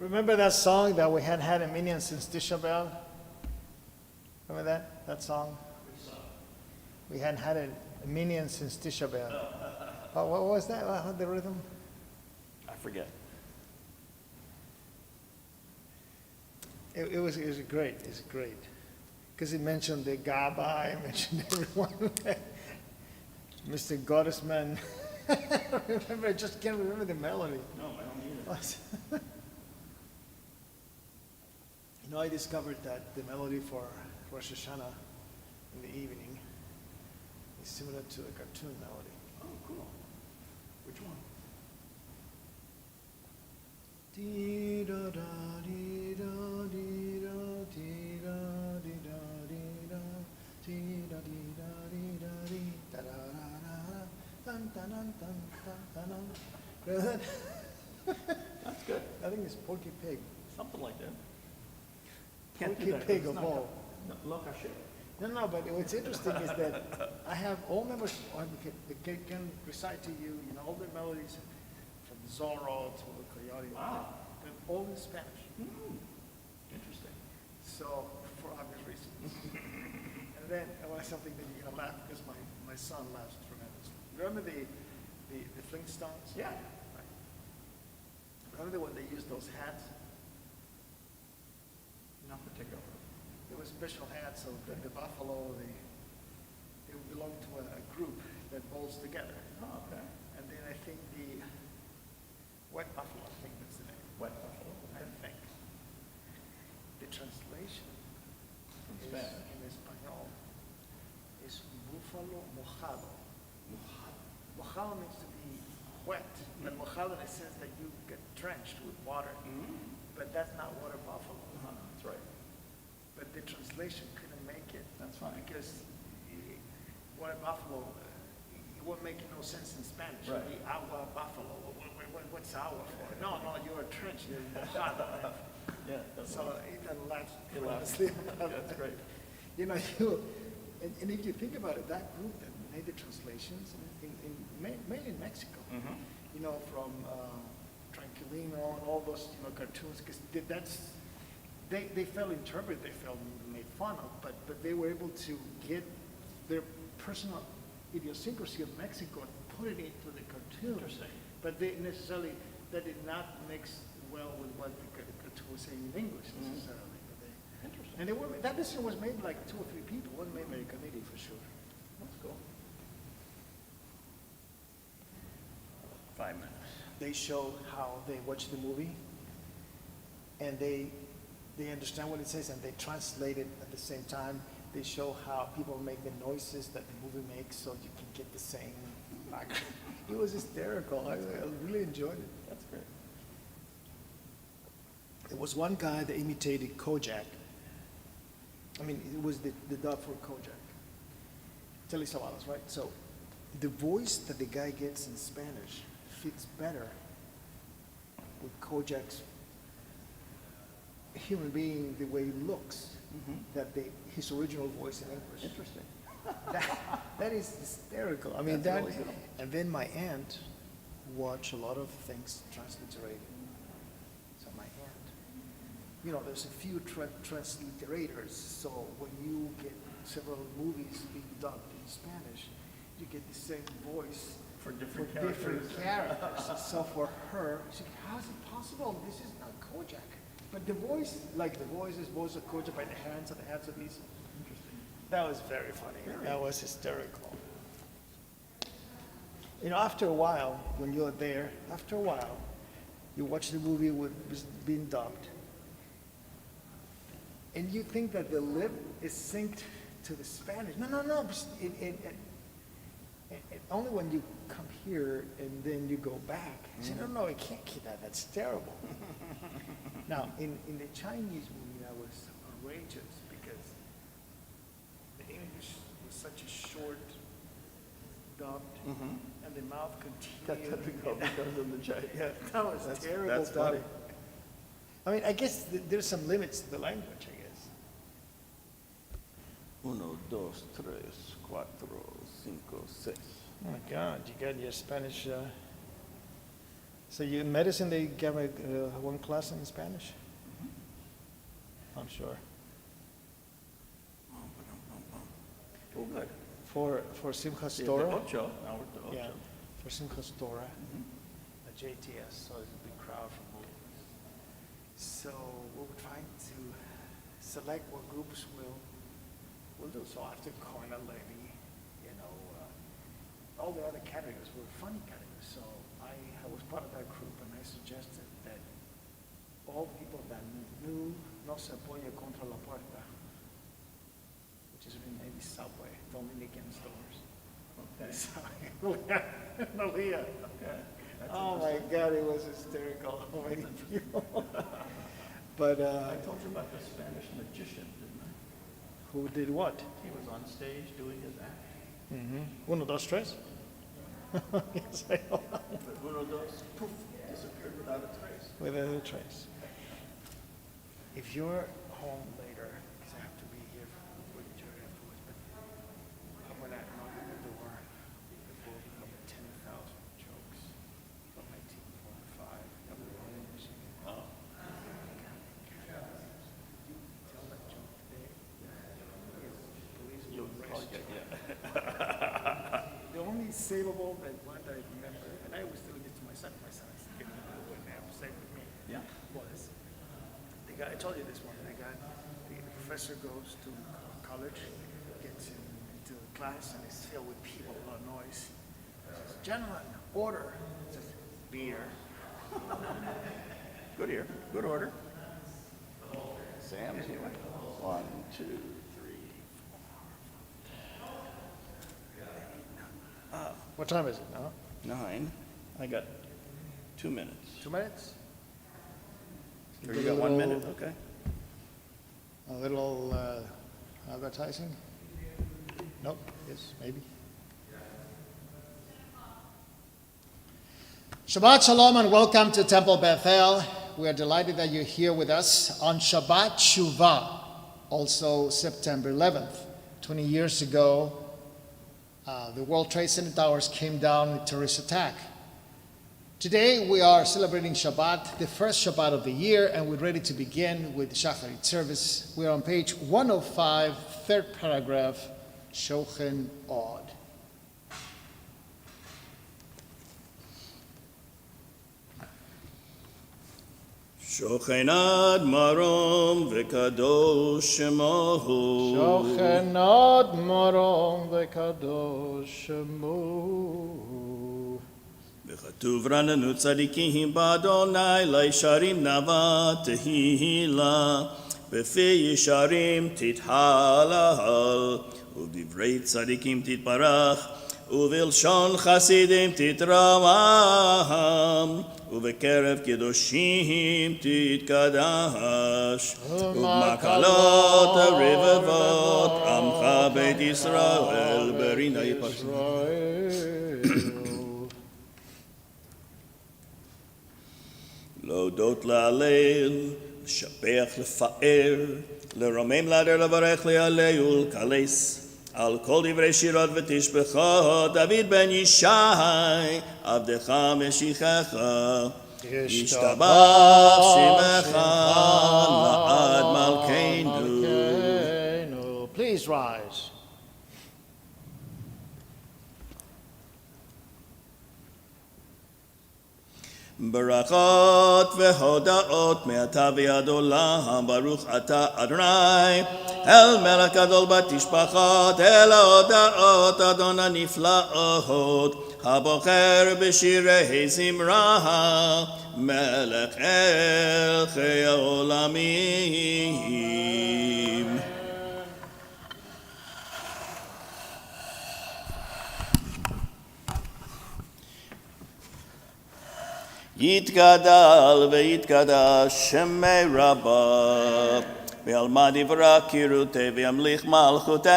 Remember that song that we hadn't had a minion since Tisha B'Av? Remember that song? We hadn't had a minion since Tisha B'Av. Oh, what was that? The rhythm? I forget. It was great. It's great. Because it mentioned the Gaba, it mentioned everyone. Mr. Gottesman. I just can't remember the melody. No, I don't either. You know, I discovered that the melody for Rosh Hashanah in the evening is similar to a cartoon melody. Oh, cool. Which one? Dee da da dee da dee da dee da dee da dee da dee da dee da dee da dee da da da da dun dun dun dun dun dun. Remember that? That's good. I think it's Porky Pig. Something like that. Porky Pig of all. No, look, I should. No, but what's interesting is that I have all members that can recite to you, all the melodies from Zorro to the Coyote. Wow. They're all in Spanish. Interesting. So, for obvious reasons. And then, I want something that you're going to laugh because my son laughs tremendously. Remember the Flintstones? Yeah. Right. Remember when they used those hats? Not particular. There were special hats, so the buffalo, they belong to a group that bowls together. Oh, okay. And then I think the Wet Buffalo, I think that's the name. Wet buffalo. I think. The translation From is, Spanish. in Espanol is Búfalo Mojado. Mojado means to be wet, but mojado in a sense that you get drenched with water. But that's not water buffalo. That's right. But the translation couldn't make it. That's fine. Because water buffalo, it wouldn't make no sense in Spanish. Right. It would be agua buffalo. What's agua for? No, you're drenched. You're mojado. Yeah, that's So right. Ethan laughs He laughs. tremendously about That's that. great. And if you think about it, that group that made the translations, mainly in Mexico, from Tranquilino and all those, cartoons, because they felt interpreted, they felt made fun of, but they were able to get their personal idiosyncrasy of Mexico and put it into the cartoon. Interesting. But that did not mix well with what the cartoon was saying in English necessarily. But Interesting. and that decision was made like 2 or 3 people. It wasn't made by a committee for sure. That's cool. 5 minutes. They show how they watch the movie, and they understand what it says, and they translate it at the same time. They show how people make the noises that the movie makes, so you can get the same. It was hysterical. I really enjoyed it. That's great. There was one guy that imitated Kojak. I mean, it was the dub for Kojak. Telly Savalas, right? So the voice that the guy gets in Spanish fits better with Kojak's human being, the way he looks, that his original voice in English. Interesting. That is hysterical. I mean, That's really good. and then my aunt watched a lot of things transliterated. So my aunt, there's a few transliterators. So when you get several movies being dubbed in Spanish, you get the same voice For different different characters. So for her, she said, how is it possible? This is not Kojak. But the voice, like the voice of Kojak by the hands of these. Interesting. That was very funny. That was hysterical. After a while, when you're there, you watch the movie with being dubbed, and you think that the lip is synced to the Spanish. No. Only when you come here and then you go back. You say, no, it can't keep that. That's terrible. Now, in the Chinese movie, that was outrageous because the English was such a short dubbed, and the mouth continued. Because of the Chinese. Yeah, that was terrible That's funny. dubbing. I mean, I guess there's some limits to the language, I guess. 1, 2, 3, 4, 5, 6. Oh my God, you got your Spanish So in medicine, they give one class in Spanish? I'm sure. Oh, good. For Simchas The Torah? ocho, now we're at the Yeah, ocho. for Simchas Torah, a JTS, so it's a big crowd from both. So we're trying to select what groups we'll do. So after Corner Levy, all the other categories were funny categories. So I was part of that group, and I suggested that all people that knew No Se Apoya Contra la Puerta, which is maybe Subway, Dominican stores. Okay. So, Malia. Okay. That's Oh my God, it was hysterical. How many people? But I told you about the Spanish magician, didn't I? who did what? He was on stage doing his act. Uno, dos, tres. Yes, I know. But uno, dos, poof, disappeared without a trace. Without a trace. If you're home later, because I have to be here with Jerry afterwards, but I'm gonna knock on the door. The book of 10,000 jokes from 1945. That we were in Michigan. Oh. Tell that joke today. Police You'll will probably arrest get, you. yeah. The only savable one that I remember, and I was doing it to my son giving him a good nap, same with me, Yeah. was the guy, I told you this one, the professor goes to college, gets into class, and it's filled with people, a lot of noise. He says, "Gentlemen, order." He says, "Beer." Good ear, good order. Sam's here. 1, 2, 3. What time is it now? 9. I got 2 minutes. 2 minutes? Or you got 1 minute? Okay. A little advertising? Nope, yes, maybe. Shabbat Shalom and welcome to Temple Bethel. We are delighted that you're here with us on Shabbat Shuvah, also September 11th. 20 years ago, the World Trade Center towers came down in a terrorist attack. Today we are celebrating Shabbat, the first Shabbat of the year, and we're ready to begin with the Shacharit service. We're on page 105, third paragraph, Shacharit-10am. Shochenad marom v'kadosh shemahu. Shochenad marom v'kadosh shemo. V'chatuv rananu tzadikim b'Adonai leisharim nava tehila. B'fi yisharim tithalal. U'divrei tzadikim titparach. U'vilshon chasidim titramam. ובקרב קדושים תתקדש, ובמקלות הרבבות עמך בית ישראל ברינה יפרסם. להודות להלל, לשבח לפאר, לרומם להדר לברך להלל ולקלס. על כל דברי שירות ותשבחות, דוד בן ישי, עבדך משיחך, ישתבח שמך לעד מלכנו. Please rise. ברכות והודאות מעתה ועד עולם, ברוך אתה אדוני, אל מלך גדול בתשבחות, אל ההודאות אדון הנפלאות, הבוחר בשירי זמרה, מלך אלכי העולמים. יתגדל ויתקדש שמי רבה, ועלמא דברה קירותי וימליך מלכותי,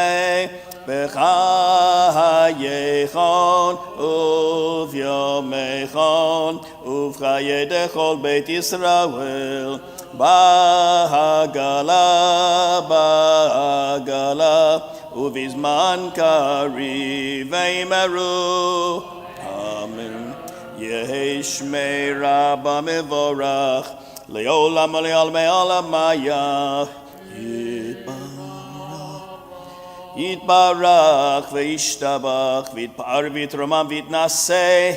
בחייכון וביומכון ובחיי דכל בית ישראל, בעגלה ובזמן קריב ואמרו אמן. יהי שמי רבה מבורך, לעולם ולעולמי עולמיה. יתברך וישתבח ויתפאר ויתרומם ויתנשא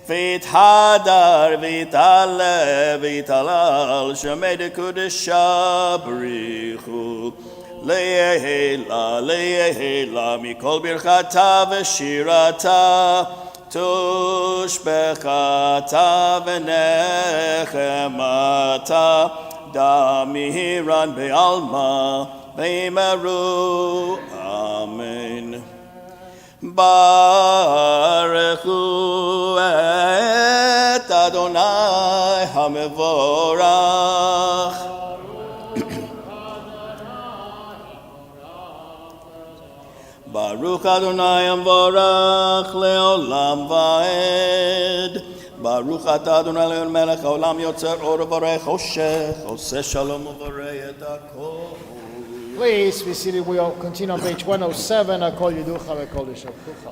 ויתהדר ויתעלה ויתהלל שמי דקודשה בריחו לעילה לעילה מכל ברכתה ושירתה תושבחתה ונחמתה דמירן בעלמה ויאמרו אמן. ברכו את אדוני המבורך. ברוך אדוני המבורך לעולם ועד. ברוך אתה אדוני אלוהינו מלך העולם יוצר אור ובורא חושך, עושה שלום ובורא את הכל. Please be seated. We'll continue on page 107. Kol Yiducha veKol Yishavchucha.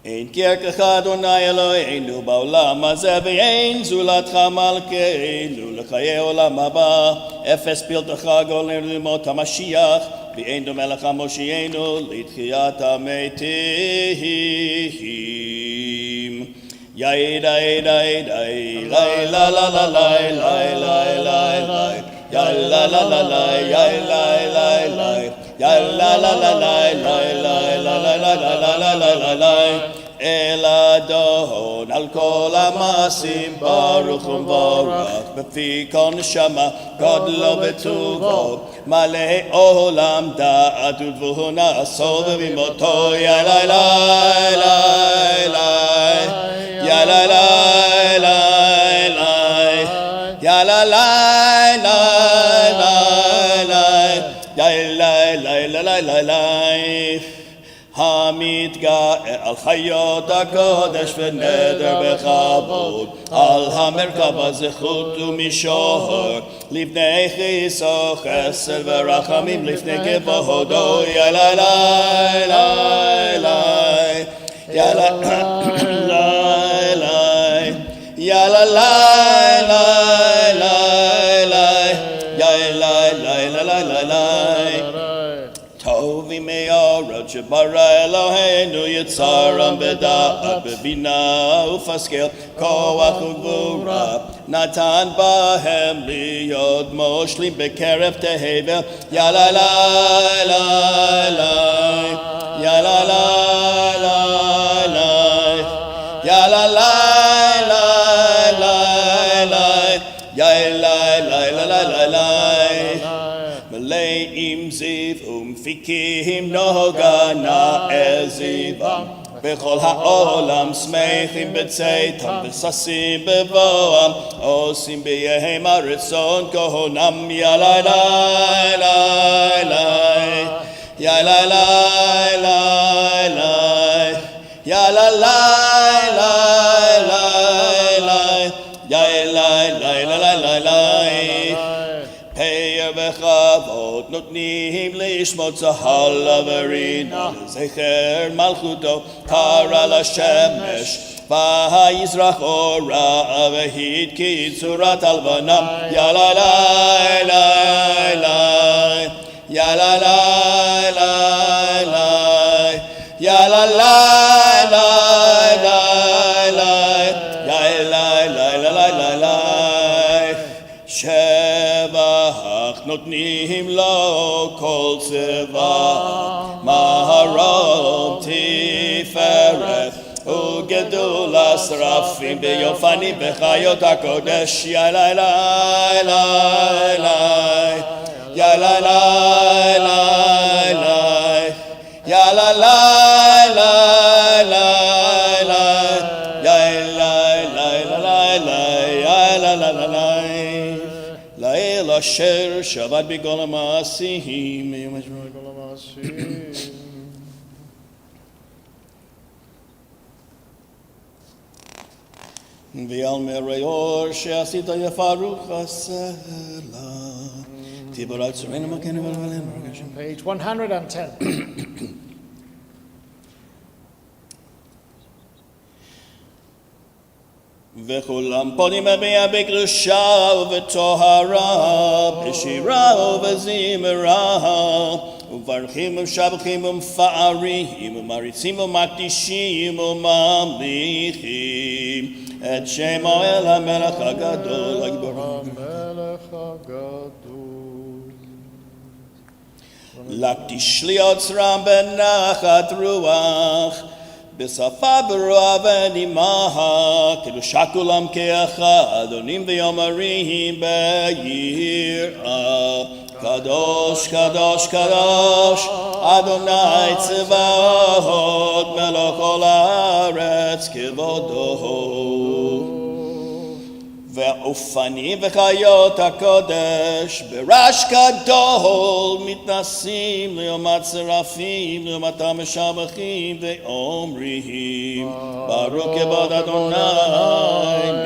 אין כרך אדוני אלוהינו בעולם הזה ואין זולתך מלכנו לחיי עולם הבא. אפס פלטך גאולנו למות המשיח ואין דומה לך מושיענו לתחיית המתים. יאי די די די לי לה לה לה לי לי לי לי לי יאי לה לה לה לי יאי לי לי לי יאי לה לה לה לי לי לי לי לי לי לי אל אדון על כל המעשים ברוך ומבורך בפי כל נשמה גודלו וטובו מלא עולם דעת ותבונה סול ובמותו יאי לי לי לי לי Ya la la la la Ya la la la la la Ya la la la la la la המתגאה על חיות הקודש ונדר בכבוד על המרכב הזכות ומישור לפני חיסו חסד ורחמים לפני כבודו יא לה לה לה לה יא לה לה Ya la la la la la Ya la la la la la la Tovi me'orot shebara Eloheinu yitzaram b'da'at b'bina ufaskel koach ugvura Natan bahem liyod moshlim b'kerev tehevel Ya la la la la Ya la la la la Ya la la מלאים זיו ומפיקים נוגה נאה זיום בכל העולם שמחים בצאתם וששים בבואם עושים בהם הרצון כהונם יא לי לי לי לי יא לי לי לי לי יא לי לי לי יא לי לי לי פאר וכבוד נותנים לשמות צהל ורינה לזכר מלכותו קרא לשמש ויזרח אורה והתקיד צורת הלבנה יא לי לי לי לי יא לי לי לי לי יא לי לי לי לי יא לי לי לי שבח נותנים לו כל צבא מהרום תפארת וגדול השרפים ביופנים בחיות הקודש יא לי לי לי לי יא לי לי לי לי יא לי לי לי לי יא לי לי לי לי לי לאל אשר שבת בכל המעשים ועל מראה אור שעשית יפרוך הסלע תיבור צורנו מכנו ולבלנו Page 110. וכולם פונים מביע בקדושה ובטהרה, בשירה ובזמרה, ומברכים ומשבחים ומפארים, ומעריצים ומקדישים וממליכים את שמו אל המלך הגדול, המלך הגדול. להקדיש ליוצרם בנחת רוח, בשפה ברוע ונימה, קדושה כולם כאחד, עונים ויאמרים ביראה. קדוש, קדוש, קדוש, אדוני צבאות, מלך כל הארץ כבודו. והאופנים וחיות הקודש ברעש גדול מתנסים לעומת צרפים, לעומתם משבחים ואומרים ברוך כבוד אדוני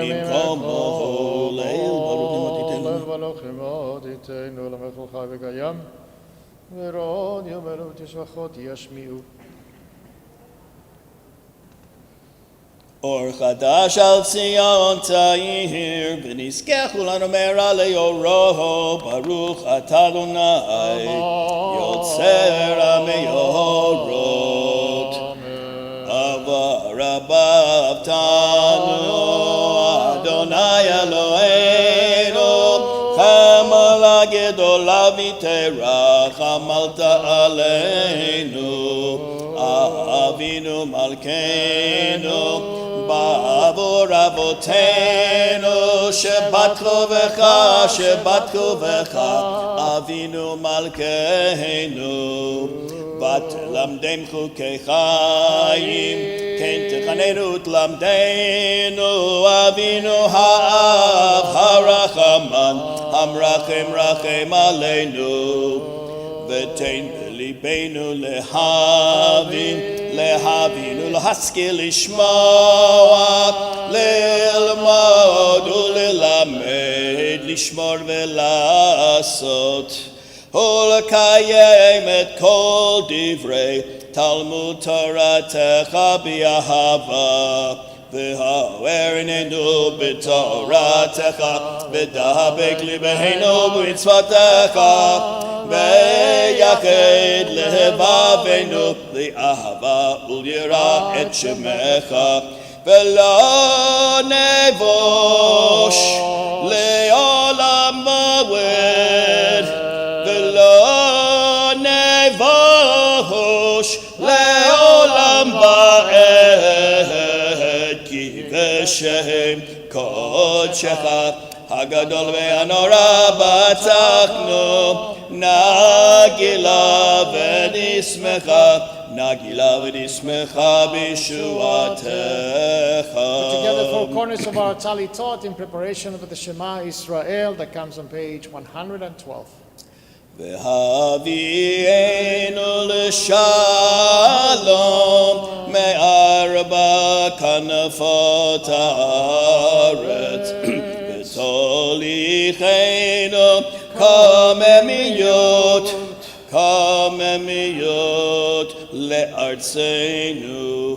ממקומו לעיל. ברוך עמו תיתנו למלך חי וקיים, ורוד יאמרו תשבחות ישמיעו. אור חדש על ציון תאיר, ונזכה כולנו מהרה לאורו. ברוך אתה אדוני יוצר המאורות. אהבה רבה אהבתנו אדוני אלוהינו, חמלה גדולה ותרח עמלת עלינו. אבינו מלכנו בעבור אבותינו שבטחו בך אבינו מלכנו, ותלמדם חוקי חיים, כן תחננו תלמדנו. אבינו האב הרחמן המרחם רחם עלינו, ותן בליבנו להבין ולהשכיל לשמוע, ללמוד וללמד, לשמור ולעשות, ולקיים את כל דברי תלמוד תורתך באהבה. והאר עינינו בתורתך, ודבק ליבנו במצוותיך, ויחד לבבינו לאהבה וליראה את שמך, ולא נבוש לעולם ועד, ולא נבוש לעולם ועד, כי בשם קודשך הגדול והנורא בטחנו, נגילה ונשמחה בישועתך. Together four corners of our talitot in preparation of the Shema Israel that comes on page 112. והביאנו לשלום מארבע כנפות הארץ, ותוליכנו קוממיות לארצנו,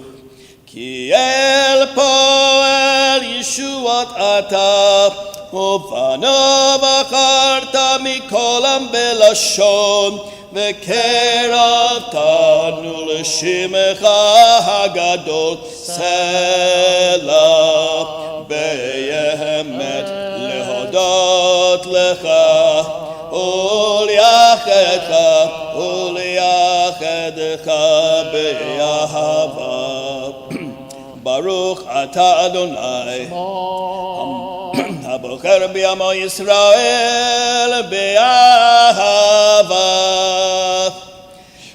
כי אל פועל ישועות אתה, ובנו בחרת מכל עם בלשון, וקרבתנו לשמך הגדול. סלע באמת להודות לך ולייחדך באהבה. ברוך אתה אדוני הבוחר בעמו ישראל באהבה.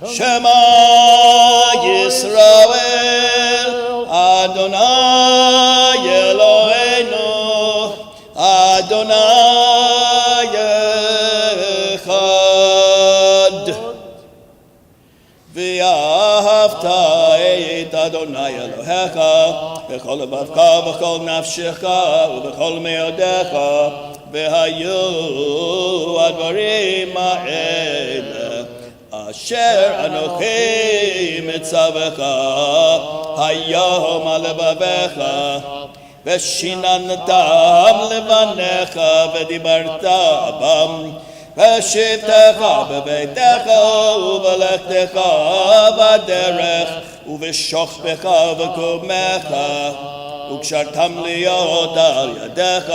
שמע ישראל אדוני אלוהינו אדוני אחד. ואהבת את אדוני אלוהיך בכל לבבך ובכל נפשך ובכל מאודיך, והיו הדברים האלה אשר אנוכי מצווך היום על לבביך, ושיננתם לבניך ודיברת בם בשבתך בביתך ובלכתך בדרך ובשוכבך וקומך וקשרתם להיות על ידיך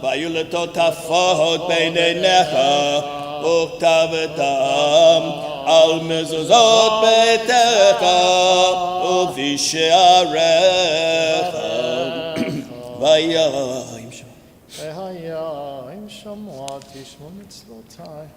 והיו לטוטפות בין עיניך וכתבתם על מזוזות ביתך ובשעריך והיה עם שם. והיה עם שמוע תשמעו מצוותיי.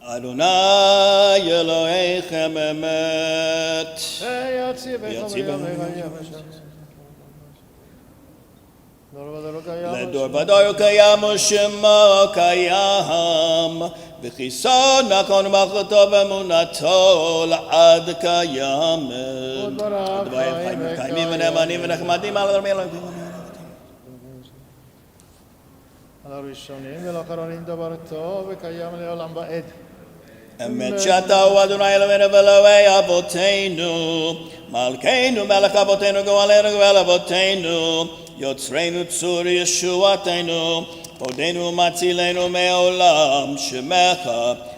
אדוני אלוהיכם אמת ויציבך ויציבך לדור לדור ודור קיים ושמו קיים וכיסו נכון מלכותו ואמונתו לעד קיים דברים חיים מקיימים ונאמנים ונחמדים על הדברים אלוהים על הראשונים ולאחרונים דבר טוב וקיים לעולם ועד. אמת שאתה הוא אדוני אלוהינו ואלוהי אבותינו מלכנו מלך אבותינו גואלנו גואל אבותינו יוצרנו צור ישועתנו פודנו ומצילנו מעולם שמך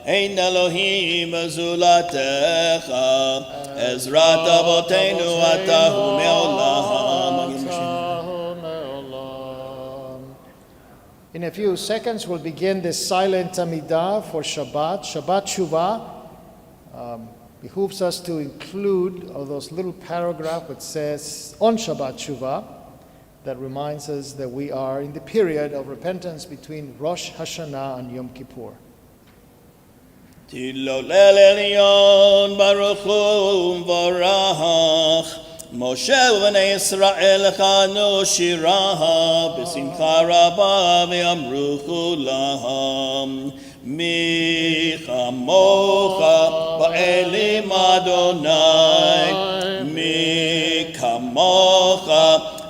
אין אלוהים זולתך עזרת אבותינו אתה הוא מעולם. In a few seconds, we'll begin this silent Amidah for Shabbat. Shabbat Shuvah behooves us to include those little paragraph which says on Shabbat Shuvah that reminds us that we are in the period of repentance between Rosh Hashanah and Yom Kippur. תילולל עליון ברוך הוא ומבורך משה ובני ישראל חנו שירה בשמחה רבה ואמרו כולם מי כמוך באלים אדוני מי כמוך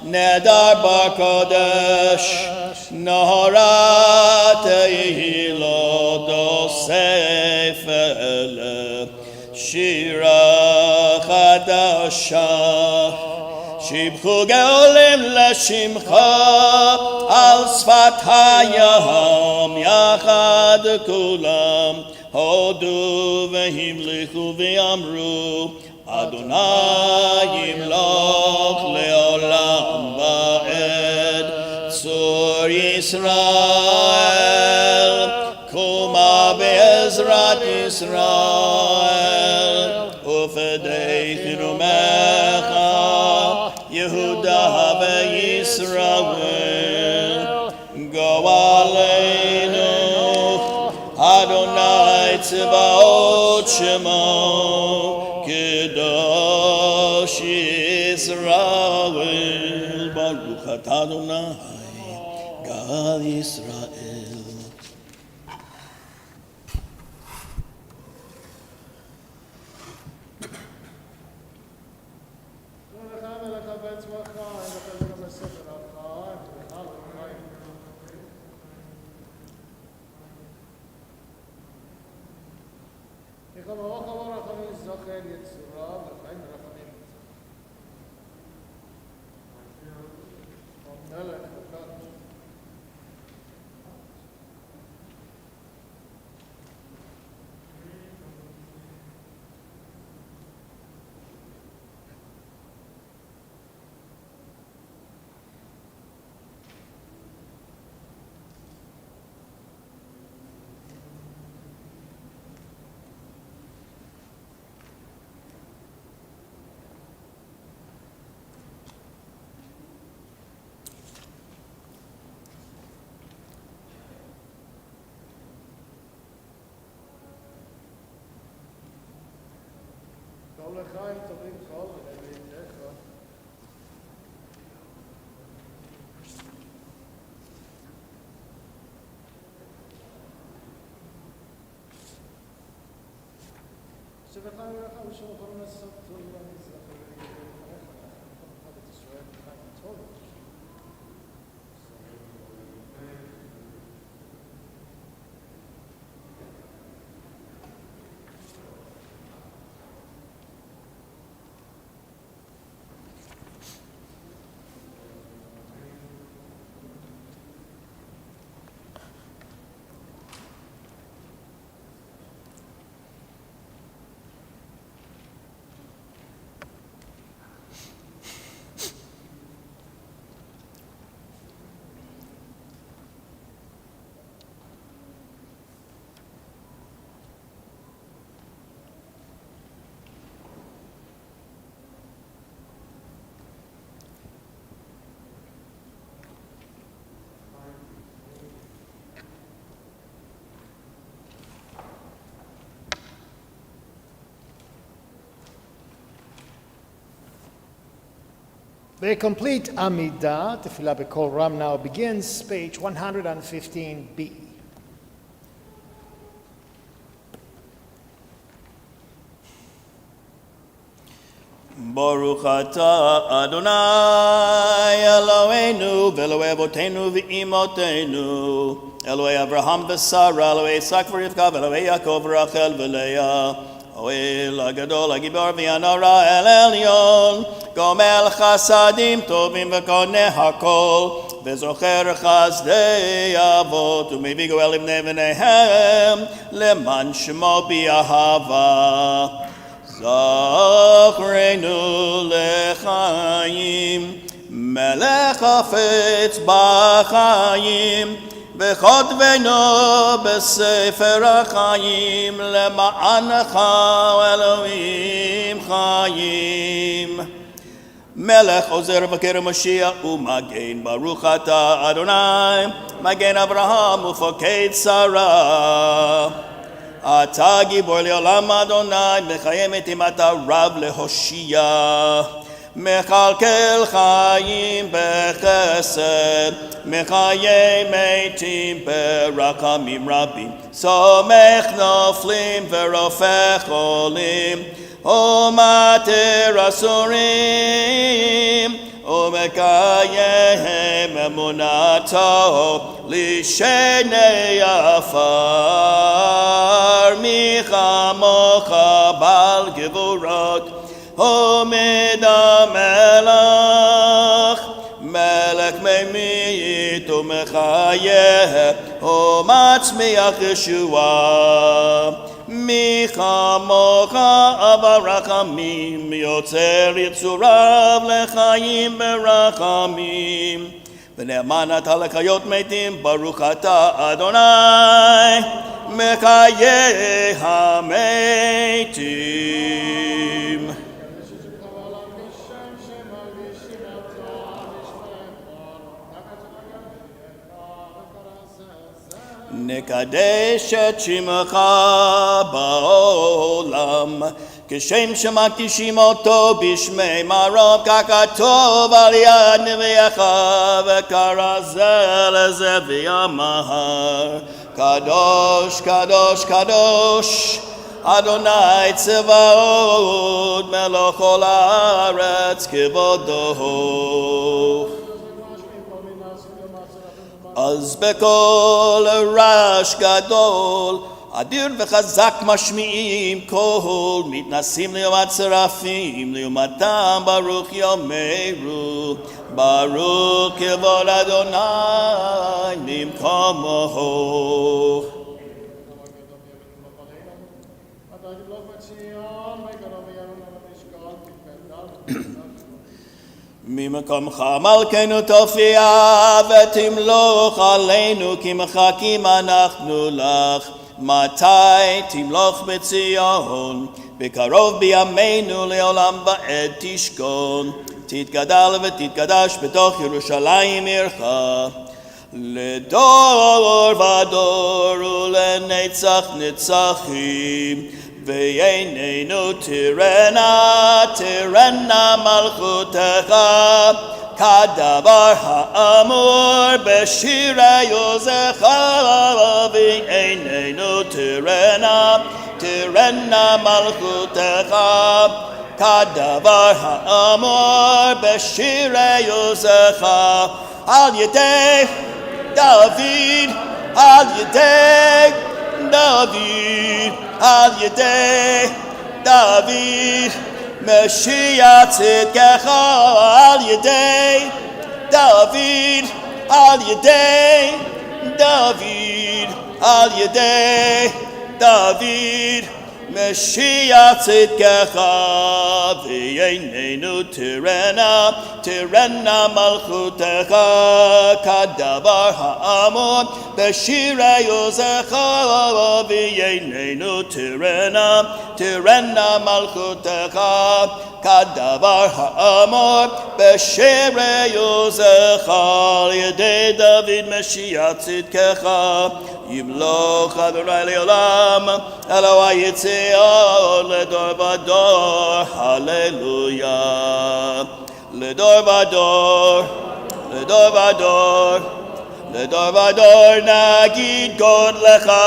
נדר בקודש נהרת יילודו ספל שירה חדשה שיבחו גאולים לשמך על שפת הים יחד כולם הודו והמליכו ואמרו אדוני ימלוך לעולם ועד צור ישראל קומה בעזרת ישראל ופדי חרומך יהודה וישראל גואלנו אדוני צבאות שמו קדוש ישראל ברוך אתה אדוני גאל ישראל. לחיים טובים כל ולביתך. שבחיים ולך ושלחו לנסות טוב למזרח ולביתך. את ישראל בחיים טוב. The complete Amidah, Tefillah B'Kol Ram, now begins, page 115b. Baruch atah Adonai Eloheinu v'Elokei avotenu v'imotenu Elokei Avraham v'Sara Elokei Yitzchak v'Rivka v'Elokei Yaakov Rachel v'Leah Oel הגדול הגיבור והנורא אל עליון גומל חסדים טובים וקונה הכל וזוכר חסדי אבות ומביא גואל לבני בניהם למען שמו באהבה זכרנו לחיים מלך חפץ בחיים וכותבנו בספר החיים למענך אלוהים חיים מלך עוזר ובקר משיח ומגן ברוך אתה אדוני מגן אברהם ופוקד שרה אתה גיבור לעולם אדוני מחיים את אימת הרב להושיע מכלכל חיים בחסד מחיי מתים ברחמים רבים סומך נופלים ורופא חולים ומתיר אסורים ומקיים אמונתו לשני עפר מי כמוך בעל גבורות עומד המלך מלך ממית ומחיה ומצמיח ישועה מי כמוך אב רחמים יוצר יצוריו לחיים ברחמים ונאמן אתה לחיות מתים ברוך אתה אדוני מחיי המתים נקדש את שמך בעולם כשם שמקדישים אותו בשמי מרום ככתוב על יד נביאך וקרא זה לזה ויאמר קדוש קדוש קדוש אדוני צבאות מלך כל הארץ כבודו אז בקול רעש גדול אדיר וחזק משמיעים קול מתנסים ליומת שרפים ליומתם ברוך יאמרו ברוך כבוד אדוני ממקומו ממקומך מלכנו תופיע ותמלוך עלינו כי מחכים אנחנו לך מתי תמלוך בציון בקרוב בימינו לעולם ועד תשכון תתגדל ותתקדש בתוך ירושלים עירך לדור ודור ולנצח נצחים V'yeinenu tirena malchutecha, kadavar ha'amur b'shirei yozecha. V'yeinenu tirena malchutecha, kadavar ha'amur b'shirei yozecha. Al yedei David, al yedei David, al yedei David, Mashiach tzidkecha. Al yedei David, al yedei David, al yedei David, Mashiach tzidkecha. V'yeinenu tirena malchutecha, kadavar ha'amor b'shirei yozecha. V'yeinenu tirena malchutecha, kadavar ha'amor b'shirei yozecha. Yedei David Mashiach tzidkecha, yimloch Adonai le'olam, Eloi Yitzion ledor vador. Hallelujah. Ledor vador, ledor vador, ledor vador nagid god lecha.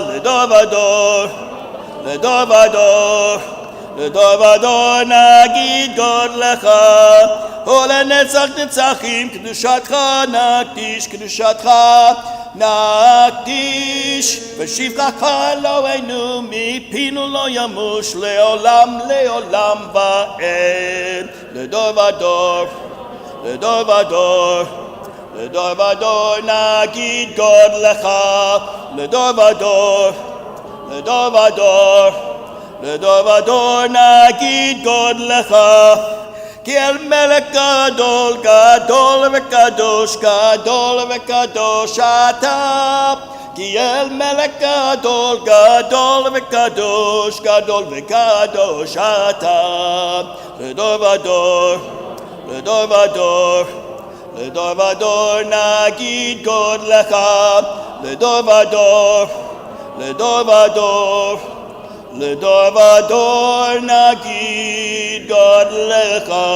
Ledor vador, ledor vador, ledor vador nagid god lecha. Netzach netzachim kedushatcha nakdish, kedushatcha nakdish. V'shivchacha Eloheinu mipinu lo yamush leolam leolam va'ed. Ledor vador, ledor vador, ledor vador nagid god lecha. Ledor vador, ledor vador, ledor vador nagid god lecha. Ki el melech gadol, gadol v'kadosh, gadol v'kadosh ata. Ki el melech gadol, gadol v'kadosh, gadol v'kadosh ata. Ledor vador, ledor vador, ledor vador nagid god lecha. Ledor vador, ledor vador, ledor vador nagid god lecha.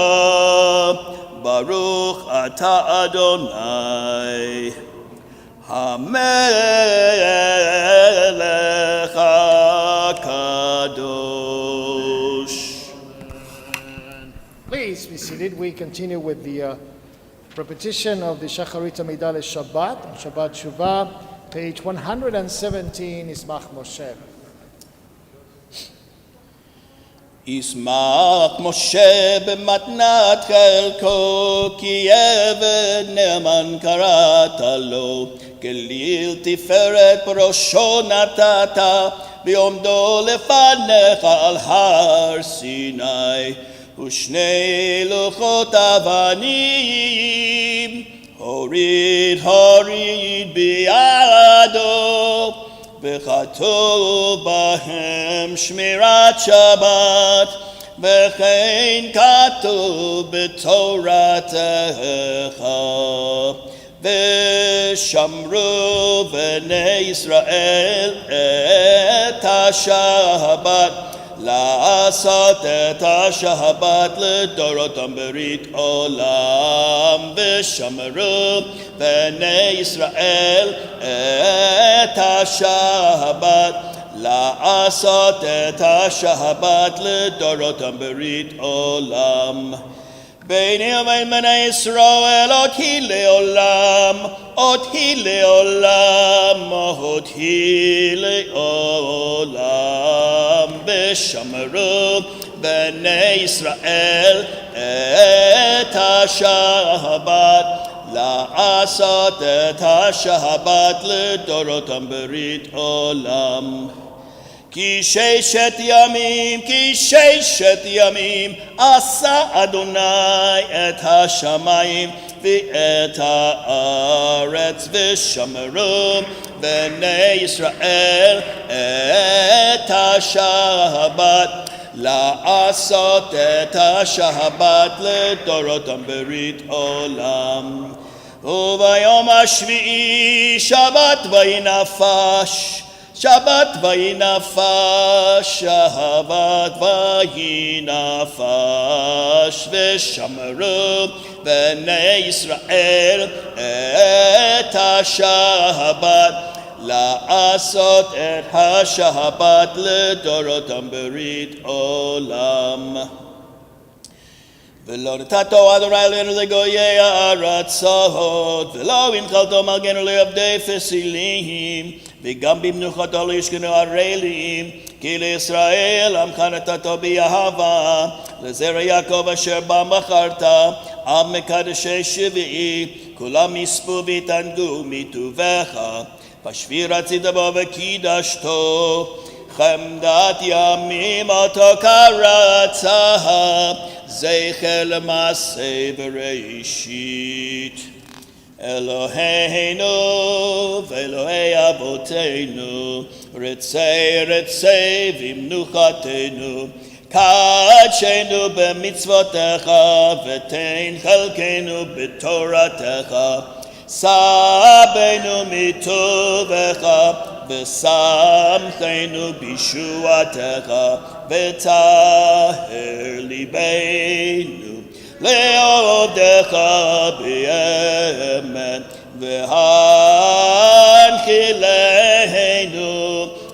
Baruch ata Adonai HaMelech HaKadosh. Please be seated. We continue with the repetition of the Shacharit-10am Shabbat, on Shabbat Shuvah, page 117, Ismach Moshe. ישמח משה במתנת חלקו, כי עבד נאמן קראת לו, גליל תפארת בראשו נתת, בעומדו לפניך על הר סיני, ושני לוחות אבנים, הוריד בידו, וכתוב בהם שמירת שבת, וכן כתוב בתורתך. ושמרו בני ישראל את השבת, לעשות את השבת לדורותם ברית עולם. ושמרו בני ישראל את השבת, לעשות את השבת לדורותם ברית עולם. ביני ובין בני ישראל אותי לעולם, אותי לעולם, אותי לעולם. ושמרו בני ישראל את השבת, לעשות את השבת לדורותם ברית עולם. כי ששת ימים עשה אדוני את השמיים ואת הארץ. ושמרו בני ישראל את השבת, לעשות את השבת לדורותם ברית עולם. וביום השביעי שבת ויהי נפש, Shabbat vayinafash, Shabbat vayinafash, V'shamru b'nei Yisrael et ha-Shabbat, la'asot et ha-Shabbat l'dorotam berit olam. V'lo netato Adonai Eloheinu legoyei ha'aratzot, v'lo inchalto malgenu le'avdei fesilim, v'gam b'mnuchato li'yishkenu arelim, ki le'Yisrael amcha netato b'yahava, le'zera Yaakov asher ba macharta, am mekadeshei shvi'i, kulam yispu v'yitangu mituvecha, b'shvira tzidabo v'kidashto, chemdat yamim oto karatza, Zeicher l'maseh v'reishit. Eloheinu v'Elohei avoteinu, ritzei ritzei v'imnuchatenu, kadshenu b'mitzvotecha, v'tein chelkenu b'toratecha, sabenu mituvecha, v'samchenu b'shuatecha, v'taher libeinu le'ovdecha b'emet, v'hanchileinu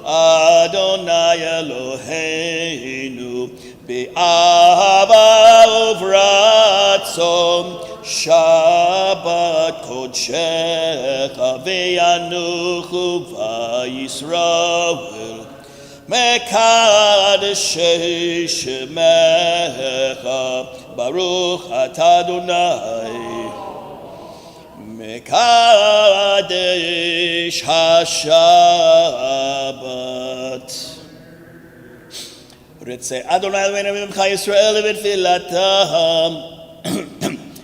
Adonai Eloheinu b'ahava uvratzon, Shabbat kodshecha v'yanuchu v'Yisrael, Mekadeshei shemecha, Baruch atah Adonai, Mekadesh HaShabbat. Ritzei Adonai Eloheinu v'imcha Yisrael v'tfilatam,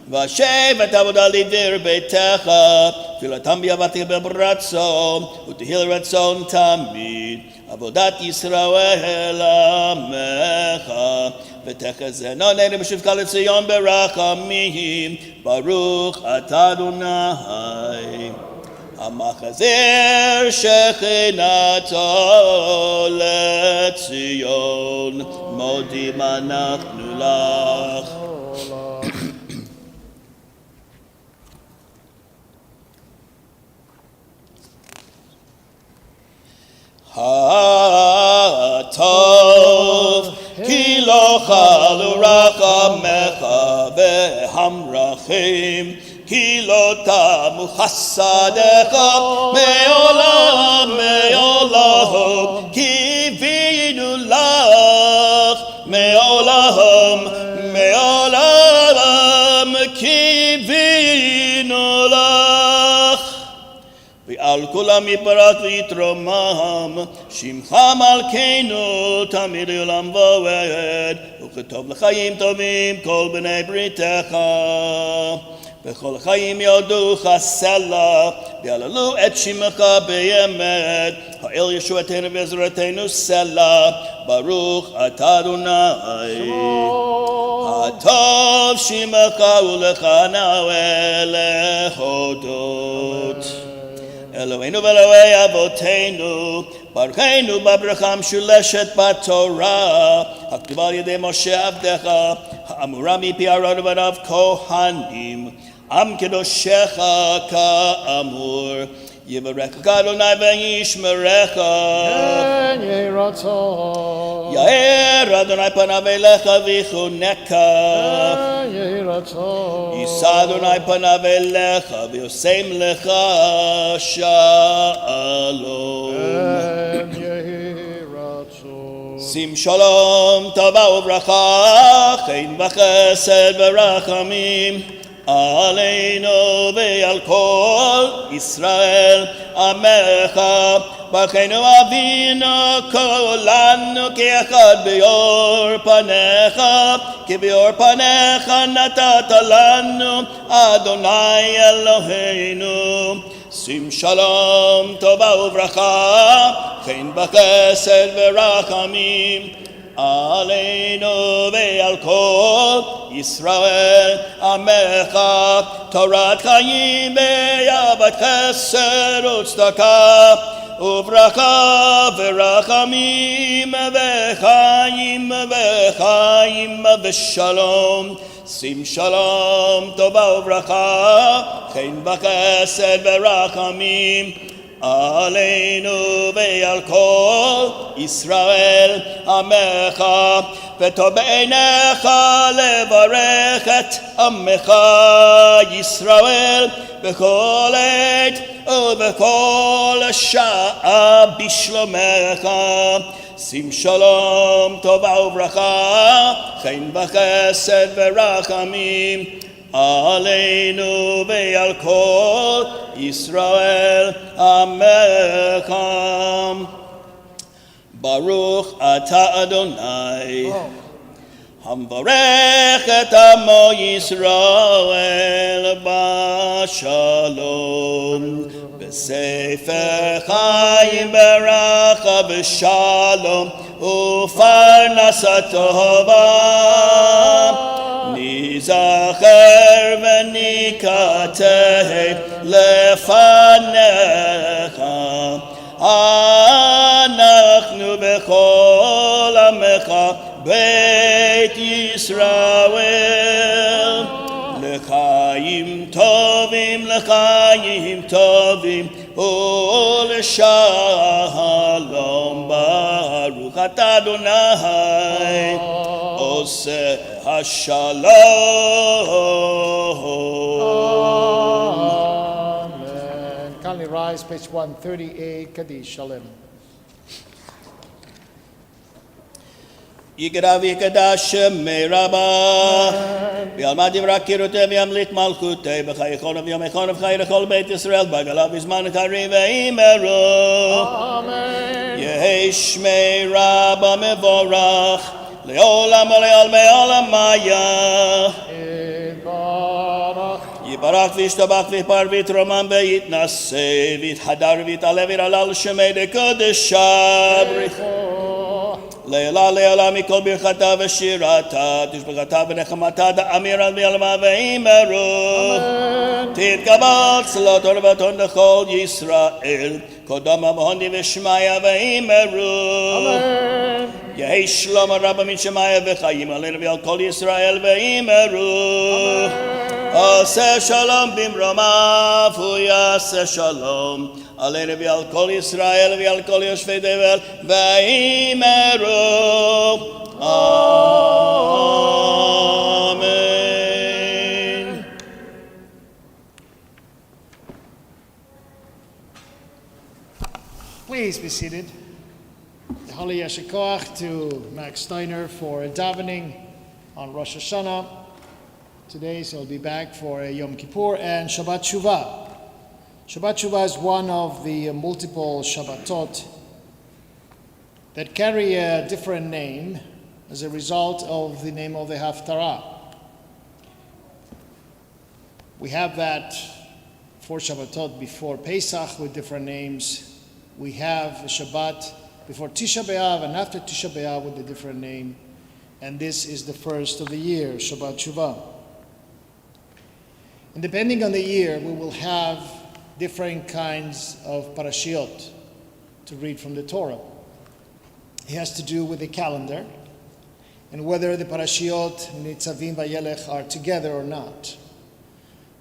Vashem et avodah lidir beitecha, tfilatam b'yavatich b'ratzon, u'tehil ratzon tamid, avodat Yisrael amecha, v'techazeno neinu b'shivcha l'tzion berachamim, Baruch atah Adonai. Amachazir shechinato l'tzion, modim anachnu lach. Hatov ki lo chalu rachamecha v'hamrachim, ki lo tamu chasadecha me'olam me'olam, kivinu lach me'olam me'olam, kivinu lach. V'al kulam yiparak v'yitromam, Shimcha malkeinu tamid olam v'oed, U'chetov l'chayim tovim kol b'nei britecha, V'chol chayim yoducha sela, V'yalalu et shimecha b'yemet, Ha'el Yeshuateinu v'ezratenu sela, Baruch atah Adonai. Hatov shimecha u'lechana u'lehodot. Eloheinu v'Elohei avoteinu, Barucheinu b'abracham shuleshet b'Torah, haktuv al yedei Moshe avdecha, ha'amura mipi Aaron v'banav kohanim, am kedoshecha ka'amur, yivarecha Adonai v'yishmerecha. Yehi ratzon. Yair Adonai panav elecha v'chuneka. Yehi ratzon. Yisa Adonai panav elecha v'yosem lecha shalom. Yehi ratzon. Sim shalom tova uvracha, chen v'chesed v'rachamim, Aleinu ve'al kol Yisrael amecha, Barucheinu avinu kolanu ke'echad be'or panecha, ki be'or panecha natata lanu Adonai Eloheinu. Sim shalom tova uvracha, chen v'chesed v'rachamim, Aleinu ve'al kol Yisrael amecha, Torat chayim ve'avat chesed u'tzedakah, וברכה ורחמים וחיים וחיים ושלום. שים שלום, טובה וברכה, חן וחסד ורחמים עלינו ועל כל ישראל עמך, וטוב בעיניך לברך את עמך ישראל בכל עת ובכל שעה בשלומך. שים שלום, טובה וברכה, חן וחסד ורחמים עלינו ועל כל ישראל עמך. ברוך אתה אדוני המברך את עמו ישראל בשלום. בספר חיים ברכה ושלום ופרנסה טובה. ניזכר ונקטר לפניך אנחנו בכל עמך בית ישראל. לחיים טובים, לחיים טובים ולשלום. ברוך אתה אדוני עושה השלום. Amen. Kindly rise, page 138, Kaddish Shalem. יקרא ויקדש שמי רבה וילמד דברי קירותי וימליט מלכותי בחייכון ובימיכון ובחיי לכל בית ישראל בעגלה בזמן קריב ואמרו יהי שמי רבה מבורך לעולם ולעולמי עולמיה. יברך וישתבח ויפאר ויתרומם ויתנשא ויתהדר ויתעלה וירעלה לשמי דקדושה לעילה לעילה מכל ברכתה ושירתה תשבחתה ונחמתה דאמירה ועלמה ואמרו תתקבל צלותו ובטון לכל ישראל קודמה והוני ושמיה ואמרו יהי שלום הרבה מן שמיה וחיים עלינו ועל כל ישראל ואמרו עשה שלום במרומיו הוא יעשה שלום עלינו ועל כל ישראל ועל כל יושבי תבל ואמרו אמן. Please be seated. Holy Yashikoach to Max Steiner for davening on Rosh Hashanah. Today, so he'll be back for Yom Kippur and Shabbat Shuvah. Shabbat Shuvah is one of the multiple Shabbatot that carry a different name as a result of the name of the Haftarah. We have that 4 Shabbatot before Pesach with different names. We have a Shabbat before Tisha B'Av and after Tisha B'Av with a different name. And this is the first of the year, Shabbat Shuvah. And depending on the year, we will have different kinds of parashiot to read from the Torah. It has to do with the calendar and whether the parashiot Nitzavim Vayelech are together or not.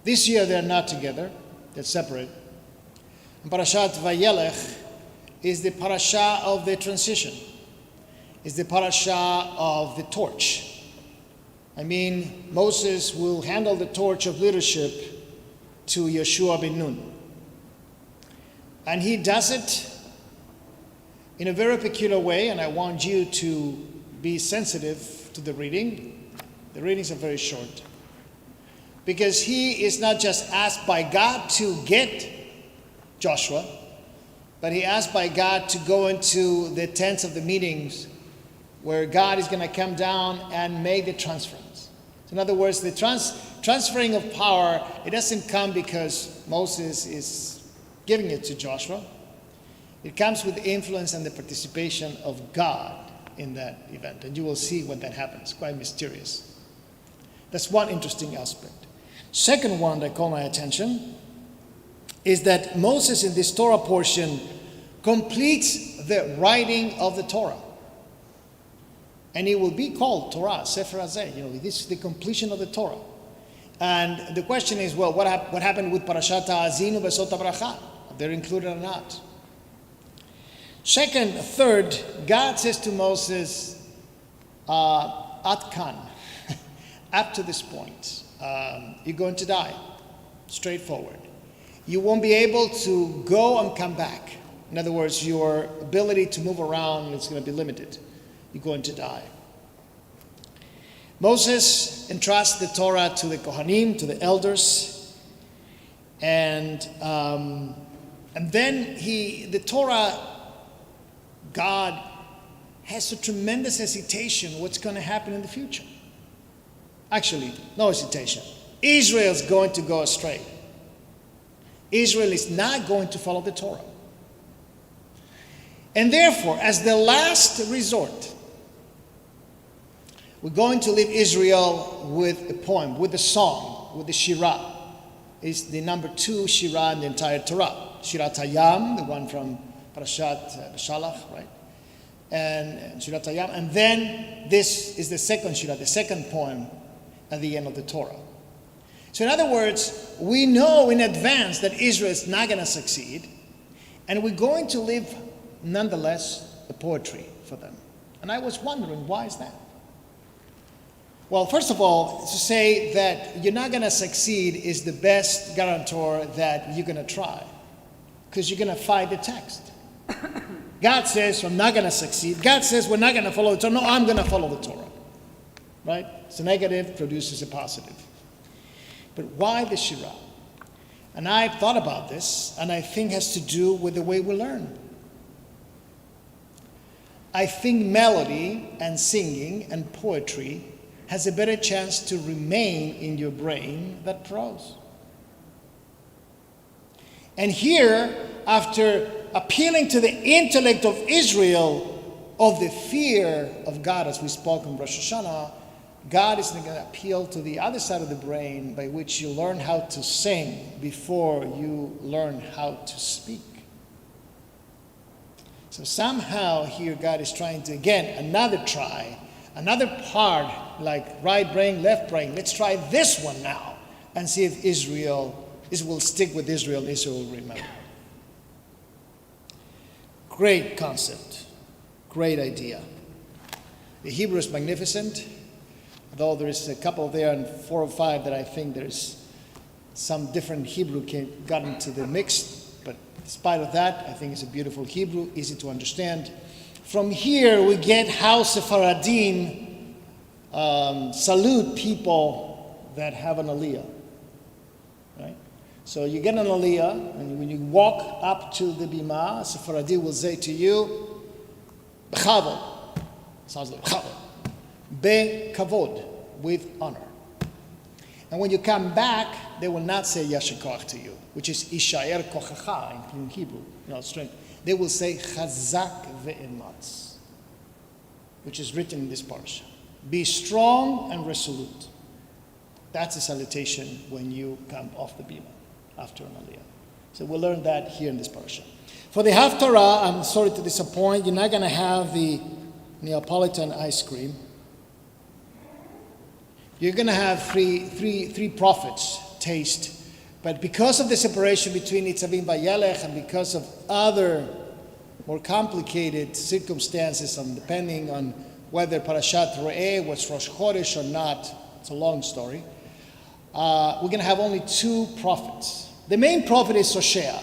This year they're not together, they're separate. And Parashat Vayelech is the parasha of the transition, is the parasha of the torch. I mean, Moses will handle the torch of leadership to Yeshua ben Nun. And he does it in a very peculiar way, and I want you to be sensitive to the reading. The readings are very short. Because he is not just asked by God to get Joshua, but he asked by God to go into the tents of the meetings where God is going to come down and make the transference. So in other words, the transferring of power, it doesn't come because Moses is giving it to Joshua. It comes with the influence and the participation of God in that event. And you will see when that happens. Quite mysterious. That's one interesting aspect. Second one that caught my attention is that Moses in this Torah portion completes the writing of the Torah. And it will be called Torah, Sefer Hazeh. This is the completion of the Torah. And the question is, well, what happened with Parashat Ha'azinu Besot HaBracha? They're included or not? Third, God says to Moses, At Kan, up to this point, you're going to die. Straightforward. You won't be able to go and come back. In other words, your ability to move around is going to be limited. You're going to die. Moses entrusts the Torah to the Kohanim, to the elders, and then the Torah, God has a tremendous hesitation what's going to happen in the future. Actually, no hesitation. Israel's going to go astray. Israel is not going to follow the Torah. And therefore, as the last resort, we're going to leave Israel with a poem, with a song, with the Shirah. It's the number 2 Shirah in the entire Torah. Shacharit-10am, the one from Parashat Shalach, right? And Shacharit-10am. And then this is the second Shirah, the second poem at the end of the Torah. So in other words, we know in advance that Israel is not going to succeed, and we're going to leave, nonetheless, the poetry for them. And I was wondering, why is that? Well, first of all, to say that you're not going to succeed is the best guarantor that you're going to try, because you're going to fight the text. God says, I'm not going to succeed. God says, we're not going to follow the Torah. No, I'm going to follow the Torah. Right? So negative produces a positive. But why the Shirah? And I've thought about this, and I think it has to do with the way we learn. I think melody and singing and poetry has a better chance to remain in your brain than prose. And here, after appealing to the intellect of Israel of the fear of God, as we spoke in Rosh Hashanah, God is going to appeal to the other side of the brain by which you learn how to sing before you learn how to speak. So somehow here God is trying to, again, another part, like right brain, left brain. Let's try this one now and see if this will stick with Israel will remember. Great concept, great idea. The Hebrew is magnificent, though there is a couple there and 4 or 5 that I think there's some different Hebrew got into the mix. But despite of that, I think it's a beautiful Hebrew, easy to understand. From here, we get how Sephardim salute people that have an aliyah. Right? So you get an aliyah, and when you walk up to the bima, Sephardim will say to you, B'chavod. Sounds like B'chavod. Be-kavod, with honor. And when you come back, they will not say Yasher Koach to you, which is Ishayer Kochacha in Hebrew, strength. They will say Chazak ve'ematz, which is written in this parasha. Be strong and resolute. That's a salutation when you come off the bima after an aliyah. So we'll learn that here in this parasha. For the Haftarah, I'm sorry to disappoint, you're not going to have the Neapolitan ice cream. You're going to have three prophets taste. But because of the separation between Nitzavim Vayelech and because of other more complicated circumstances, and depending on whether Parashat Re'eh was Rosh Chodesh or not, it's a long story, we're going to have only 2 prophets. The main prophet is Hosea,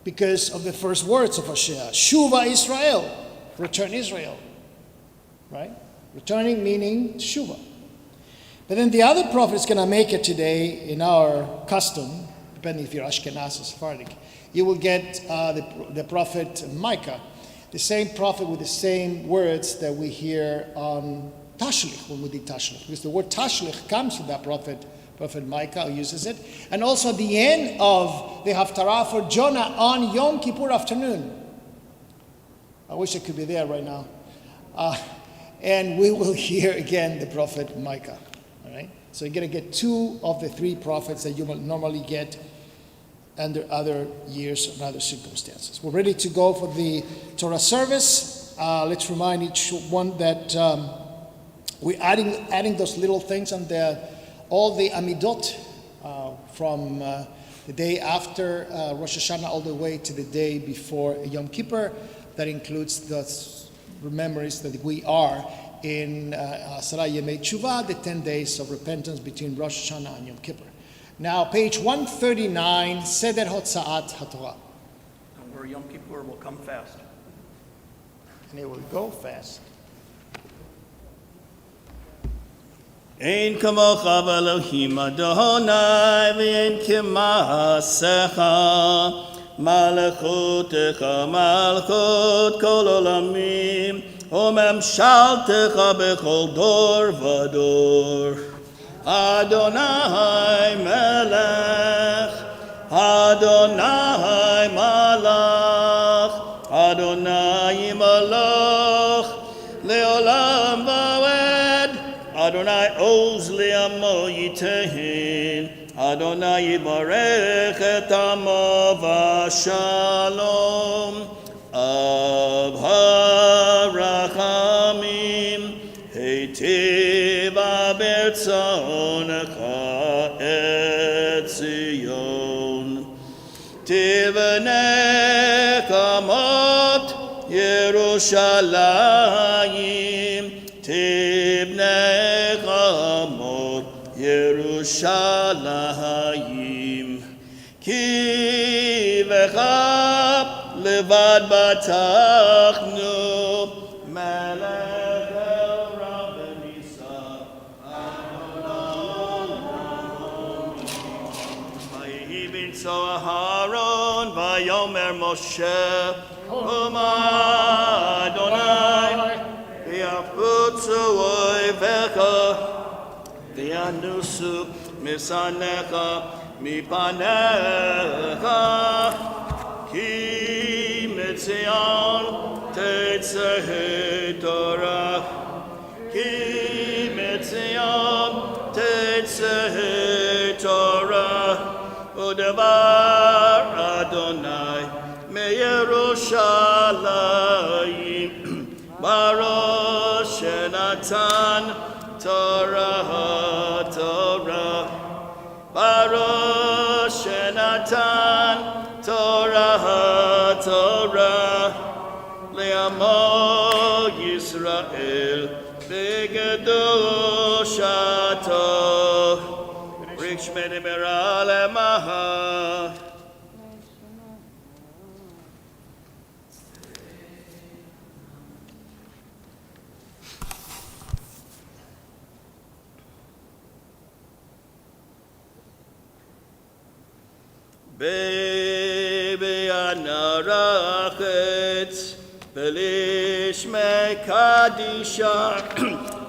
because of the first words of Hosea. Shuva Israel, return Israel. Right? Returning meaning Shuva. But then the other prophet is going to make it today in our custom, depending if you're Ashkenaz or Sephardic. You will get the prophet Micah, the same prophet with the same words that we hear on Tashlich, when we did Tashlich. Because the word Tashlich comes from that prophet Micah, who uses it. And also at the end of the Haftarah for Jonah on Yom Kippur afternoon. I wish I could be there right now. And we will hear again the prophet Micah. All right? So you're going to get 2 of the 3 prophets that you will normally get under other years and other circumstances. We're ready to go for the Torah service. Let's remind each one that we're adding those little things and all the Amidot from the day after Rosh Hashanah all the way to the day before Yom Kippur. That includes the memories that we are in Asara Yemei Tshuva, the 10 days of repentance between Rosh Hashanah and Yom Kippur. Now, page 139, Seder Hotzaat HaTorah. And where Yom Kippur will come fast. And it will go fast. Ein kamocha v'Elohim Adonai v'ein k'ma'asecha malachutecha malchut kol olamim u'memshaltecha b'chol dor v'dor. Adonai melech, Adonai malach, Adonai malach, leolam va'ed, Adonai oz li'amo yitehin, Adonai yivarech et amo v'shalom, av harachamim, heitiv bertzonecha et Zion. Tivnei kamot Yerushalayim, Tivnei kamot Yerushalayim. Ki vecha levad batachnu melech el Rabbenisa Adonai. Vayehi binso Aharon vayomer Moshe Oma Adonai v'yafutzu oivecha v'yanusu misanecha mipanecha ki mitzion tetzeh Torah ki mitzion tetzeh Torah udevar Adonai meYerushalayim Baruch Shenatan Torah Torah Baruch Shenatan Torah Torah Le'amo Yisrael B'kedushato Rich Menimera Lemaha. Baby anarachet belishme kadisha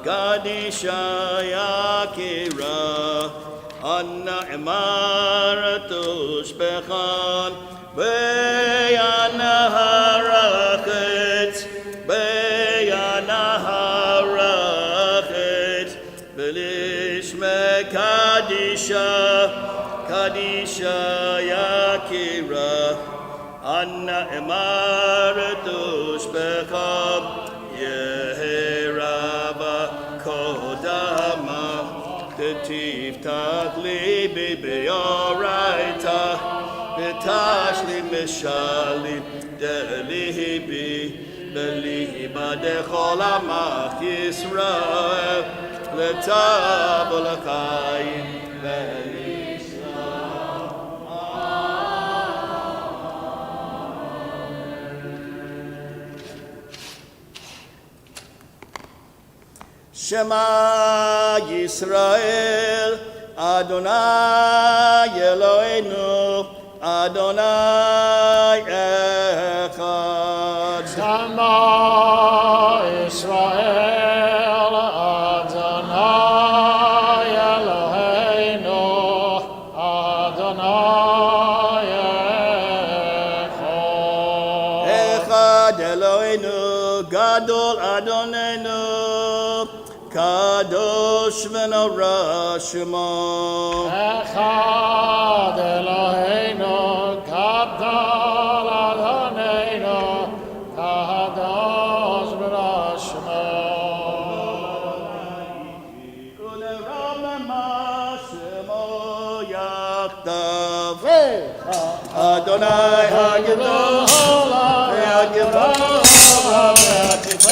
kadisha yakira anna imaratush bechan beyanarachet belishme kadisha Kadisha Yakira Anna Emaratush Bechab Yeherava Kodama Tetiv Tachli Bibiyoraita Betashli Meshali Delihibi Belihiba Decholamach Yisrael Letabulachayim Beli Shema Yisrael, Adonai Eloheinu, Adonai Echad. Shema Yisrael, Adonai Eloheinu, Adonai Echad. Echad Eloheinu, Gadol Adonenu, Kadosh v'nora shemo. Echad Eloheinu, Gadol Adoneinu, Kadosh v'nora shemo. Uleromema shemo yachdav. Adonai hagidol, hagidol, hagidol,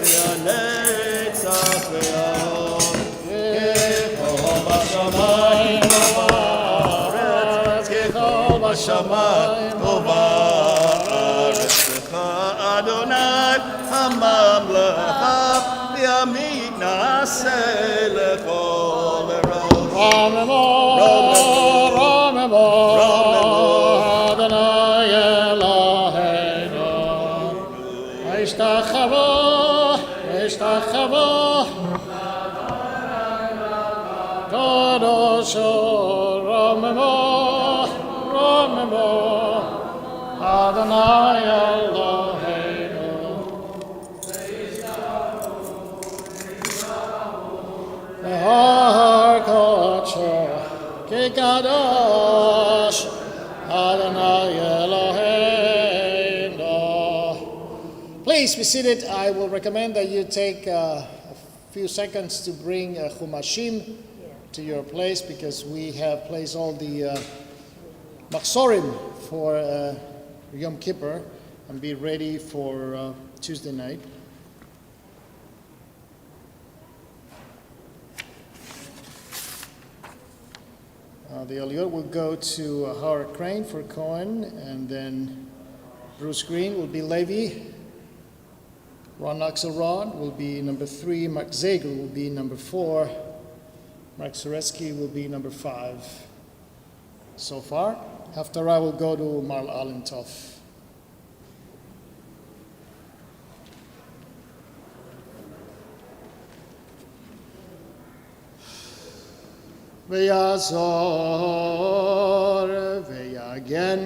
v'yanetzach v'yahod. Kechol b'shamayim u'ba'aretz, kechol b'shamayim u'ba'aretz. Lecha Adonai hamamlecha, v'yamid na'aseh lechol erosh. Ramemo, Adonai Eloheinu, Ishtachavo, Kadosh Ramemo, Adonai Eloheinu. Har Kodsho, Kadosh Adonai Eloheinu. Please be seated. I will recommend that you take a few seconds to bring Chumashim to your place, because we have placed all the Machzorim for Yom Kippur and be ready for Tuesday night. The Aliyot will go to Howard Crane for Cohen, and then Bruce Green will be Levi. Ron Axelrod will be number 3. Mark Zegel will be number 4. Mark Soreski will be number 5. So far, after I will go to Marl Allentoff. ויעזור ויגן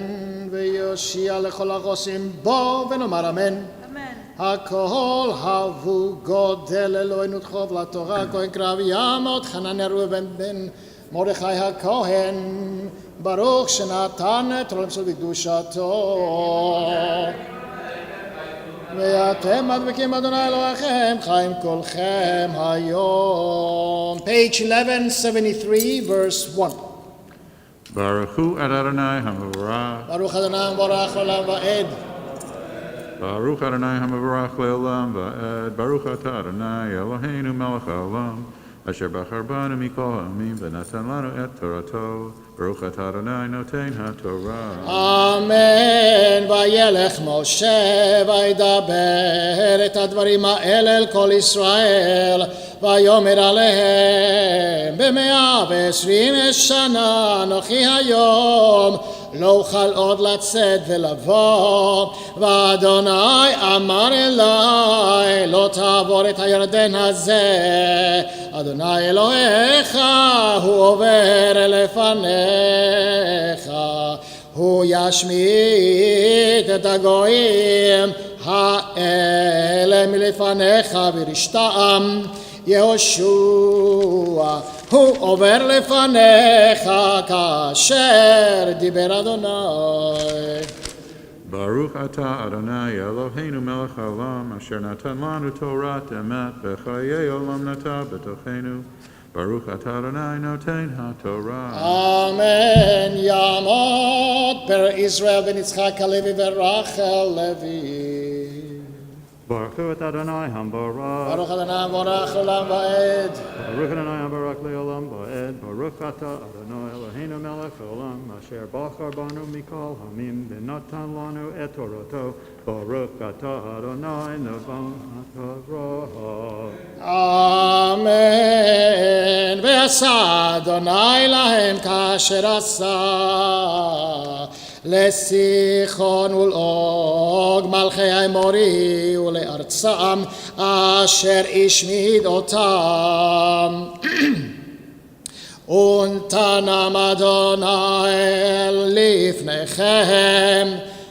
ויושיע לכל החוסים בו ונאמר אמן. הכל הבו גודל אלוהינו תחוב לתורה כהן קרב יעמוד חנניה ראובן בן מרדכי הכהן ברוך שנתן את עולם של בקדושתו. ואתם הדבקים אדוני אלוהיכם חיים כולכם היום. Page 1173 verse 1. Baruch hu Adonai Hamavarach. ברוך אדוני המבורך לעולם ועד. Baruch Adonai Hamavarach le'olam va'ed. Baruch atah Adonai Eloheinu melech haolam. Asher bachar banu mikol ha'amim v'natan lanu et torato. Baruch atah Adonai noten ha'torah. אמן. וילך משה וידבר את הדברים האלה אל כל ישראל ויאמר עליהם 120 שנה אנוכי היום לא אוכל עוד לצאת ולבוא ואדוני אמר אלי לא תעבור את הירדן הזה אדוני אלוהיך הוא עובר לפניך הוא ישמיד את הגויים האלה מלפניך וירשתם יהושע הוא עובר לפניך כאשר דיבר אדוני. Baruch atah Adonai Eloheinu melech haolam asher natan lanu Torat emet b'chayei olam nata b'tochenu. Baruch atah Adonai noten ha'torah. אמן. יעמוד פרא ישראל בן יצחק הלוי ורחל לוי. Baruch hu et Adonai Hambarach. ברוך אדוני המבורך לעולם ועד. Baruch Adonai Hambarach le'olam va'ed. Baruch atah Adonai Eloheinu melech haolam asher bachar banu mikol hamim v'natan lanu et torato. Baruch atah Adonai navon ha'torah. אמן. ועשה אדוני להם כאשר עשה לסיחון ולעוג מלכי האמורי ולארצם אשר השמיד אותם ונתנם אדוני לפניכם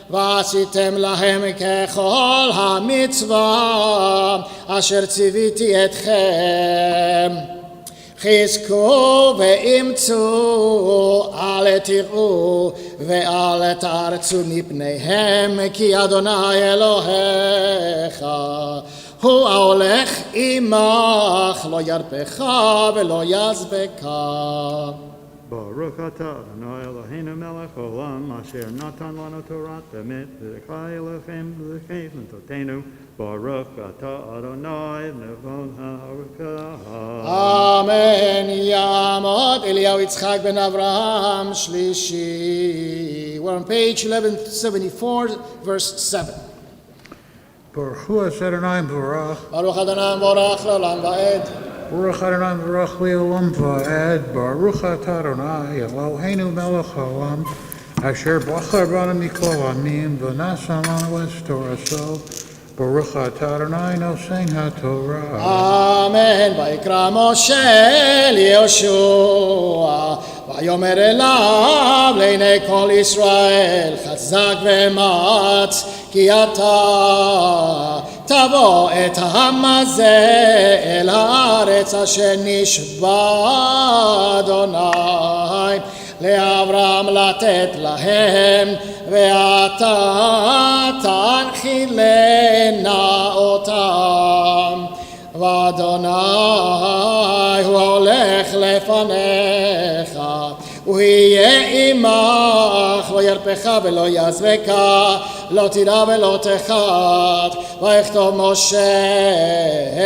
ועשיתם להם ככל המצווה אשר ציוויתי אתכם. חזקו ואמצו, אל תראו ואל תרצו מפניהם, כי אדוני אלוהיך הוא ההולך עמך, לא ירפך ולא יעזבך. Baruch atah Adonai Eloheinu melech haolam asher natan lanu Torah emet v'chai Elohim v'chein l'totenu. Baruch atah Adonai nevon ha'arukah. Amen. Yamot Eliyahu Yitzchak ben Avraham Shlishi. We're on page 1174, verse 7. Baruch Hu Adonai Barach. Baruch Adonai Borach L'olam Va'ed. Baruch Adonai Barach Le'olam Va'ed. Baruch Atah Adonai Eloheinu melech haolam asher bachar banu mikol amim v'nasan lanu es toraso. Baruch Atah Adonai nosein haTorah. Amen. ויקרא משה ליהושע ויאמר אליו לעיני כל ישראל חזק ואמץ כי אתה תבוא את העם הזה אל הארץ אשר נשבע אדוני לאברהם לתת להם ואתה תנחילנה אותם. ואדוני הוא הולך לפניך הוא יהיה עמך לא ירפך ולא יעזבך לא תירא ולא תחת. ויכתוב משה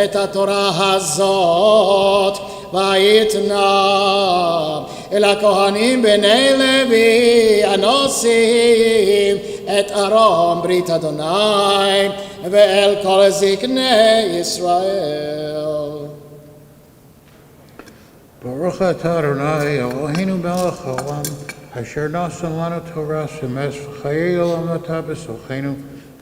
את התורה הזאת ויתנה אל הכהנים בני לוי הנושאים את ארון ברית אדוני ואל כל זקני ישראל. Baruch Atah Adonai Eloheinu melech haolam asher nasan lanu Torah emes v'chayei olam atah b'sochenu.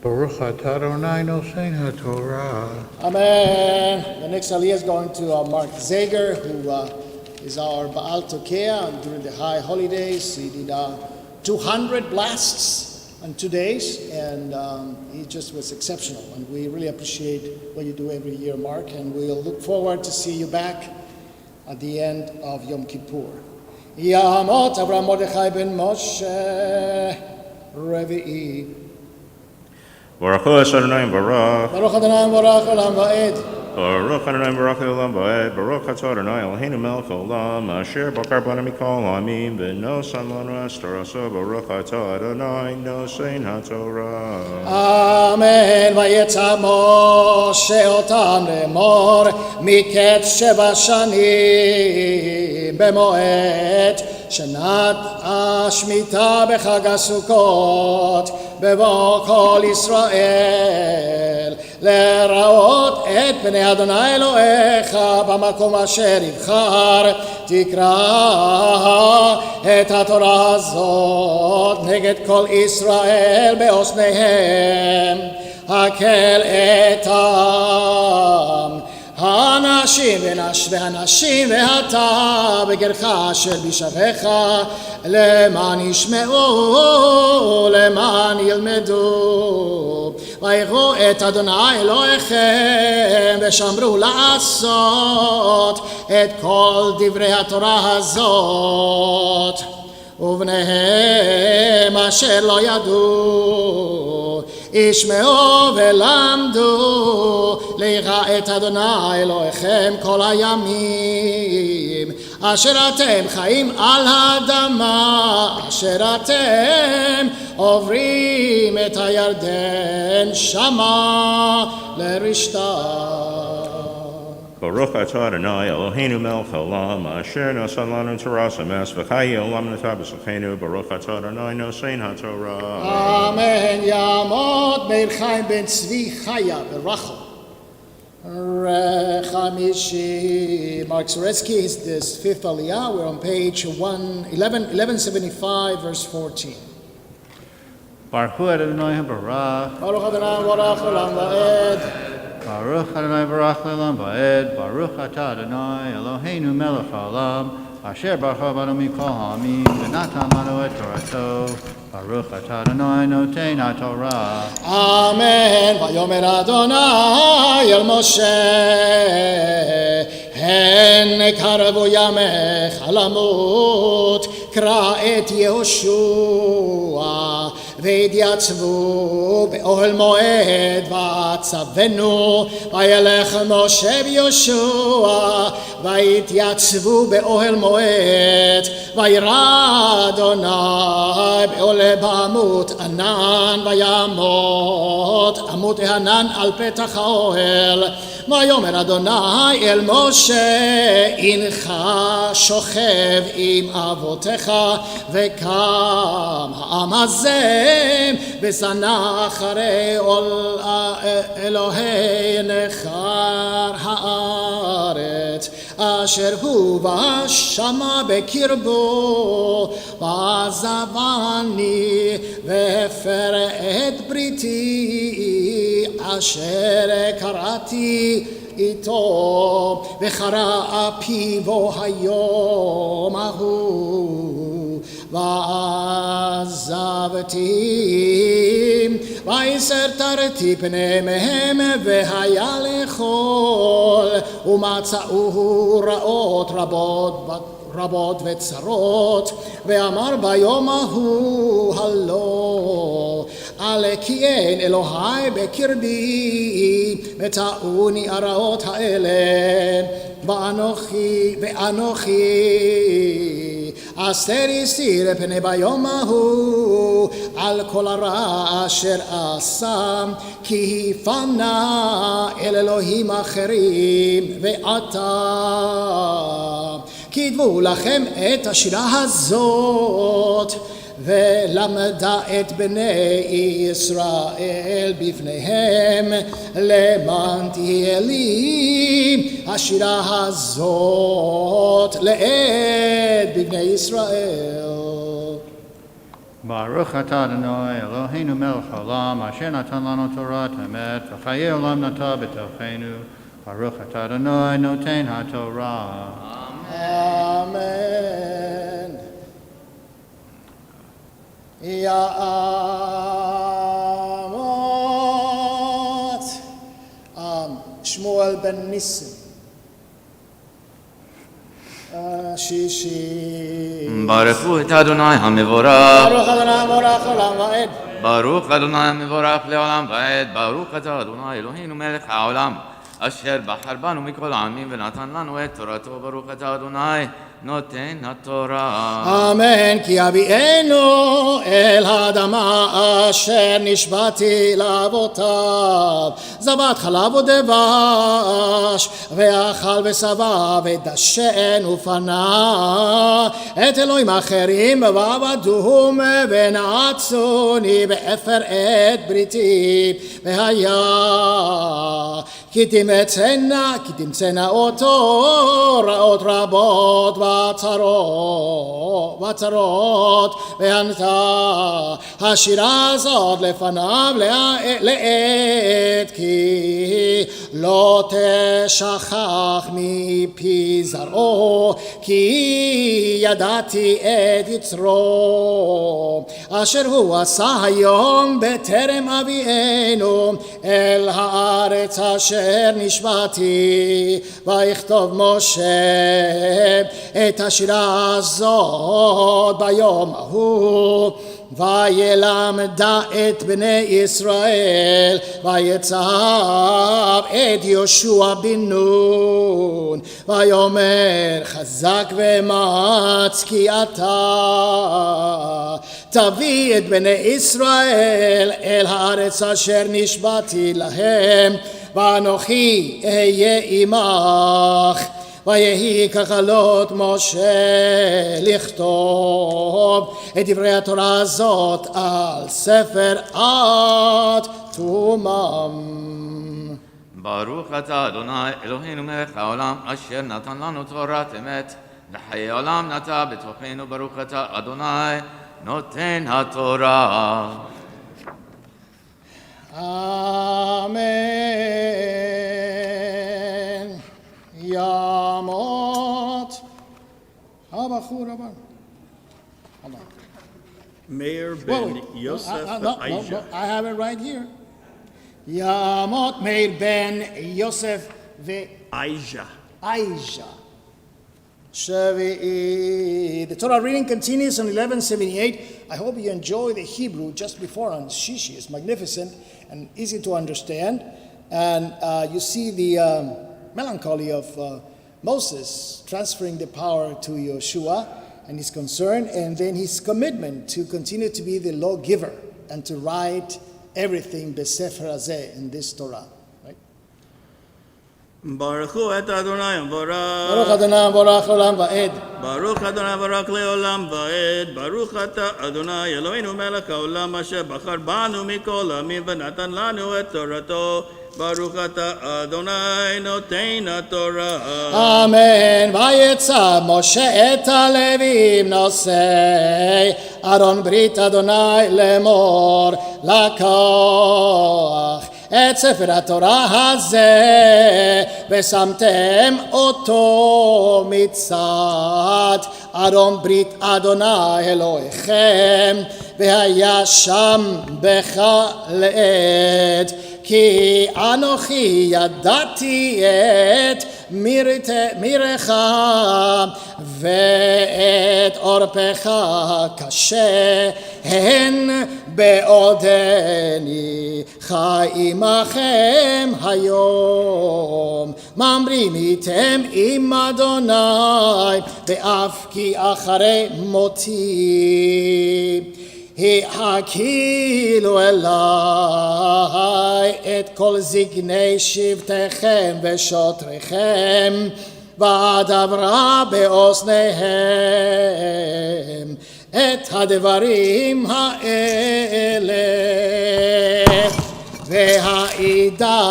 Baruch Atah Adonai nosein haTorah. Amen. The next aliyah is going to Mark Zager, who is our Baal Tokea, and during the high holidays he did 200 blasts on 2 days, and he just was exceptional, and we really appreciate what you do every year, Mark, and we'll look forward to see you back at the end of Yom Kippur. Yamot Avraham Mordechai ben Moshe Revi'i. Baruch Hu Adonai Barach. Baruch Adonai Borach L'olam Va'ed. Baruch Adonai Barach Le'olam Va'ed. Baruch Atah Adonai Eloheinu melech haolam asher bachar banu mikol amim v'nosan lanu es toraso. Baruch Atah Adonai nosein haTorah. Amen. ויצא משה אותם לאמור מקץ 7 שנים במועד שנת השמיטה בחג הסוכות בבוא כל ישראל לראות את פני אדוני אלוהיך במקום אשר יבחר תקרא את התורה הזאת נגד כל ישראל באוזניהם הקל את העם הנשים והנשים ואתה בגרך אשר בשעריך למען ישמעו למען ילמדו ויראו את אדוני אלוהיכם ושמרו לעשות את כל דברי התורה הזאת ובניהם אשר לא ידעו ישמעו ולמדו לירא את אדוני אלוהיכם כל הימים אשר אתם חיים על האדמה אשר אתם עוברים את הירדן שמה לרשתה. Baruch Atah Adonai Eloheinu melech haolam asher nasan lanu Torah emes v'chayei olam atah b'sochenu. Baruch Atah Adonai nosein haTorah. Amen. יעמוד מאיר חיים בן צבי חיה ברחל. Rechamishi. Mark Soretsky is this fifth aliyah. We're on page 1175, verse 14. Baruch Hu Adonai Barach. Baruch Adonai Borach L'olam Va'ed. Baruch Adonai Barach Le'olam Va'ed, Baruch Atah Adonai Eloheinu Melech HaOlam, Asher Baruch Banu Mikol Ha'amim, V'natan Lanu Et Torato, Baruch Atah Adonai Noten HaTorah. Amen. Vayomer Adonai el Moshe, hen karvu yamech alamut, kra et Yehoshua, ויתייצבו באוהל מועד ועצבנו, וילך משה ויהושע ויתייצבו באוהל מועד, וירא אדוני בעולה בעמוד ענן, ויעמוד עמוד הענן על פתח האוהל. ויאמר אדוני אל משה, הנך שוכב עם אבותיך, וקם העם הזה ושנא אחרי אלוהי נכר הארץ, אשר הוא ושמה בקרבו, ועזבני והפר את בריתי אשר קראתי איתו, וחרה פיו היום ההוא, ועזבתי, ויסתרתי פניהם, והיה לאכול, ומצאו רעות רבות וצרות, ואמר ביום ההוא הלא, על כי אין אלוהי בקרבי, ותעוני הרעות האלה, ואנוכי אסתר הסתיר פני ביום ההוא על כל הרע אשר עשה, כי פנה אל אלוהים אחרים. ועתה כתבו לכם את השירה הזאת, ולמדה את בני ישראל בפניהם, למען תהיה לי השירה הזאת לעד בבני ישראל. Baruch atah Adonai Eloheinu melech haolam, asher natan lanu Torat emet, v'chayei olam nata b'tochenu. Baruch atah Adonai noten haTorah. Amen. Ya'amot Shmuel ben Nissim שישי. ברכו את אדוני המבורך. ברוך אדוני המבורך לעולם ועד. ברוך אדוני המבורך לעולם ועד. ברוך אתה אדוני אלוהינו מלך העולם, אשר בחר בנו מכל העמים ונתן לנו את תורתו. ברוך אתה אדוני נותן התורה. אמן. כי אביאנו אל האדמה אשר נשבעתי לאבותיו, זבת חלב ודבש, ואכל ושבע ודשן ופנה את אלוהים אחרים ועבדום ונעצוני והפר את בריתי. והיה כי תמצאנה אותו רעות רבות וצרות, וענתה השירה הזאת לפניו לעת, כי לא תשכח מפי זרעו, כי ידעתי את יצרו אשר הוא עשה היום בטרם אביאנו אל הארץ אשר נשבעתי. ויכתוב משה את השירה הזאת ביום ההוא, וילמדה את בני ישראל, ויצב את יהושע בן נון, ויאמר חזק ואמץ, כי אתה תביא את בני ישראל אל הארץ אשר נשבעתי להם, ואנוכי אהיה עמך. ויהי ככלות משה לכתוב את דברי התורה הזאת על ספר אטומם. ברוך אתה אדוני אלוהינו מלך העולם, אשר נתן לנו תורת אמת, וחיי עולם נטע בתוכנו. ברוך אתה אדוני נותן התורה. אמן. Yamot. Abachur Rabban. Hold on. Meir Wait, ben wait. Yosef No, Aisha. I have it right here. Yamot Meir ben Yosef Aisha. Aisha. Shavi. The Torah reading continues on 1178. I hope you enjoy the Hebrew just before on Shishi. It's magnificent and easy to understand. And you see the melancholy of Moses transferring the power to Yeshua and his concern, and then his commitment to continue to be the lawgiver and to write everything Besefer Hazeh in this Torah. Right? Baruch hu et Adonai Baruch Barak. Adonai Baruch Olam Va'ed. Baruch Adonai Barak leolam va'ed. Baruch ata Adonai Eloheinu melech haolam asher bachar banu mikol amim v'natan lanu et torato. Baruch ata Adonai notein haTorah. Amen. Vayetza Moshe et הלווים נושאי ארון ברית אדוני לאמור לקח את ספר התורה הזה ושמתם אותו מצד ארון ברית אדוני אלוהיכם והיה שם בך לעד כי אנוכי ידעתי את מירך ואת עורפך קשה הן בעודני חי עמכם היום ממרים איתם עם אדוני ואף כי אחרי מותי הקהילו אליי את כל זקני שבטיכם ושוטריכם ואדברה באוזניהם את הדברים האלה והעידה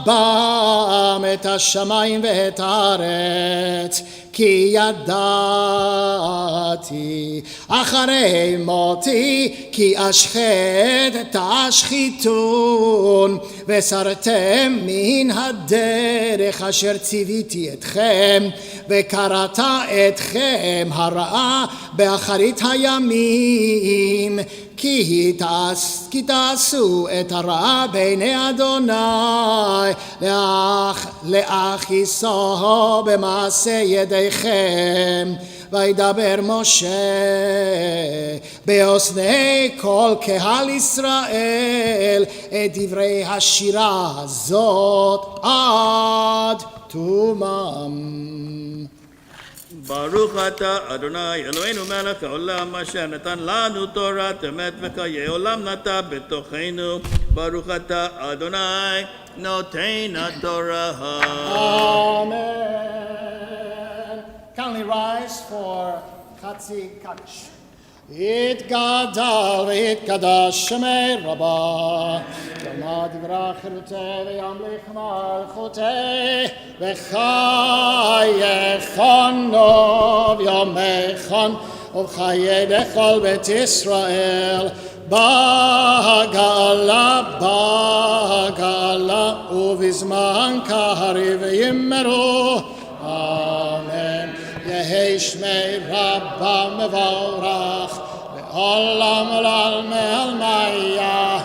בם את השמיים ואת הארץ כי ידעתי אחרי מותי כי אשחט תשחיתון וסרתם מן הדרך אשר ציוויתי אתכם וקראת אתכם הרעה באחרית הימים כי תעשו את הרע בעיני אדוני להכיסו במעשה ידיכם וידבר משה באוזני כל קהל ישראל את דברי השירה הזאת עד תומם. ברוך אתה אדוני אלוהינו מלך העולם אשר נתן לנו תורת אמת וחיי עולם נטע בתוכנו ברוך אתה אדוני נותן התורה. Amen. Kindly rise for Chatzi Kaddish. יתגדל ויתקדש שמי רבה יאמר דברה חירותי וימליך מלכותי וחייכון ויומכון ובחיי לכל בית ישראל בגאלה ובזמן קריב יאמרו אמן. יהי שמי רבה מבורך לעולם ולעלמיה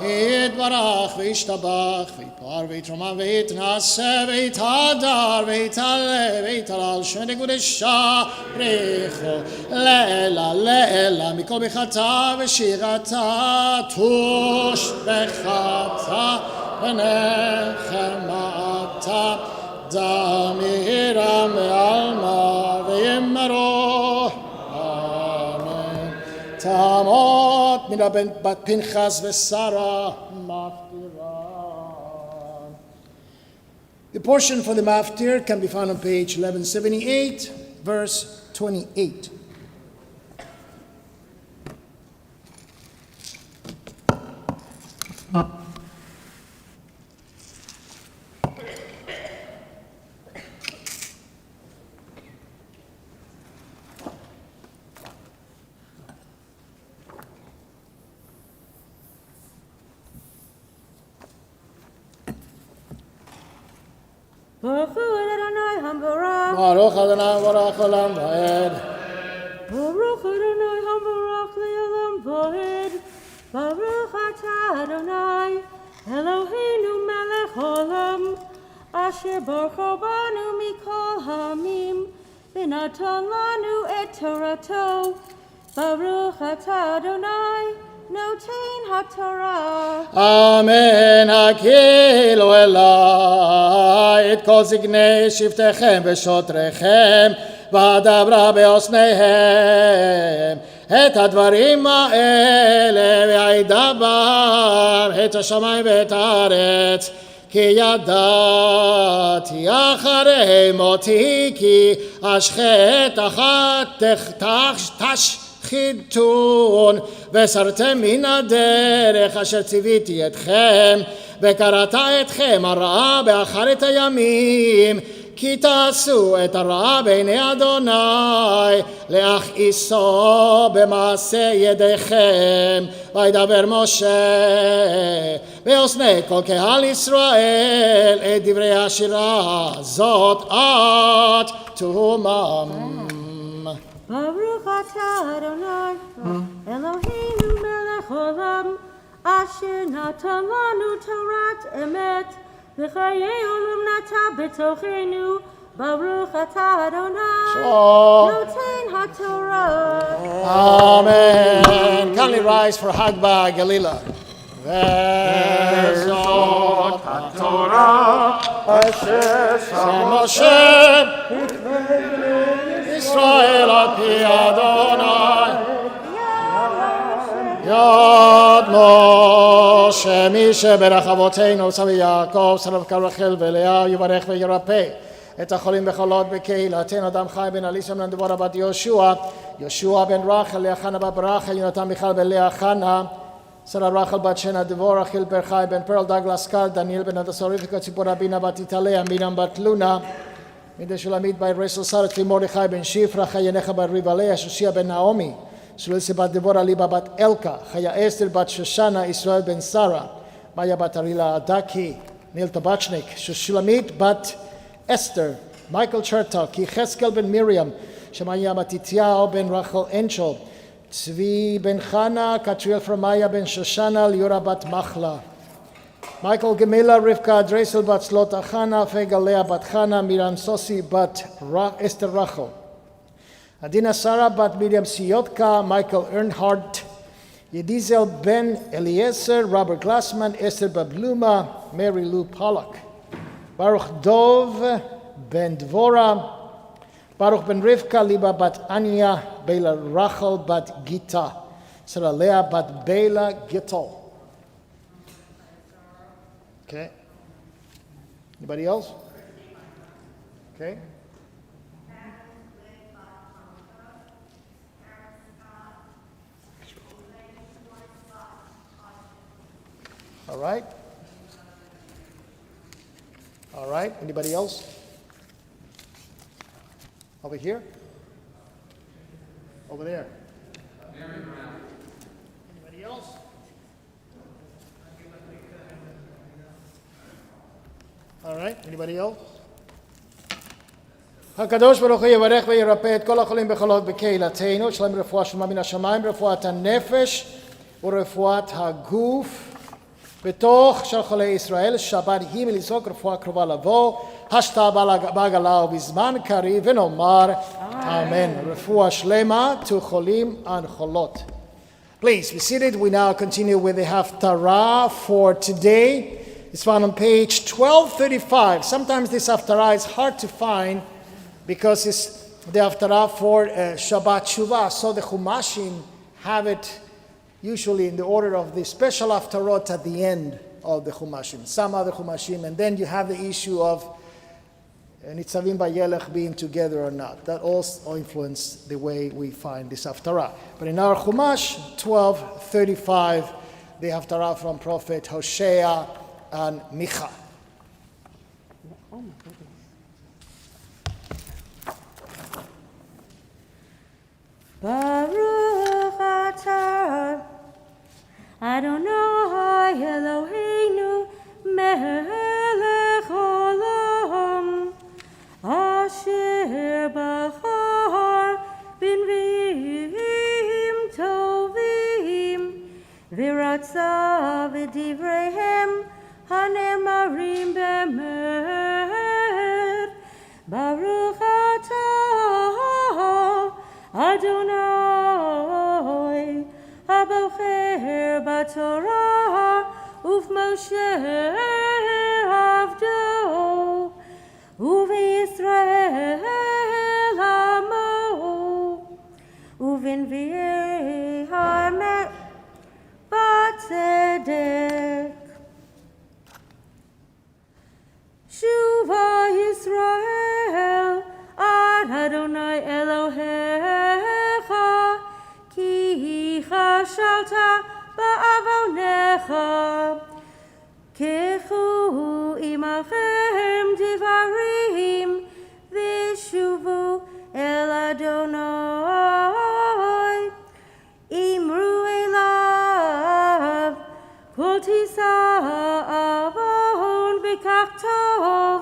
יתברך וישתבח ויתפאר ויתרומם ויתנשא ויתהדר ויתעלה ויתהלל שמי קדושה בריחו לעילא מכל ברכתה ושירתה תושבחתה ונחמתה דמירה מעלמה ויאמרו אמן. תעמוד מן בת פנחס ושרה מפטירה. The portion for the maftir can be found on page 1178, verse 28. Baruch Hu Adonai Hambarach. Baruch Adonai Baruch Olam Vaed. Baruch Adonai Hambarach Le'olam Vaed. Baruch Atah Adonai Eloheinu Melech Olam. Asher Baruch Banu Mikol Hamim. V'natan Lanu Et Torato. Baruch Atah Adonai Notein HaTorah. Amen. Hakilu elai et kol ziknei shiftechem v'shotrechem v'adabra be'osneihem et hadvarim ha'ele v'yidabar et hashamayim v'et haaretz כי ידעתי אחרי מותי כי אשחט אחת תשחיתון וסרתם מן הדרך אשר ציוויתי אתכם וקראת אתכם הרעה באחרית הימים כי תעשו את הרע בעיני אדוני להכעיסו במעשה ידיכם וידבר משה באוזני כל קהל ישראל את דברי השירה זאת עד תומם. Baruch atah Adonai Eloheinu melech olam asher natan lanu Torat emet v'chayei olam nata b'tochenu Baruch atah Adonai Notein HaTorah. Amen. Kindly rise for Hagba Galila. Vezot HaTorah asher Moshe Israel api Adonai Yad Moshe Mishe berach avoteinu Savi Yaakov Sarav Karachel V'Leah Yivarech V'Yirapeh Et HaCholim B'Cholot B'Keilaten Adam Chai Ben Alisha Ben Devorah Bat Yoshua Yoshua Ben Rachel Leachana Bat Baracha Yonatan Michal Ben Leachana Sarah Rachel Bat Shena Devorah Chil Berchai Ben Pearl Douglas Carl Daniel Ben Adasorifica Tzipora Bina Bat Italea Miriam Bat Luna Mide Shulamit by Rachel Sarat Mordechai Ben Shifra Chayanecha Bat Rivalea Shoshia Ben Naomi Shulisi Bat Devorah Liba Bat Elka Chaya Esther Bat Shoshana Israel Ben Sarah Maya Bat Arila Adaki Nil Tabachnik Shulamit Bat Esther Michael Chertok Yecheskel Ben Miriam Shemaya Matityahu Ben Rachel Enchel Tzvi Ben Chana Katriel from Maya Ben Shoshana Liora Bat Machla Michael Gemela, Rivka Dresel Bat Slot Achana, Fega Lea Bat Chana, Miriam Sosi Bat Esther Rachel. Adina Sarah Bat Miriam Siyotka, Michael Earnhardt, Yedizel Ben Eliezer, Robert Glassman, Esther Babluma, Mary Lou Pollock. Baruch Dov Ben Dvora, Baruch Ben Rivka, Liba Bat Anya, Bela Rachel Bat Gita, Sarah Lea Bat Bela Gittel. Okay. Anybody else? Okay. All right. All right. Anybody else? Over here? Over there? Anybody else? All right, anybody else? הקדוש ברוך הוא יברך וירפא את כל החולים בחולות בקהילתנו, שלם רפואה שלמה מן השמיים, רפואת הנפש ורפואת הגוף בתוך של חולי ישראל, שבת היא מלזעוק רפואה קרובה לבוא, השתה בעגלה ובזמן קריב ונאמר אמן. רפואה שלמה תחולים הנחולות. Please be seated. We now continue with the Haftarah for today. It's found on page 1235. Sometimes this Haftarah is hard to find because it's the Haftarah for Shabbat Shuvah. So the Chumashim have it usually in the order of the special Haftarot at the end of the Chumashim. Some other Chumashim. And then you have the issue of Nitzavim Bayelech being together or not. That also influences the way we find this Haftarah. But in our Chumash, 1235, the Haftarah from Prophet Hosea and Micha. Oh my goodness. Baruch atah Adonai Eloheinu melech olam יצא ודבריהם הנאמרים באמת. ברוך אתה אדוני הבוחר בתורה ובמשה עבדו ובישראל עמו ובנביאי האמת בצדק. שובה ישראל עד אדוני אלוהיך, כי חשלת בעווניך. קחו עמכם דברים ושובו אל אדוני. אמרו אליו כל תישא עוון וכך טוב,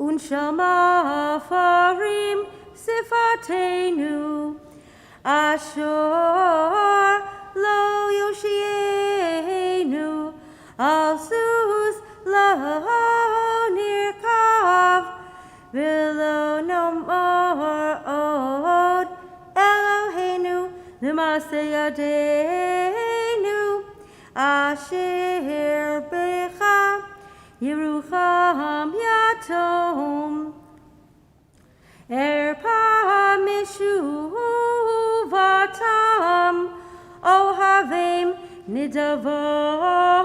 ונשמה עפרים שפתנו, אשר לא יושיענו על סוס לא נרכב, ולא נאמר עוד אלוהינו למעשה ידינו, אשר בך ירוחם יתום. ארפה משובתם אוהבים נדבה,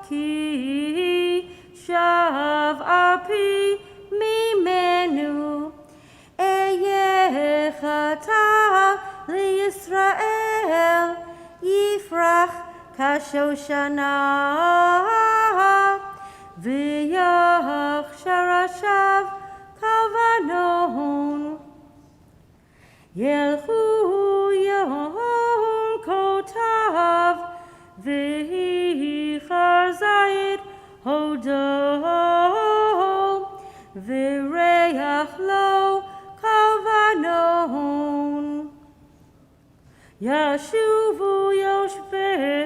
כי שב אפי ממנו. אהיה חטא לישראל, יפרח כשושנה, ויכשר שב כלבנון. ילכו יום כותב, ויחר זית הודו, וריח לו כלבנון. ישובו יושבי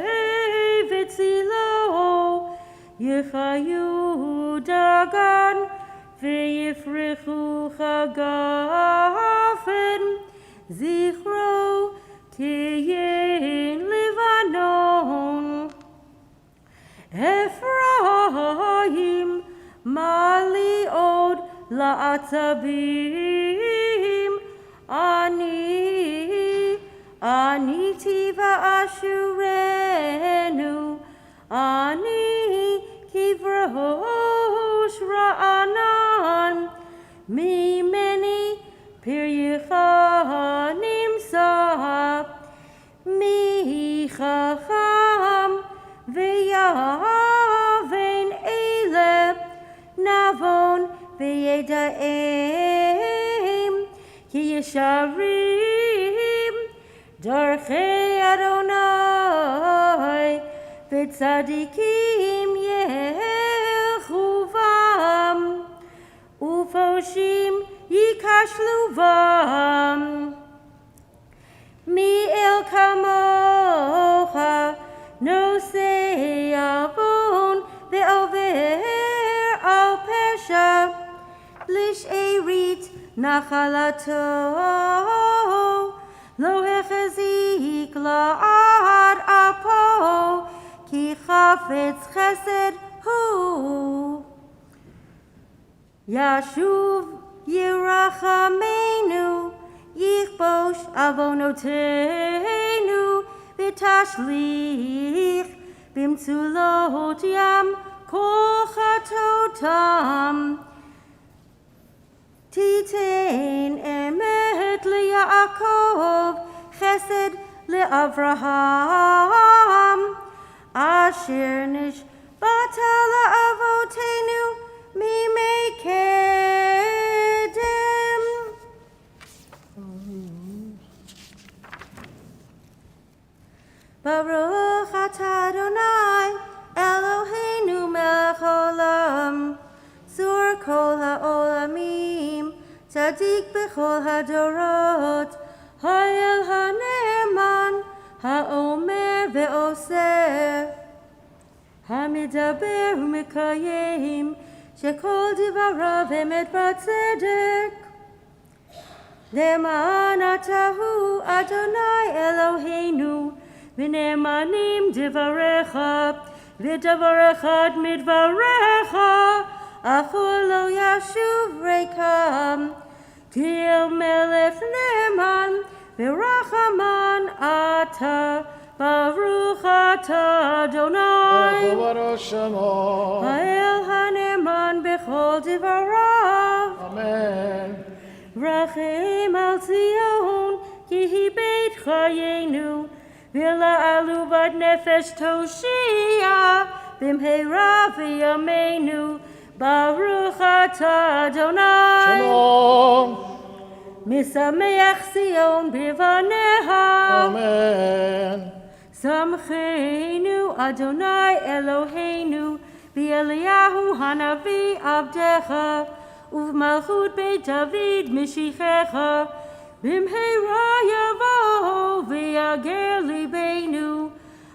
בצילו, יחיו דגן ויפרחו חגפן, זכרו תהיין לבנון. אפרים מה לי עוד לעצבים, אני טיבה אשורנו, אני כברוש רענן, ממני פרייך נמסע, מי חכם ויבן אלה, נבון וידעים, כי ישרים דרכי אדוני, וצדיקים ילכו בם, ופושעים ייכשלו בם. מי אל כמוך נושא עוון ועובר על פשע, לשארית נחלתו לא החזיק לעד אפו, כי חפץ חסד הוא. ישוב ירחמנו, יכבוש עוונותינו, ותשליך במצולות ים כל חטאותם. תיתן אמת ליעקב, חסד לאברהם, אשר נשבעת לאבותינו מימי קדם. ברוך אתה אדוני אלוהינו מלך העולם, צור כל העולמים, צדיק בכל הדורות, האל הנאמן, האומר ועושה, המדבר ומקיים, שכל דבריו אמת בצדק. למען אתה הוא אדוני אלוהינו, ונאמנים דבריך, ודבר אחד מדבריך, אף הוא לא ישוב ריקם. תהיה מלך נאמן ורחמן אתה, ברוך אתה אדוני, ברוך שמו. האל הנאמן בכל דבריו. אמן. רחם על ציון, כי היא בית חיינו, ולעלובת נפש תושיע, במהרה בימינו, ברוך אתה אדוני. שלום. משמח ציון בבניה. אמן. שמחנו אדוני אלוהינו, באליהו הנביא עבדך, ובמלכות בית דוד משיחך, במהרה יבוא ויגר ליבנו,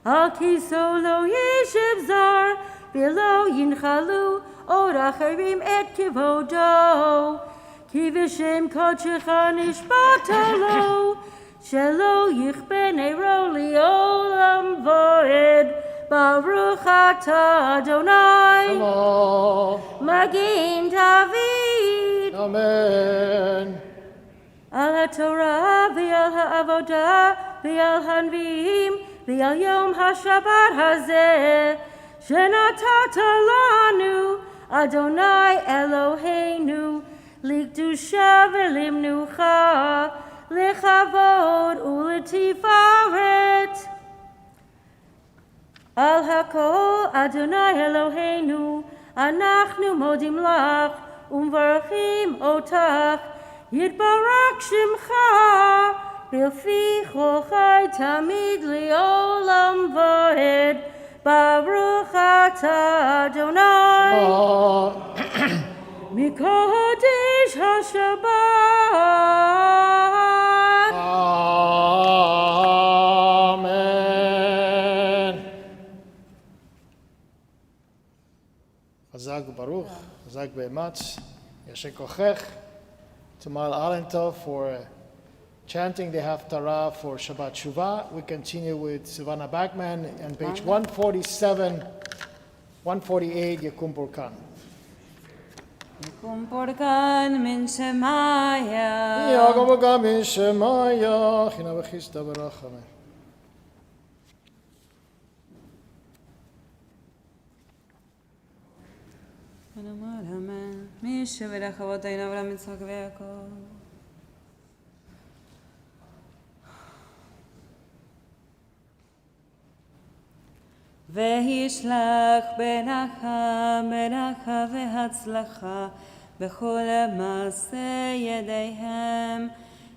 על כיסו לא ישב זר, ולא ינחלו עוד אחרים את כבודו, כי בשם קודשך נשבעת לו, שלא יכבה נרו לעולם ועד, ברוך אתה אדוני. שלום. מגן דוד. אמן. על התורה ועל העבודה ועל הנביאים ועל יום השבת הזה, שנתת לנו, אדוני אלוהינו, לקדושה ולמנוחה, לכבוד ולתפארת. על הכל, אדוני אלוהינו, אנחנו מודים לך ומברכים אותך, יתברך שמך, בפי כל חי תמיד לעולם ועד, ברוך אתה אדוני. מקודש השבת. אמן. חזק וברוך, חזק באמץ, ישר כוחך. To Mal Alentov for chanting the Haftarah for Shabbat Shuvah. We continue with Savannah Bachman on page 147, 148, Yakum Burkan. יקום פורקן מן שמיה. Yakum Burkan min Shemaya, China v'chista v'rachameh. ונאמר אמן. מי שברך אבותינו אברהם יצחק ויעקב. וישלח ברכה והצלחה בכל מעשה ידיהם,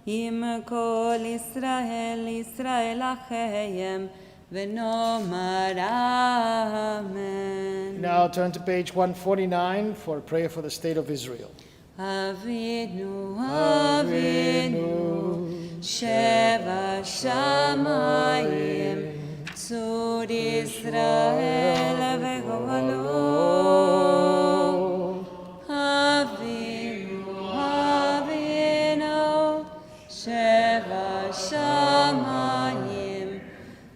עם כל ישראל, ישראל אחיהם, ונאמר אמן. Now turn to page 149 for a prayer for the state of Israel. אבינו, אבינו, שבשמיים, צור ישראל וגואלו. אבינו, אבינו, שבשמיים,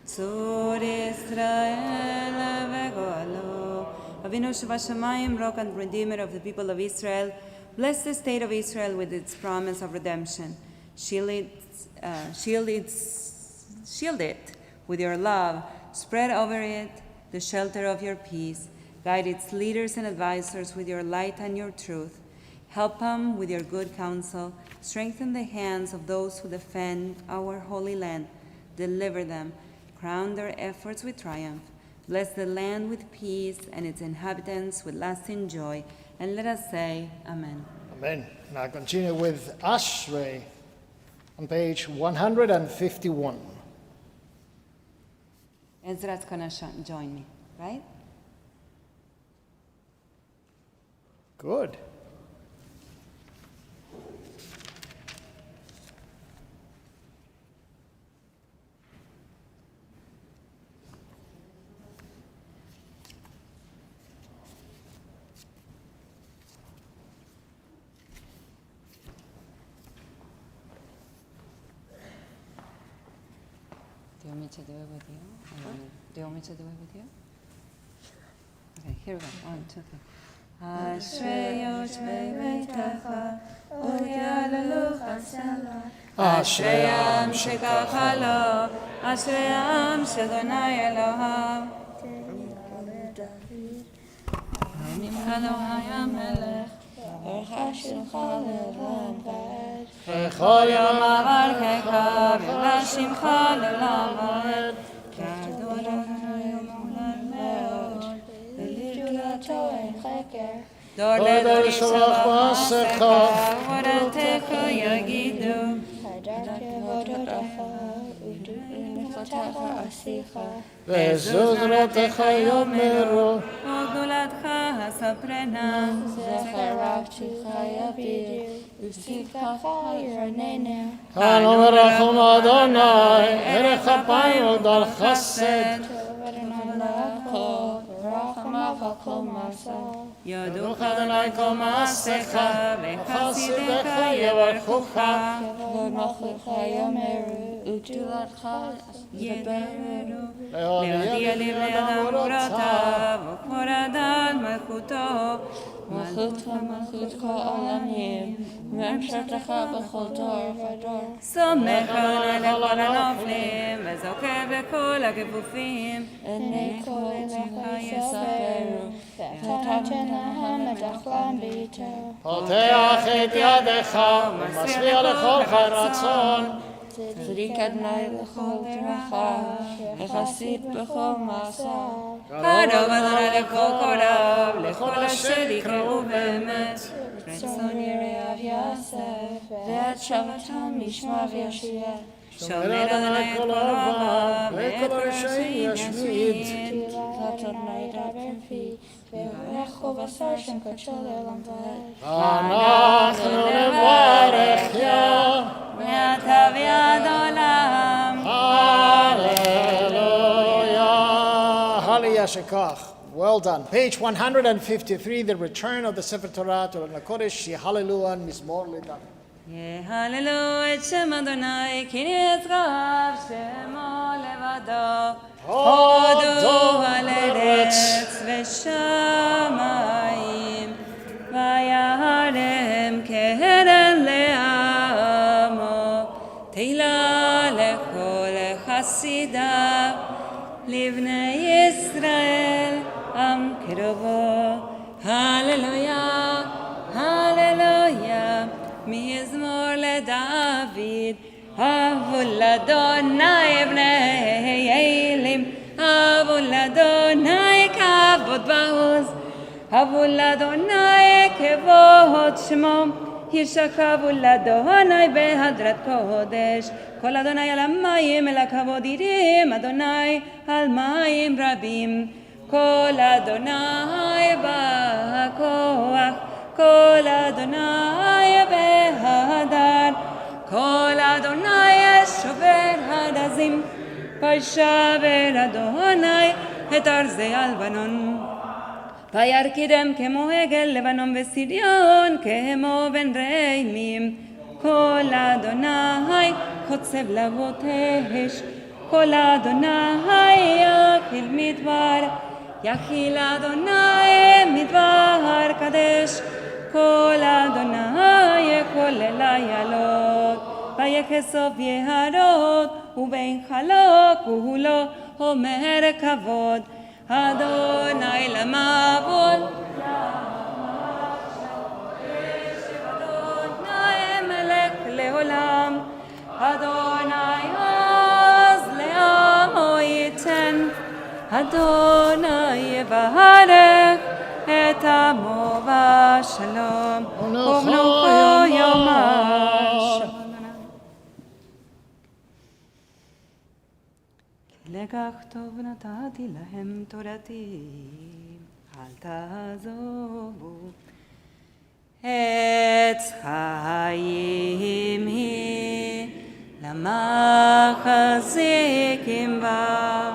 צור ישראל וגואלו. Avinu Shavashamayim, Rock and Redeemer of the people of Israel, bless the state of Israel with its promise of redemption. Shield it with your love. Spread over it the shelter of your peace. Guide its leaders and advisors with your light and your truth. Help them with your good counsel. Strengthen the hands of those who defend our holy land. Deliver them. Crown their efforts with triumph. Bless the land with peace and its inhabitants with lasting joy. And let us say, Amen. Amen. Now continue with Ashrei on page 151. Ezra's gonna join me, right? Good. me to do it with you? Do you want me to do it with you? Okay, here we go. 1, 2, 3. אשרי יושבי ביתך, ויעללוך סלה. אשרי העם שככה לו, אשרי העם שאדוני אלוהיו. ממך אלוהי המלך, ברכה שלך לעולם ועד. וכל יום אברכך, ולשמך לעולם ועד. דור לדור שבח מעשיך, עבודתך יגידו. הדר כבודתך, ומלכותיך עשיך. וזוזרתך יאמרו, וגדולתך אספרנה. זכר רבתך יביאו, ושבחך ירננה. אנו מרחם אדוני, ערך אפיים וגדל חסד. יודוך אדוני כל מעשיך, וחסידיך יברכוך. כבוד מלכותך יאמרו, וגדולתך ידברו. להודיע לבני אדם גבורותיו, וכבוד אדם מלכותו. מלכותך מלכות כל עולמים, וממשלתך בכל דור ודור. סומך אדוני לכל הנופלים, וזוקף לכל הגפופים. עיני כל אליך יספרו, ואתה תן להם את אכלם בעתו. פותח את ידך, ומשביע לכל חי רצון. צדיק אדוני לכל דרכיו, וחסיד בכל מעשיו. קרוב אדוני לכל קוראיו, לכל אשר יקראו באמת. רצון יראיו יעשה, ואת שבתם ישמע ויושיע. שומר אדוני את כל אוהביו, ואת רשעים ישמיד. תהילת אדוני ידבר פי, ויברך ובשר שם קדשו לעולם ועד. אנחנו נברך יה, מעתה ועד עולם. Hallelujah. Hallelujah Shekach. Well done. Page 153, the return of the Sefer Torah to the Kodesh. Hallelujah, Mizmor Lidan. יהללו את שם אדוני, כי נצרף שמו לבדו. הודו על ארץ ושמיים, וירם קרן לעמו. תהילה לכל חסידיו, לבני ישראל עם קרובו. הללויה, הללויה. מזמור לדוד, אבו לאדוני בני אלים, אבו לאדוני כבוד בעוז, אבו לאדוני כבוד שמו, ישכבו לאדוני בהדרת קודש. כל אדוני על המים אל הכבוד ירים, אדוני על מים רבים. כל אדוני בכוח, כל אדוני בהדר, כל אדוני שובר הדזים, וישבר אדוני את ארזי הלבנון. וירקידם כמו עגל לבנון וסדיון, כמו בן רעמים. כל אדוני חוצב להבות אש, כל אדוני יכיל מדבר, יכיל אדוני מדבר קדש. כל אדוני כולל איילות, ויכסוף יערות, ובין חלוק כולו אומר כבוד. אדוני למבול, אדוני מלך לעולם, אדוני עוז לעמו ייתן, אדוני יברך את עמו בשלום, ומנוחו יאמר. לקח טוב נתתי להם תורתי, אל תעזובו. עץ חיים היא למחזיקים בה,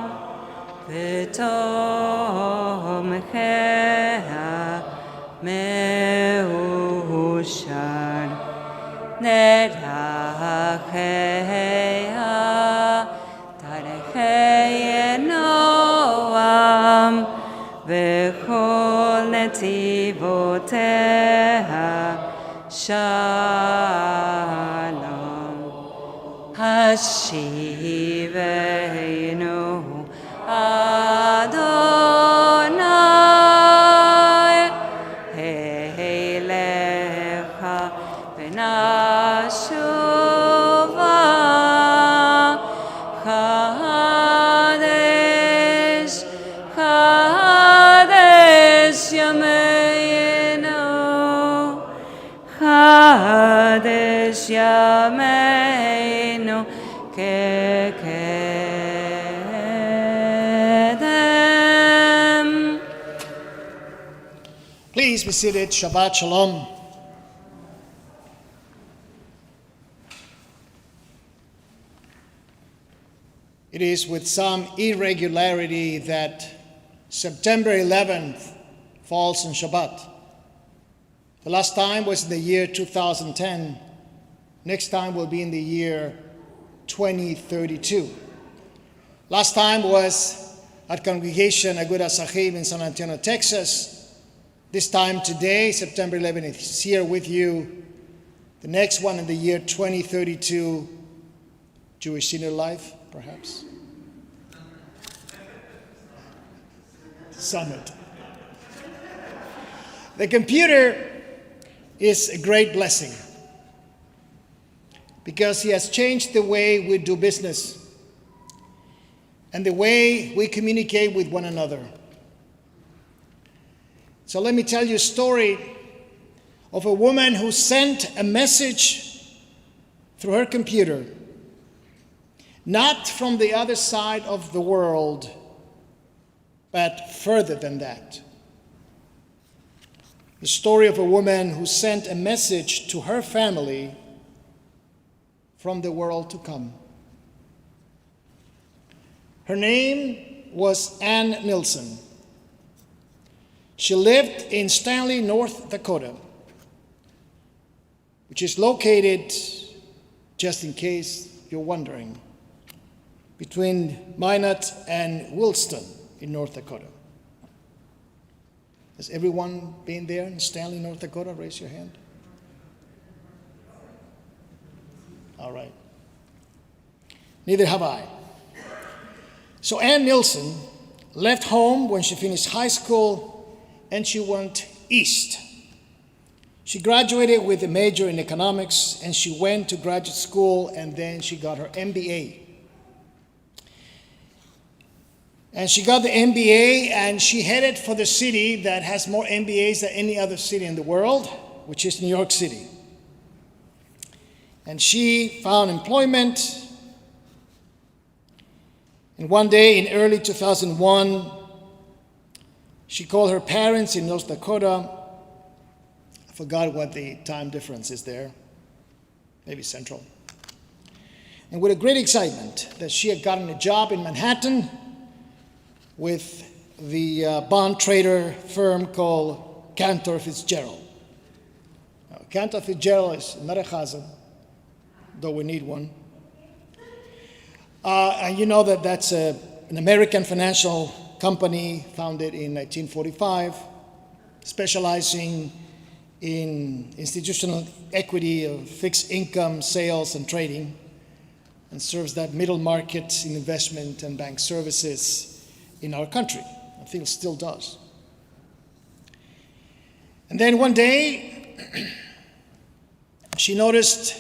ותומכיה מאושר. נדחיה תאריכיה Shalom. Hashivenu Adonai Elecha Benashuva Kadesh Kadesh Yameinu Kadesh Yameinu Kekedem. Please be seated. Shabbat Shalom. It is with some irregularity that September 11th falls on Shabbat. The last time was in the year 2010. Next time will be in the year 2032. Last time was at Congregation Aguda Sahib in San Antonio, Texas. This time today, September 11th, is here with you. The next one in the year 2032, Jewish Senior Life, perhaps. Summit. The computer is a great blessing because he has changed the way we do business and the way we communicate with one another. So let me tell you a story of a woman who sent a message through her computer, not from the other side of the world, but further than that. The story of a woman who sent a message to her family from the world to come. Her name was Ann Nilsson. She lived in Stanley, North Dakota, which is located, just in case you're wondering, between Minot and Williston in North Dakota. Has everyone been there in Stanley, North Dakota? Raise your hand. All right. Neither have I. So Ann Nilsson left home when she finished high school and she went east. She graduated with a major in economics and she went to graduate school and then she got her MBA. And she got the MBA and she headed for the city that has more MBAs than any other city in the world, which is New York City. And she found employment. And one day in early 2001, she called her parents in North Dakota. I forgot what the time difference is there, maybe Central. And with a great excitement that she had gotten a job in Manhattan with the bond trader firm called Cantor Fitzgerald. Now, Cantor Fitzgerald is not a chazan, though we need one. And you know that that's an American financial company founded in 1945, specializing in institutional equity of fixed income sales and trading, and serves that middle market in investment and bank services in our country. I think it still does. And then one day, she noticed,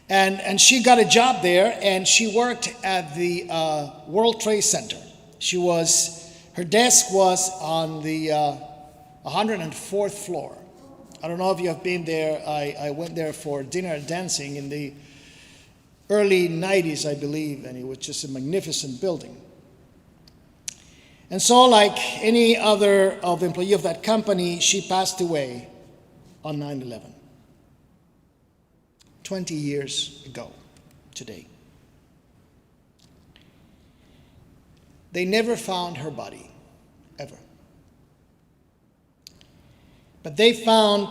and she got a job there, and she worked at the World Trade Center. Her desk was on the 104th floor. I don't know if you have been there. I went there for dinner and dancing in the early 90s, I believe, and it was just a magnificent building. And so, like any other employee of that company, she passed away on 9/11. 20 years ago today. They never found her body, ever. But they found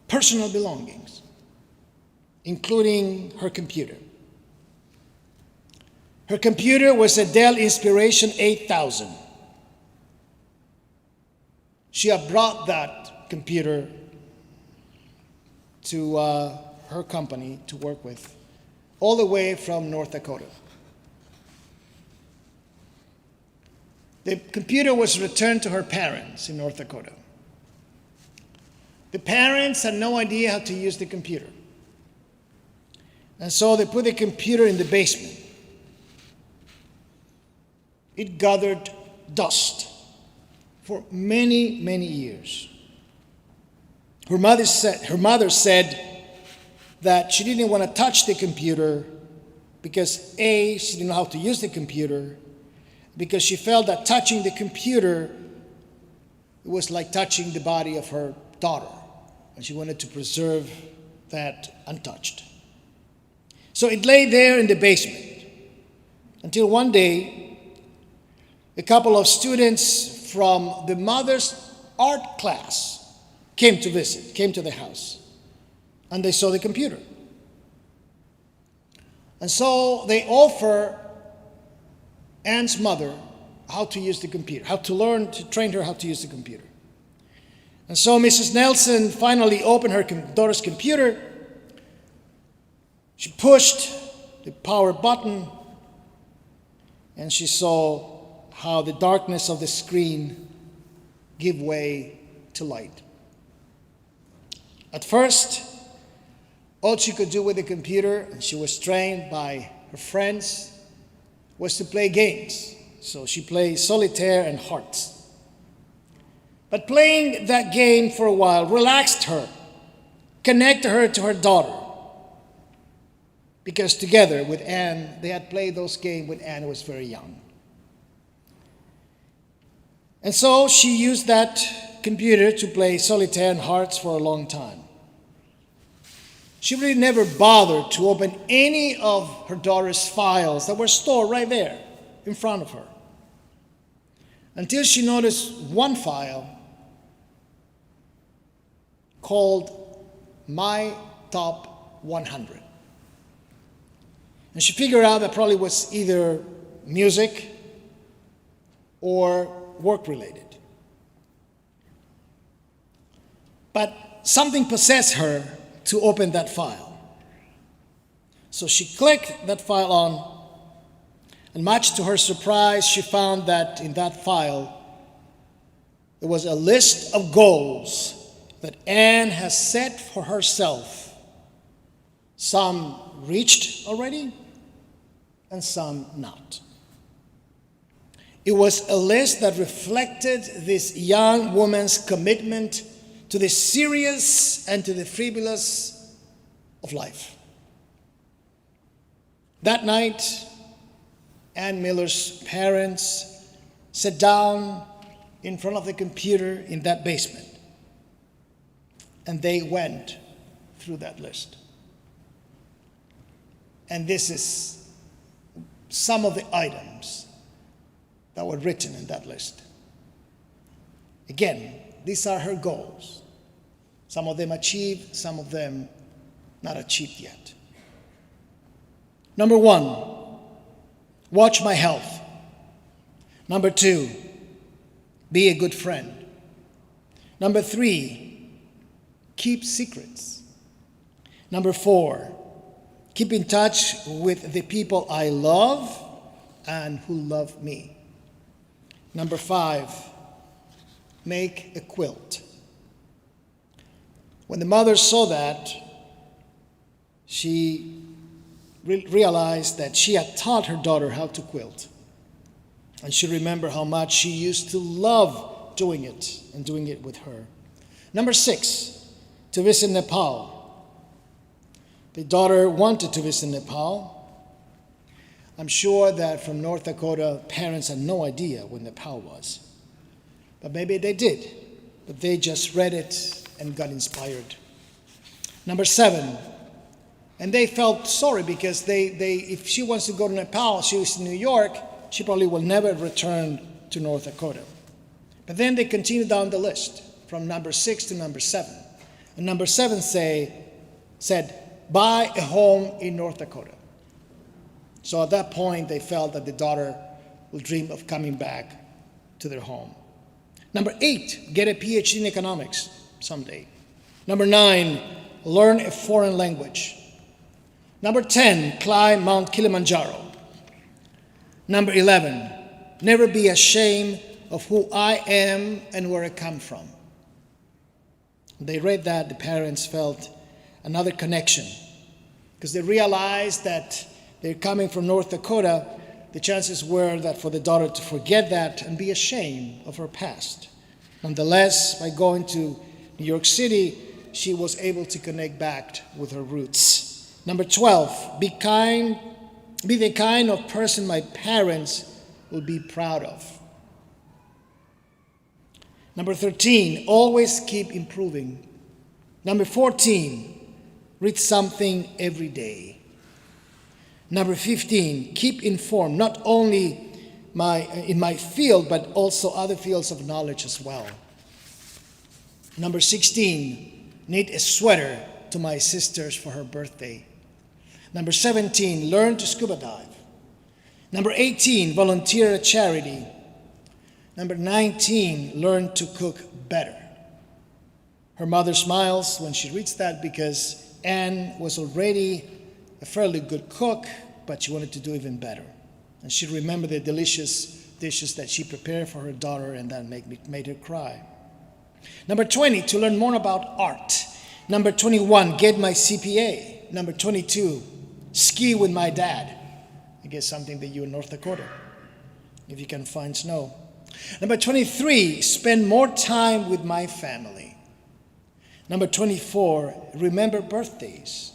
personal belongings, including her computer. Her computer was a Dell Inspiration 8000. She had brought that computer to her company to work with, all the way from North Dakota. The computer was returned to her parents in North Dakota. The parents had no idea how to use the computer. And so they put the computer in the basement. It gathered dust for many, many years. Her mother said that she didn't want to touch the computer because A, she didn't know how to use the computer, because she felt that touching the computer was like touching the body of her daughter, and she wanted to preserve that untouched. So it lay there in the basement until one day, a couple of students from the mother's art class came to the house, and they saw the computer. And so they offer Anne's mother how to use the computer, to train her how to use the computer. And so Mrs. Nelson finally opened her daughter's computer. She pushed the power button, and she saw how the darkness of the screen gave way to light. At first, all she could do with the computer, and she was trained by her friends, was to play games. So she played solitaire and hearts. But playing that game for a while relaxed her, connected her to her daughter. Because together with Anne, they had played those games when Anne was very young. And so she used that computer to play solitaire and hearts for a long time. She really never bothered to open any of her daughter's files that were stored right there in front of her, until she noticed one file called My Top 100. And she figured out that probably was either music or work-related. But something possessed her to open that file. So she clicked that file on, and much to her surprise, she found that in that file, there was a list of goals that Anne has set for herself. Some reached already, and some not. It was a list that reflected this young woman's commitment to the serious and to the frivolous of life. That night, Ann Miller's parents sat down in front of the computer in that basement, and they went through that list. And this is some of the items that were written in that list. Again, these are her goals. Some of them achieved, some of them not achieved yet. Number 1, watch my health. Number 2, be a good friend. Number 3, keep secrets. Number 4, keep in touch with the people I love and who love me. Number 5, make a quilt. When the mother saw that, she realized that she had taught her daughter how to quilt. And she remembered how much she used to love doing it and doing it with her. Number 6, to visit Nepal. The daughter wanted to visit Nepal. I'm sure that from North Dakota, parents had no idea what Nepal was. But maybe they did. But they just read it and got inspired. Number 7, and they felt sorry because if she wants to go to Nepal, she was in New York, she probably will never return to North Dakota. But then they continued down the list from number 6 to number 7. And number 7 said, buy a home in North Dakota. So at that point, they felt that the daughter will dream of coming back to their home. Number 8, get a PhD in economics. someday. Number 9, learn a foreign language. Number 10, climb Mount Kilimanjaro. Number 11, never be ashamed of who I am and where I come from. When they read that, the parents felt another connection because they realized that they're coming from North Dakota. The chances were that for the daughter to forget that and be ashamed of her past. Nonetheless, by going to New York City, she was able to connect back with her roots. Number 12, be the kind of person my parents will be proud of. Number 13, always keep improving. Number 14, read something every day. Number 15, keep informed, not only in my field, but also other fields of knowledge as well. Number 16, knit a sweater to my sisters for her birthday. Number 17, learn to scuba dive. Number 18, volunteer at charity. Number 19, learn to cook better. Her mother smiles when she reads that because Anne was already a fairly good cook, but she wanted to do even better. And she remembered the delicious dishes that she prepared for her daughter, and that made her cry. Number 20, to learn more about art. Number 21, get my CPA. Number 22, ski with my dad. I guess something that you in North Dakota, if you can find snow. Number 23, spend more time with my family. Number 24, remember birthdays.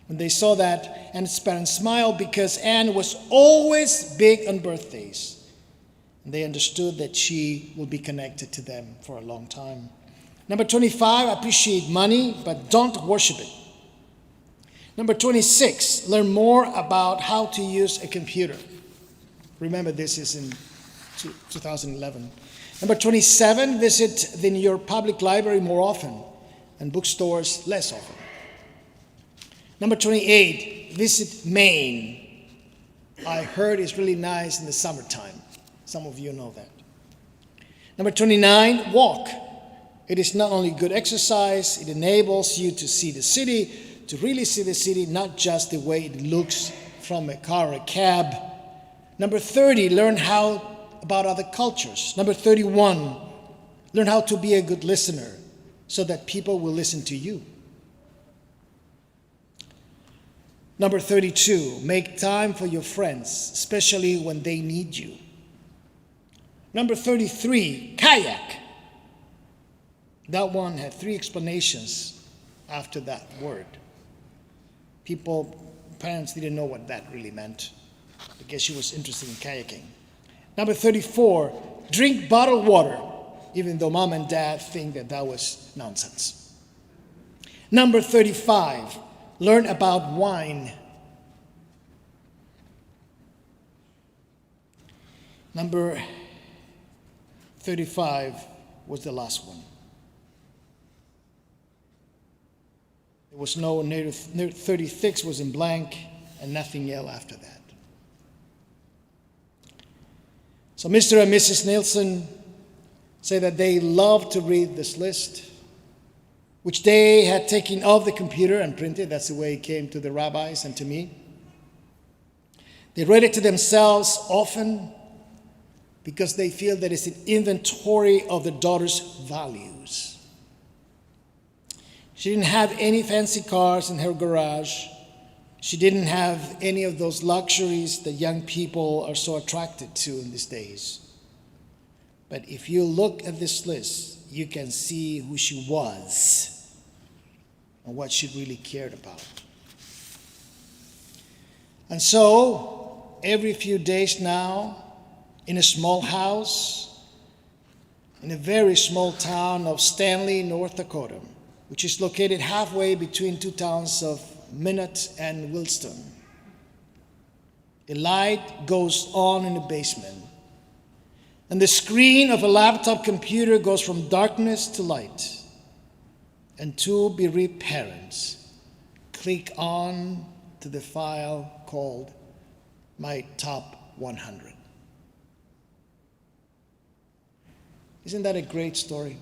When they saw that, Anne's parents smiled because Anne was always big on birthdays. And they understood that she will be connected to them for a long time. Number 25, appreciate money, but don't worship it. Number 26, learn more about how to use a computer. Remember, this is in 2011. Number 27, visit the New York Public Library more often and bookstores less often. Number 28, visit Maine. I heard it's really nice in the summertime. Some of you know that. Number 29, walk. It is not only good exercise, it enables you to see the city, to really see the city, not just the way it looks from a car or a cab. Number 30, learn about other cultures. Number 31, learn how to be a good listener so that people will listen to you. Number 32, make time for your friends, especially when they need you. Number 33, kayak. That one had 3 explanations after that word. Parents didn't know what that really meant. I guess she was interested in kayaking. Number 34, drink bottled water, even though mom and dad think that was nonsense. Number 35, learn about wine. Number 35 was the last one. There was no 36 was in blank and nothing else after that. So Mr. and Mrs. Nielsen say that they loved to read this list, which they had taken off the computer and printed. That's the way it came to the rabbis and to me. They read it to themselves often because they feel that it's an inventory of the daughter's values. She didn't have any fancy cars in her garage. She didn't have any of those luxuries that young people are so attracted to in these days. But if you look at this list, you can see who she was and what she really cared about. And so, every few days now, in a small house, in a very small town of Stanley, North Dakota, which is located halfway between 2 towns of Minot and Williston, a light goes on in the basement, and the screen of a laptop computer goes from darkness to light, and 2 bereaved parents click on to the file called My Top 100. Isn't that a great story?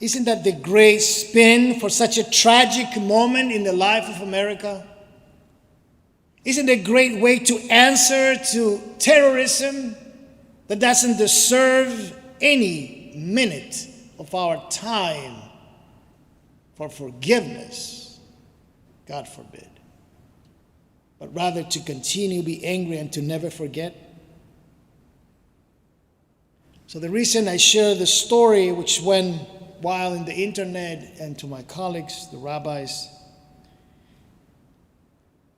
Isn't that the great spin for such a tragic moment in the life of America? Isn't it a great way to answer to terrorism that doesn't deserve any minute of our time for forgiveness? God forbid. But rather to continue to be angry and to never forget. So the reason I share the story, which went while in the internet and to my colleagues, the rabbis,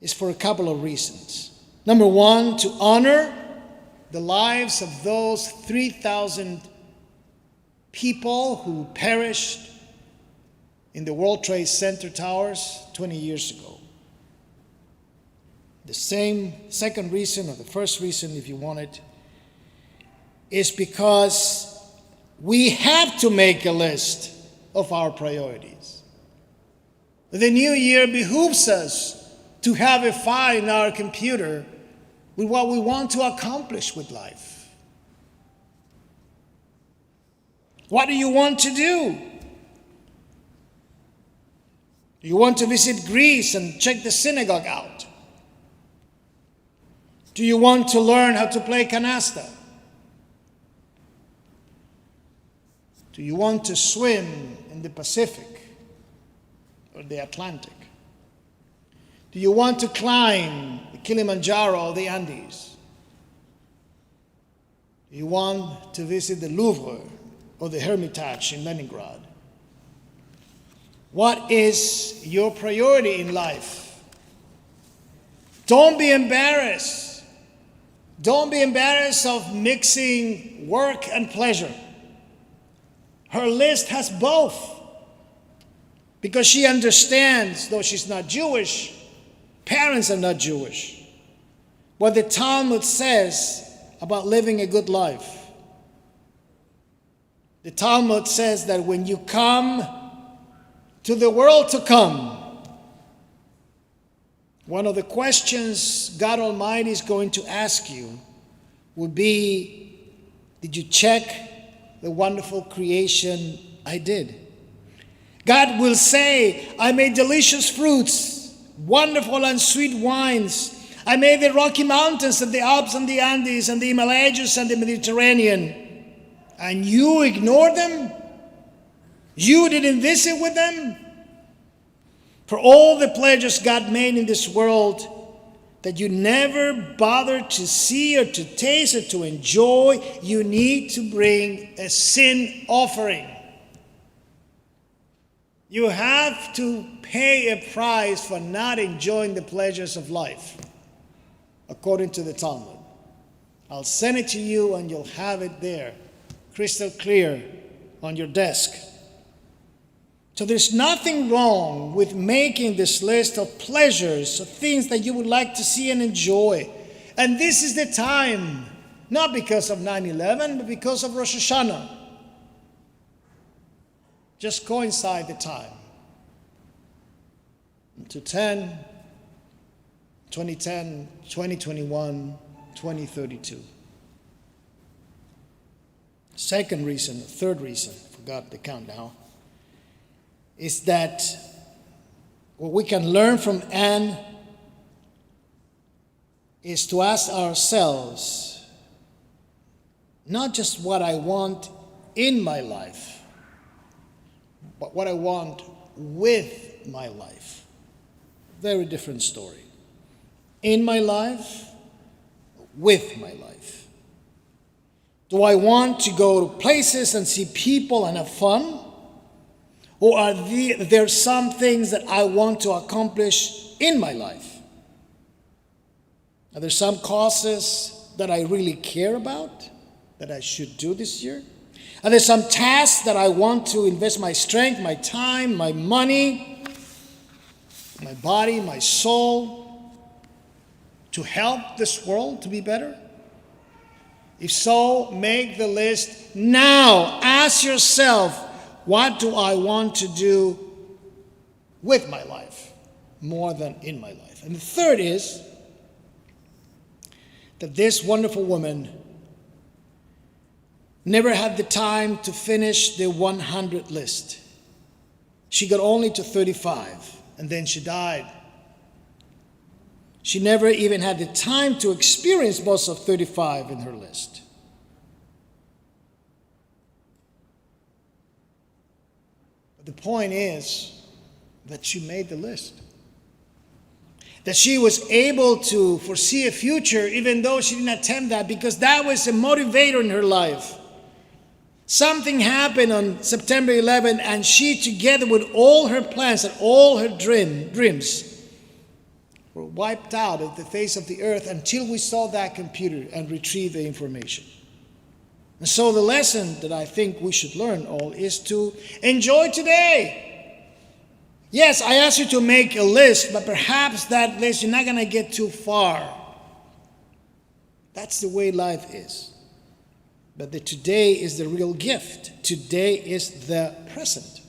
is for a couple of reasons. Number one, to honor the lives of those 3,000 people who perished in the World Trade Center towers 20 years ago. The second reason, or the first reason if you want it, is because we have to make a list of our priorities. The new year behooves us to have a file in our computer with what we want to accomplish with life. What do you want to do? Do you want to visit Greece and check the synagogue out? Do you want to learn how to play canasta? Do you want to swim in the Pacific or the Atlantic? Do you want to climb the Kilimanjaro or the Andes? Do you want to visit the Louvre or the Hermitage in Leningrad? What is your priority in life? Don't be embarrassed. Don't be embarrassed of mixing work and pleasure. Her list has both. Because she understands, though she's not Jewish, parents are not Jewish, what the Talmud says about living a good life. The Talmud says that when you come to the world to come, one of the questions God Almighty is going to ask you will be, did you check the wonderful creation I did? God will say, I made delicious fruits, wonderful and sweet wines. I made the Rocky Mountains and the Alps and the Andes and the Himalayas and the Mediterranean. And you ignored them? You didn't visit with them? For all the pleasures God made in this world that you never bothered to see or to taste or to enjoy, you need to bring a sin offering. You have to pay a price for not enjoying the pleasures of life, according to the Talmud. I'll send it to you and you'll have it there, crystal clear on your desk. So there's nothing wrong with making this list of pleasures, of things that you would like to see and enjoy. And this is the time, not because of 9/11, but because of Rosh Hashanah. Just coincide the time. 2010, 2021, 2032. Second reason, third reason, I forgot the count now, is that what we can learn from Anne is to ask ourselves, not just what I want in my life, but what I want with my life. Very different story. In my life, with my life. Do I want to go to places and see people and have fun? Or are there some things that I want to accomplish in my life? Are there some causes that I really care about that I should do this year? Are there some tasks that I want to invest my strength, my time, my money, my body, my soul to help this world to be better? If so, make the list now. Ask yourself, what do I want to do with my life more than in my life? And the third is that this wonderful woman never had the time to finish the 100 list. She got only to 35, and then she died. She never even had the time to experience most of 35 in her list. But the point is that she made the list. That she was able to foresee a future even though she didn't attempt that, because that was a motivator in her life. Something happened on September 11, and she, together with all her plans and all her dreams, were wiped out of the face of the earth until we saw that computer and retrieved the information. And so the lesson that I think we should learn all is to enjoy today. Yes, I asked you to make a list, but perhaps that list, you're not going to get too far. That's the way life is. But the today is the real gift. Today is the present.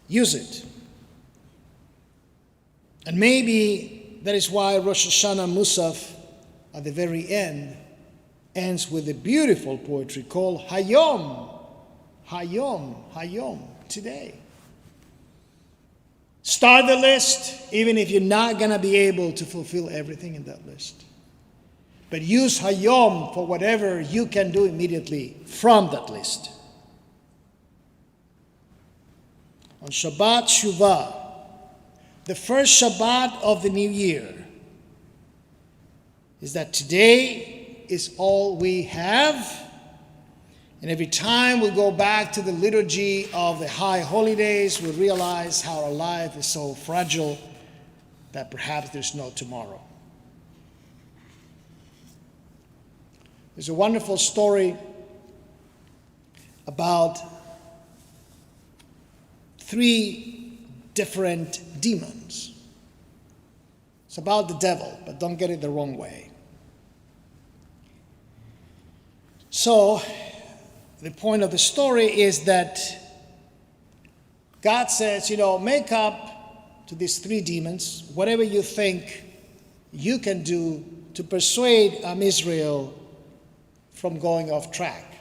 Use it. And maybe that is why Rosh Hashanah Musaf at the very end ends with a beautiful poetry called Hayom. Hayom, Hayom, today. Start the list, even if you're not going to be able to fulfill everything in that list. But use Hayom for whatever you can do immediately from that list. On Shabbat Shuvah, the first Shabbat of the new year, is that today is all we have. And every time we go back to the liturgy of the high holidays, we realize how our life is so fragile that perhaps there's no tomorrow. There's a wonderful story about 3 different demons. It's about the devil, but don't get it the wrong way. So, the point of the story is that God says, make up to these 3 demons whatever you think you can do to persuade Israel from going off track.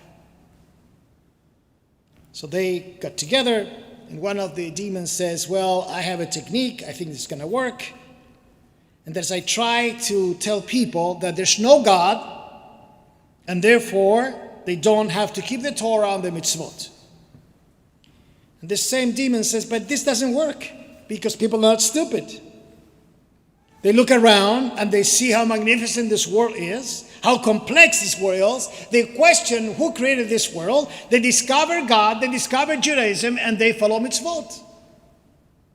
So they got together, and one of the demons says, well, I have a technique, I think it's going to work. And as I try to tell people that there's no God, and therefore they don't have to keep the Torah and the mitzvot. And this same demon says, but this doesn't work, because people are not stupid. They look around and they see how magnificent this world is, how complex this world is. They question who created this world. They discover God, they discover Judaism, and they follow mitzvot.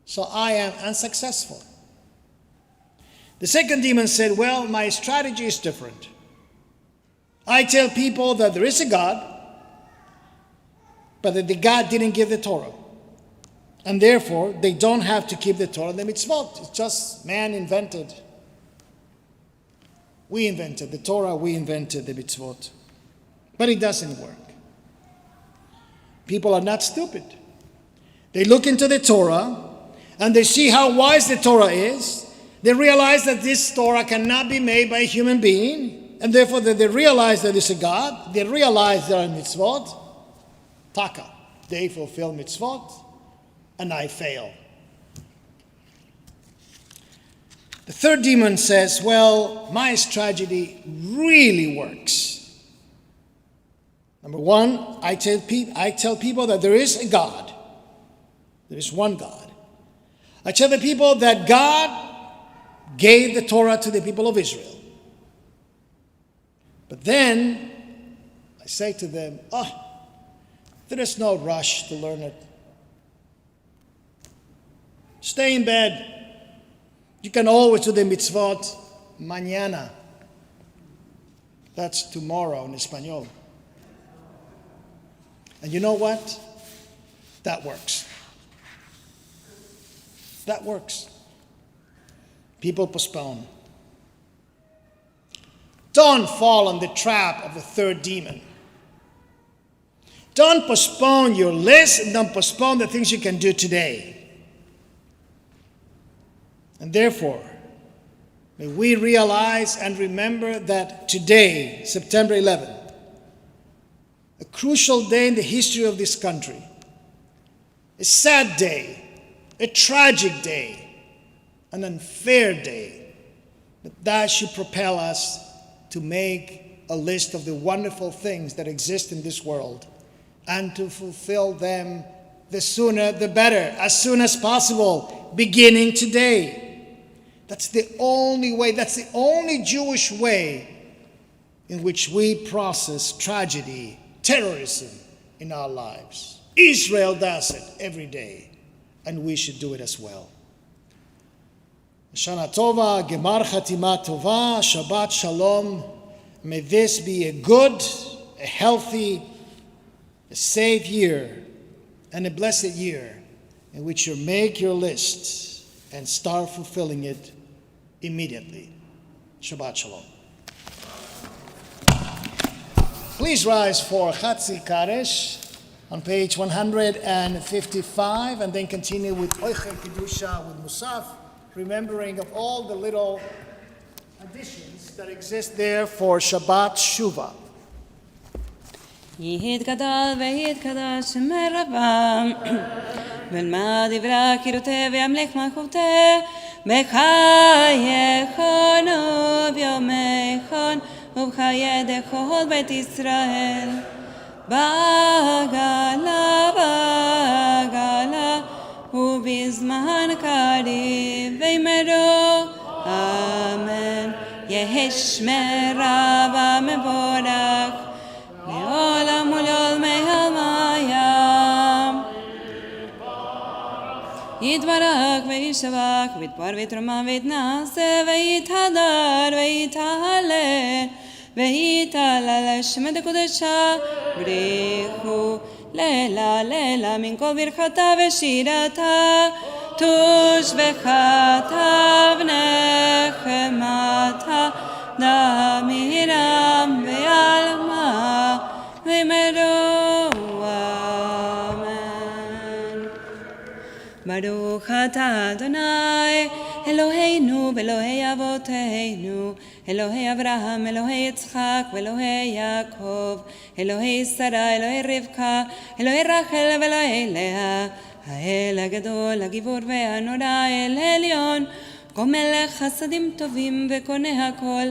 So I am unsuccessful. The second demon said, well, my strategy is different. I tell people that there is a God, but that the God didn't give the Torah. And therefore, they don't have to keep the Torah and the mitzvot. It's just man invented. We invented the Torah, we invented the mitzvot. But it doesn't work. People are not stupid. They look into the Torah and they see how wise the Torah is. They realize that this Torah cannot be made by a human being. And therefore, they realize that there's a God. They realize there are mitzvot. Taka. They fulfill mitzvot. And I fail. The third demon says, well, my strategy really works. Number one, I tell people that there is a God. There is one God. I tell the people that God gave the Torah to the people of Israel. But then I say to them, there is no rush to learn it. Stay in bed. You can always do the mitzvot mañana. That's tomorrow in Espanol. And you know what? That works. That works. People postpone. Don't fall on the trap of the third demon. Don't postpone your list and don't postpone the things you can do today. And therefore, May we realize and remember that today, September 11th, a crucial day in the history of this country, a sad day, a tragic day, an unfair day, but that should propel us to make a list of the wonderful things that exist in this world and to fulfill them the sooner the better, as soon as possible, beginning today. That's the only way, that's the only Jewish way in which we process tragedy, terrorism in our lives. Israel does it every day, and we should do it as well. Shana Tova, Gemar Chatima Tova, Shabbat Shalom. May this be a good, a healthy, a safe year, and a blessed year in which you make your list and start fulfilling it immediately. Shabbat Shalom. Please rise for Chatzi Kadesh on page 155, and then continue with Oichel Kedusha with Musaf, remembering of all the little additions that exist there for Shabbat Shuvah. יתגדל ויתקדש שמי רבם ולמד דברי קירותי וימלך מלכותי בחייכון וביומייכון ובחיי דכל בית ישראל בעגלה בעגלה ובזמן קריב ויאמרו אמן. יהי שמי רבם מבורך לעולם ולעולמי עלמיים. יתברך וישבח ויתפאר ויתרומם ויתנשא ויתהדר ויתהלל ויתהלל לשם קודשה בריחו לילה לילה מן כל ברכתה ושירתה תושבחתה ונחמתה דמירם ועלמה ויאמרו אמן. ברוך אתה אדוני אלוהינו ואלוהי אבותינו אלוהי אברהם אלוהי יצחק ואלוהי יעקב אלוהי שרה אלוהי רבקה אלוהי רחל ואלוהי לאה האל הגדול הגיבור והנורא האל העליון כה מלך חסדים טובים וקונה הכל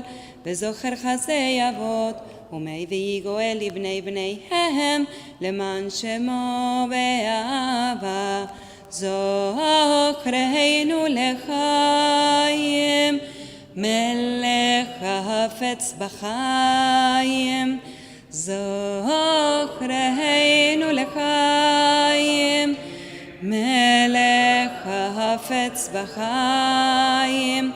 וזוכר חסדי אבות ומביא גואל לבני בניהם למען שמו באהבה זוכרנו לחיים מלך החפץ בחיים זוכרנו לחיים מלך החפץ בחיים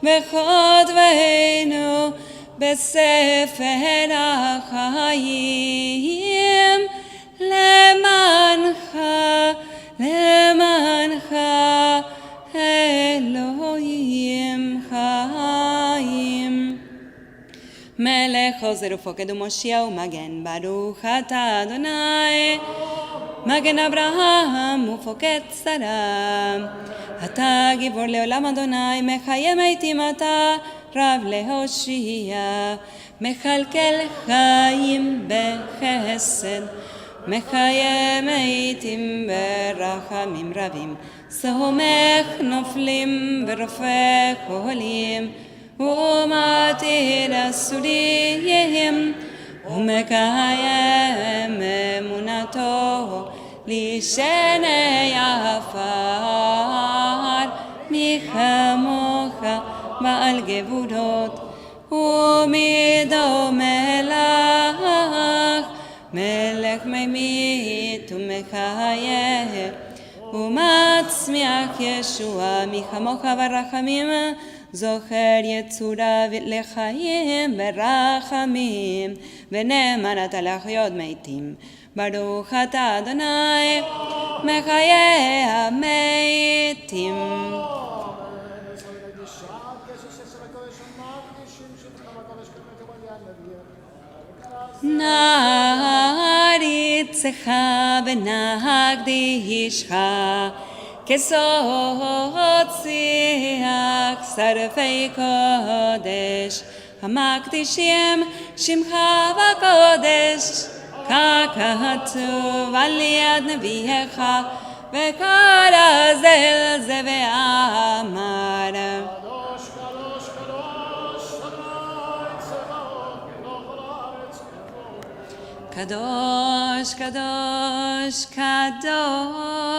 וכותבנו בספר החיים למענך אלוהים חיים. מלך עוזר ופוקד ומושיע ומגן ברוך אתה אדוני מגן אברהם ופוקד שרה אתה גיבור לעולם אדוני מחיה מתים אתה רב להושיע מכלכל חיים בחסד מחיה מתים ברחמים רבים סומך נופלים ורופא חולים ומתיר אסורים ומקיים אמונתו לשני עפר מי כמוך בעל גבורות ומידו מלך מלך ממית ומחיה ומצמיח ישוע מי כמוך ברחמים זוכר יצורה לחיים ברחמים ונאמן אתה להחיות מתים ברוך אתה אדוני מחיי המתים. נעריצך ונקדישך כסות שיח שרפי קודש, המקדישים שמך בקודש, ככתוב על יד נביאך, וכרז אל זה ואמר. קדוש, קדוש, קדוש,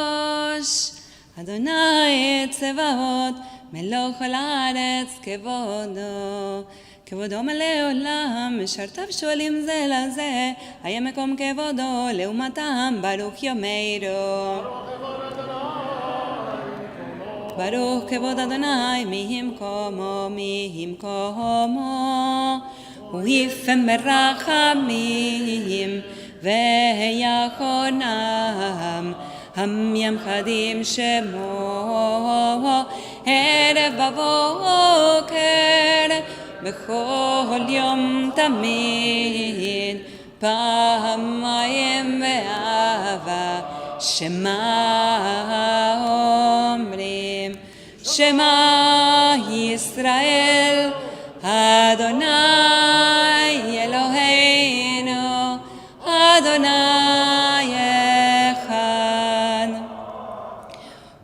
אדוני צבאות, מלוא כל הארץ כבודו. כבודו מלא עולם, משרתיו שואלים זה לזה, היה מקום כבודו, לעומתם ברוך יאמרו. ברוך כבוד אדוני, מהמקומו, מהמקומו. הוא יפם ברחמים ויחונם, המייחדים שמו ערב בבוקר, בכל יום תמיד, פעמיים באהבה, שמה אומרים, שמה ישראל, אדוני אלוהינו, אדוני אחד.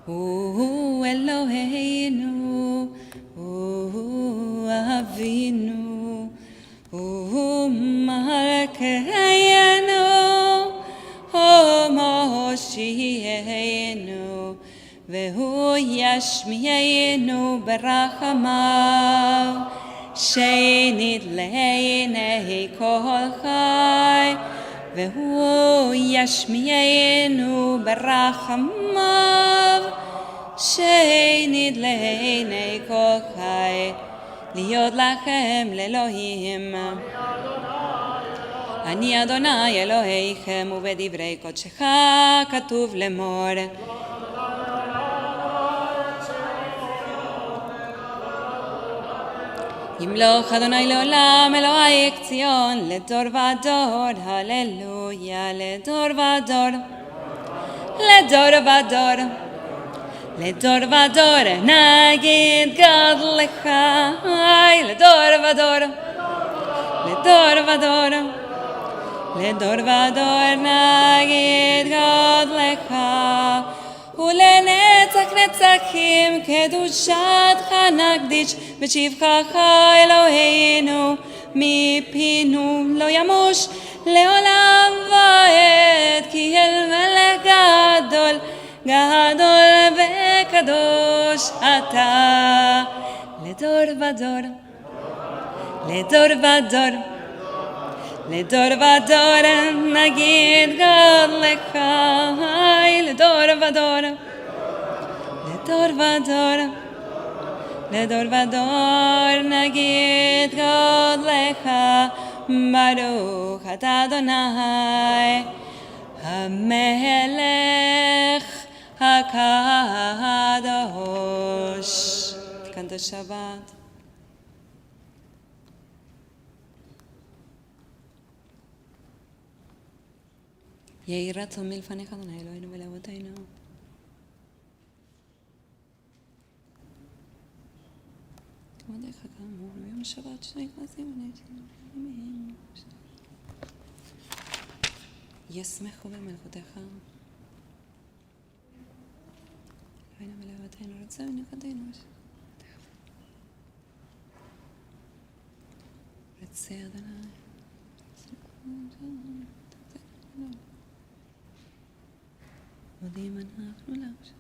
הוא אלוהינו, הוא אבינו, הוא מלכנו, הוא מושיענו, והוא ישמיענו ברחמיו. שנית לעיני כל חי, והוא ישמיענו ברחמיו. שנית לעיני כל חי, להיות לכם לאלוהים. אני אדוני אלוהיכם, ובדברי קודשך כתוב לאמור. ימלוך אדוני לעולם, אלוהי ציון, לדור ודור, הללויה, לדור ודור, לדור ודור, לדור ודור, נגיד גדלך, לדור ודור, לדור ודור, לדור ודור, נגיד גדלך, ולנצח נצחים קדושתך נקדיש, בשבחך אלוהינו, מפינו לא ימוש לעולם ועד, כי אל מלך גדול, גדול וקדוש אתה, לדור ודור, לדור ודור, לדור ודור, נגיד גדלך, לדור ודור, לדור ודור, לדור ודור, נגיד גדלך, ברוך אתה אדוני, המלך הקדוש. תיקנת שבת. יהי רצון מלפניך אדוני אלוהינו ולאבותינו. כבודך כאמור ביום שבת שני כנסים ונתנו. ישמחו במלכותך. אלוהינו ולאבותינו רצה ונכדינו. רצה אדוני. מודים אנחנו לך.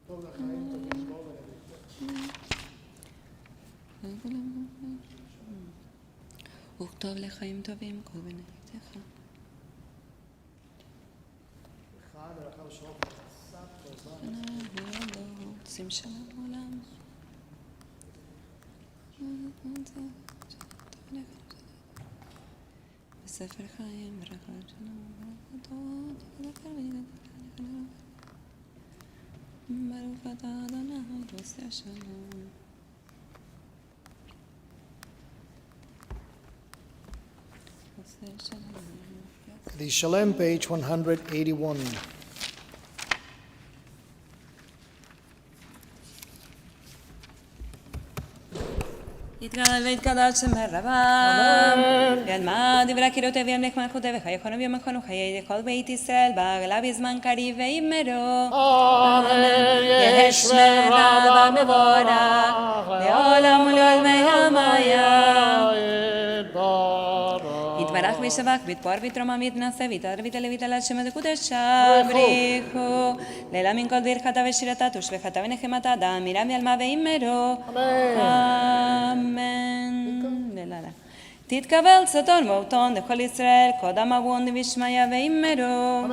טוב לחיים, טובים בו ולביתך. וכתוב לחיים טובים כל בנביתך. רוצים שלום עולם. בספר חיים ברחת שלום ברוך אתה אדוני עושה שלום. עושה שלום. the Shalem, page 181. יתגדל ויתקדש שם הרבם, וילמד דברי הקהילותיו וימלך מלכותיו וחייכון ויומכון וחיי כל בית ישראל בעגלה בזמן קריב וימרו. Amen. ישמר רב מבורך לעולם ולעולמי המיה. יתברך וישבח ויתפאר ויתרומם ויתנשא ויתהדר ויתעלה ויתהלל שם הקודשה בריחו לילה מן כל ברכתה ושירתה תושבחתה ונחמתה דם מרם ילמה ואימרו אמן. תתקבל צאתון ואותון לכל ישראל קודם אבון ושמיה ואימרו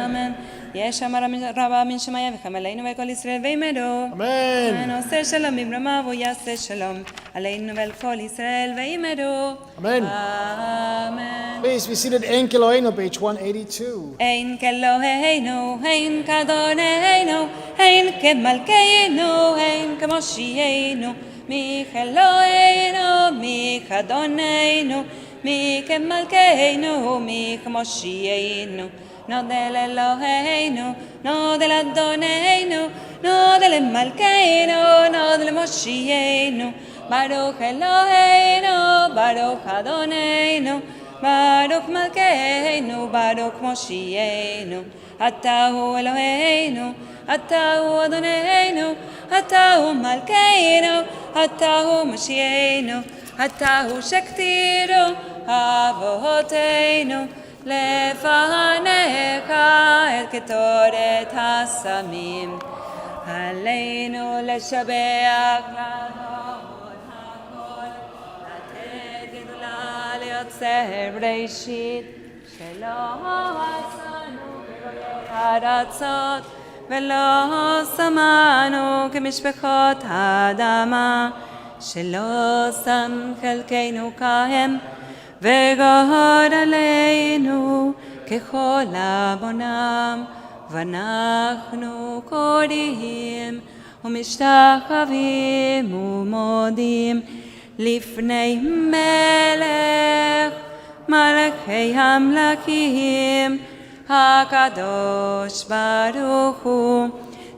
אמן. יש אמר רבה מן שמיה וחם עלינו ולכל ישראל ואימרו אמן. עושה שלום במרומיו ויעשה שלום עלינו ולכל ישראל ואימרו Amen. אמן. Please be seated. En Keloheinu, page 182. אין כאלוהינו, אין כאדוננו, אין כמלכנו, אין כמושיענו, מי כאלוהינו, מי כאדוננו, מי כמלכנו, מי כמושיענו. נודה לאלוהינו, נודה לאדוננו, נודה למלכנו, נודה למושיענו. ברוך אלוהינו, ברוך אדוננו, ברוך מלכנו, ברוך מושיענו. אתה הוא אלוהינו, אתה הוא אדוננו, אתה הוא מלכנו, אתה הוא מושיענו, אתה הוא שכתינו אבותינו לפניך את קטורת הסמים. עלינו לשבח לעבוד הכל, לתת גדולה ליוצר בראשית, שלא עשנו כגויי ארצות, ולא שמענו כמשפחות האדמה, שלא שם חלקנו כהם, וגורלנו ככל עוונם, ואנחנו קוראים ומשתחווים ומודים לפני מלך מלכי המלכים הקדוש ברוך הוא,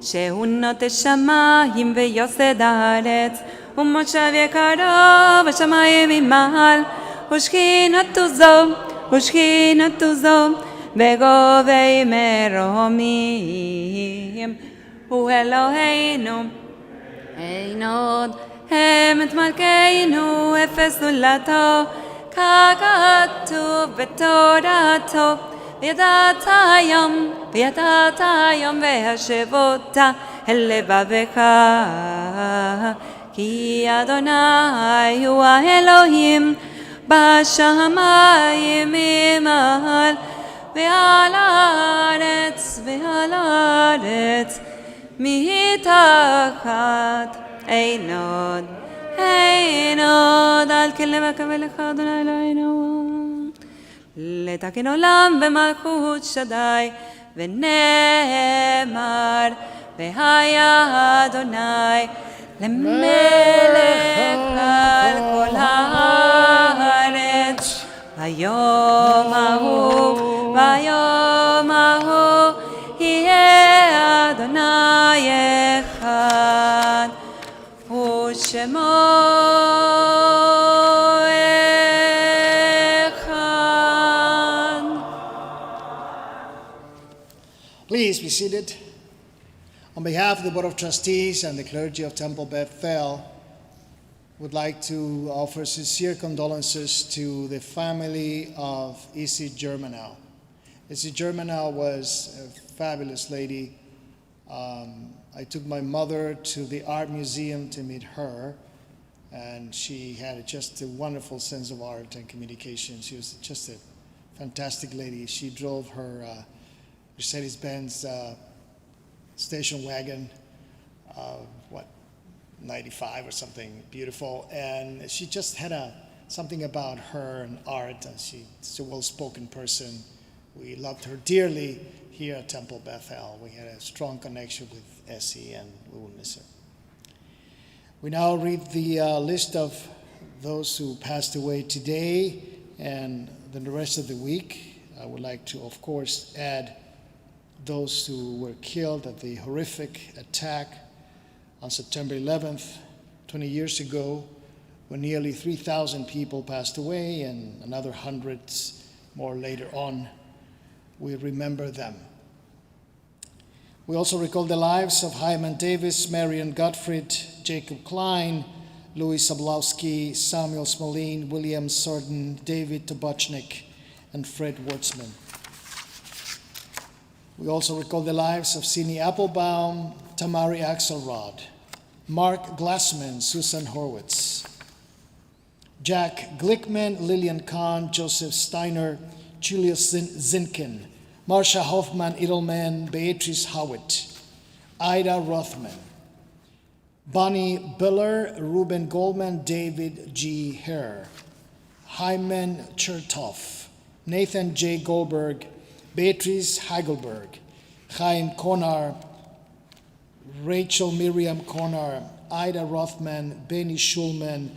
שהוא נוטה שמיים ויוסד הארץ, ומושב יקרו בשמיים ממעל, ושכינתו זו בגובי מרומים. הוא אלוהינו אין עוד אמת מלכנו, אפס זולתו, ככתוב בתורתו. וידעת היום והשבותה אל לבבך, כי אדוני הוא האלוהים בשמיים ממעל, ועל הארץ מתחת. אין עוד על כן לבקר לך אדוני אלוהינו, לתקן עולם במלכות שדי, ונאמר והיה אדוני למלך על כל הארץ. ביום ההוא יהיה אדוני אחד, ושמו Please be seated. On behalf of the Board of Trustees and the clergy of Temple Bethel, would like to offer sincere condolences to the family of Isi Germanow. Isi Germanow was a fabulous lady. I took my mother to the art museum to meet her, and she had just a wonderful sense of art and communication. She was just a fantastic lady. She drove her Mercedes-Benz station wagon, 95 or something, beautiful. And she just had something about her and art, and she's a well-spoken person. We loved her dearly here at Temple Bethel. We had a strong connection with Essie, and we will miss her. We now read the list of those who passed away today and the rest of the week. I would like to, of course, add those who were killed at the horrific attack on September 11th, 20 years ago, when nearly 3,000 people passed away and another hundreds more later on. We remember them. We also recall the lives of Hyman Davis, Marion Gottfried, Jacob Klein, Louis Sablowski, Samuel Smolin, William Sorden, David Tobochnik, and Fred Wurtzman. We also recall the lives of Sidney Applebaum, Tamari Axelrod, Mark Glassman, Susan Horwitz, Jack Glickman, Lillian Kahn, Joseph Steiner, Julius Zinkin, Marcia Hoffman Edelman, Beatrice Howitt, Ida Rothman, Bonnie Biller, Ruben Goldman, David G. Herr, Hyman Chertoff, Nathan J. Goldberg, Beatrice Heigelberg, Chaim Konar, Rachel Miriam Konar, Ida Rothman, Benny Schulman,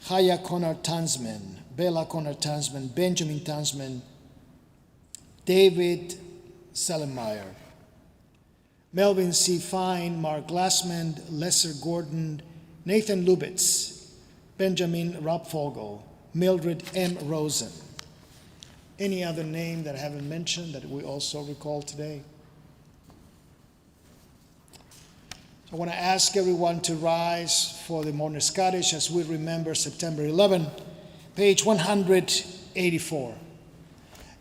Chaya Konar Tansman, Bella Konar Tansman, Benjamin Tansman, David Selemeyer, Melvin C. Fine, Mark Glassman, Lesser Gordon, Nathan Lubitz, Benjamin Rapfogel, Mildred M. Rosen. Any other name that I haven't mentioned that we also recall today? I want to ask everyone to rise for the Morning Scottish as we remember September 11, page 184.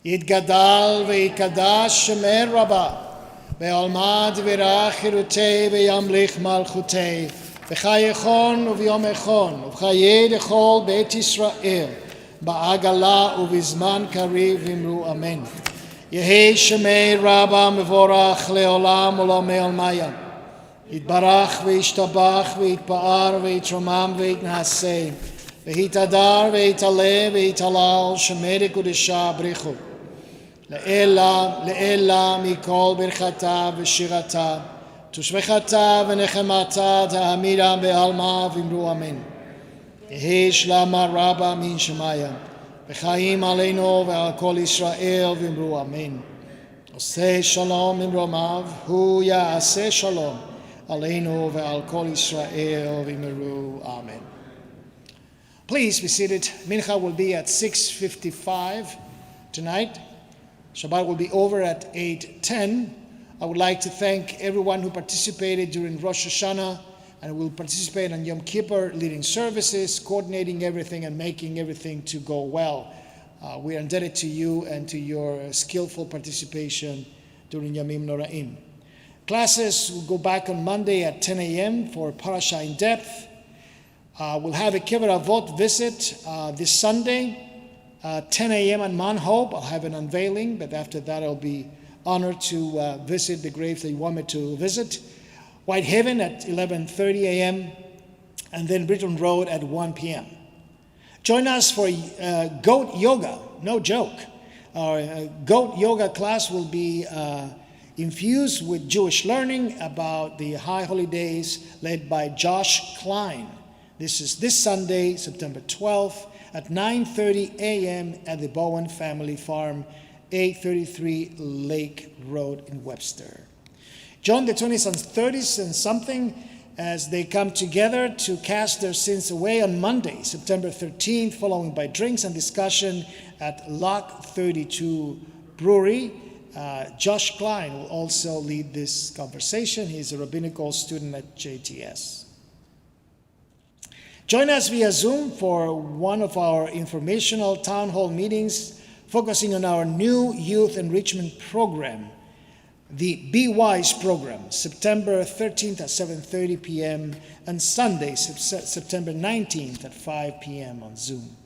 Yitgadal ve'yitkadash shemer Rabbah, ve'almad v'rach chirutei ve'yamlich malchutei, v'chayechon u'v'yom echon, u'v'chayei dechol beit Yisrael, ba'agala u'v'zman kariv v'imru amen. Yehei shemer Rabbah mevorach le'olam u'lamei almayam. יתברך וישתבח ויתפאר ויתרומם ויתנשא ויתהדר ויתעלה ויתהלל שמי קודשה בריחו לאלה מכל ברכתה ושירתה תושבחתה ונחמתה תעמידה בעלמה ואמרו אמן. יהי שלמה רבה מן שמיים וחיים עלינו ועל כל ישראל ואמרו אמן. עושה שלום ממרומיו הוא יעשה שלום Aleinu ve'al kol Yisrael v'meru. Amen. Please be seated. Mincha will be at 6:55 tonight. Shabbat will be over at 8:10. I would like to thank everyone who participated during Rosh Hashanah and will participate on Yom Kippur, leading services, coordinating everything, and making everything to go well. We are indebted to you and to your skillful participation during Yamim Noraim. Classes will go back on Monday at 10 a.m. for Parasha in Depth. We'll have a Kibbutz Avot visit this Sunday, 10 a.m. on Mount Hope. I'll have an unveiling, but after that I'll be honored to visit the graves that you want me to visit. Whitehaven at 11:30 a.m. and then Britton Road at 1 p.m. Join us for Goat Yoga, no joke. Our Goat Yoga class will be infused with Jewish learning about the high holidays led by Josh Klein. This is this Sunday, September 12th at 9:30 a.m. at the Bowen Family Farm, 833 Lake Road in Webster. Join the 20s and 30s and something as they come together to cast their sins away on Monday, September 13th, following by drinks and discussion at Lock 32 Brewery. Josh Klein will also lead this conversation. He's a rabbinical student at JTS. Join us via Zoom for one of our informational town hall meetings focusing on our new youth enrichment program, the Be Wise program, September 13th at 7:30 p.m. and Sunday, September 19th at 5 p.m. on Zoom.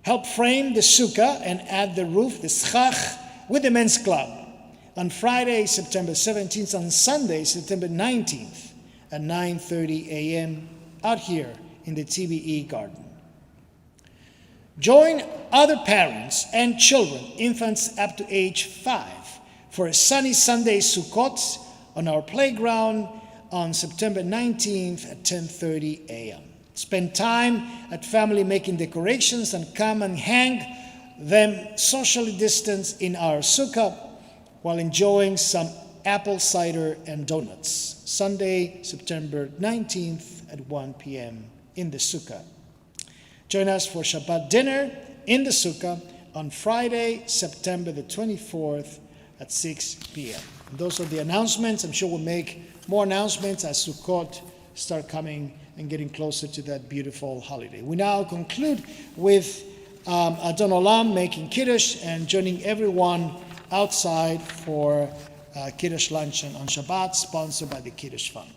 Help frame the sukkah and add the roof, the schach, with the men's club on Friday, September 17th, and Sunday, September 19th at 9:30 a.m. out here in the TBE garden. Join other parents and children, infants up to age 5, for a sunny Sunday Sukkot on our playground on September 19th at 10:30 a.m. Spend time at family making decorations and come and hang them socially distanced in our sukkah while enjoying some apple cider and donuts. Sunday, September 19th at 1 p.m. in the sukkah. Join us for Shabbat dinner in the sukkah on Friday, September the 24th at 6 p.m. And those are the announcements. I'm sure we'll make more announcements as Sukkot start coming and getting closer to that beautiful holiday. We now conclude with Adon Olam making Kiddush and joining everyone outside for Kiddush luncheon on Shabbat, sponsored by the Kiddush Fund.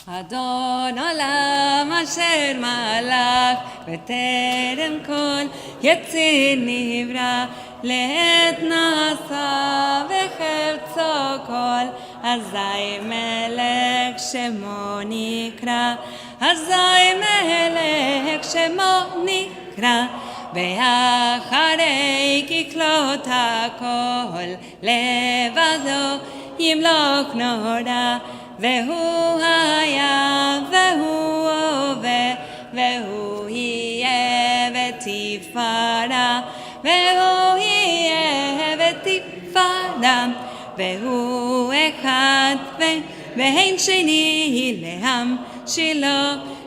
אדון עולם אשר מלך בטרם כל יציר נברא לעת נעשה וחפצו כל אזי מלך שמו נקרא אזי מלך שמו נקרא ואחרי ככלות הכל לבדו ימלוך נורא והוא היה, והוא הווה, והוא יהיה ותפארה, והוא יהיה ותפארה, והוא אחד ואין שני להמשילו,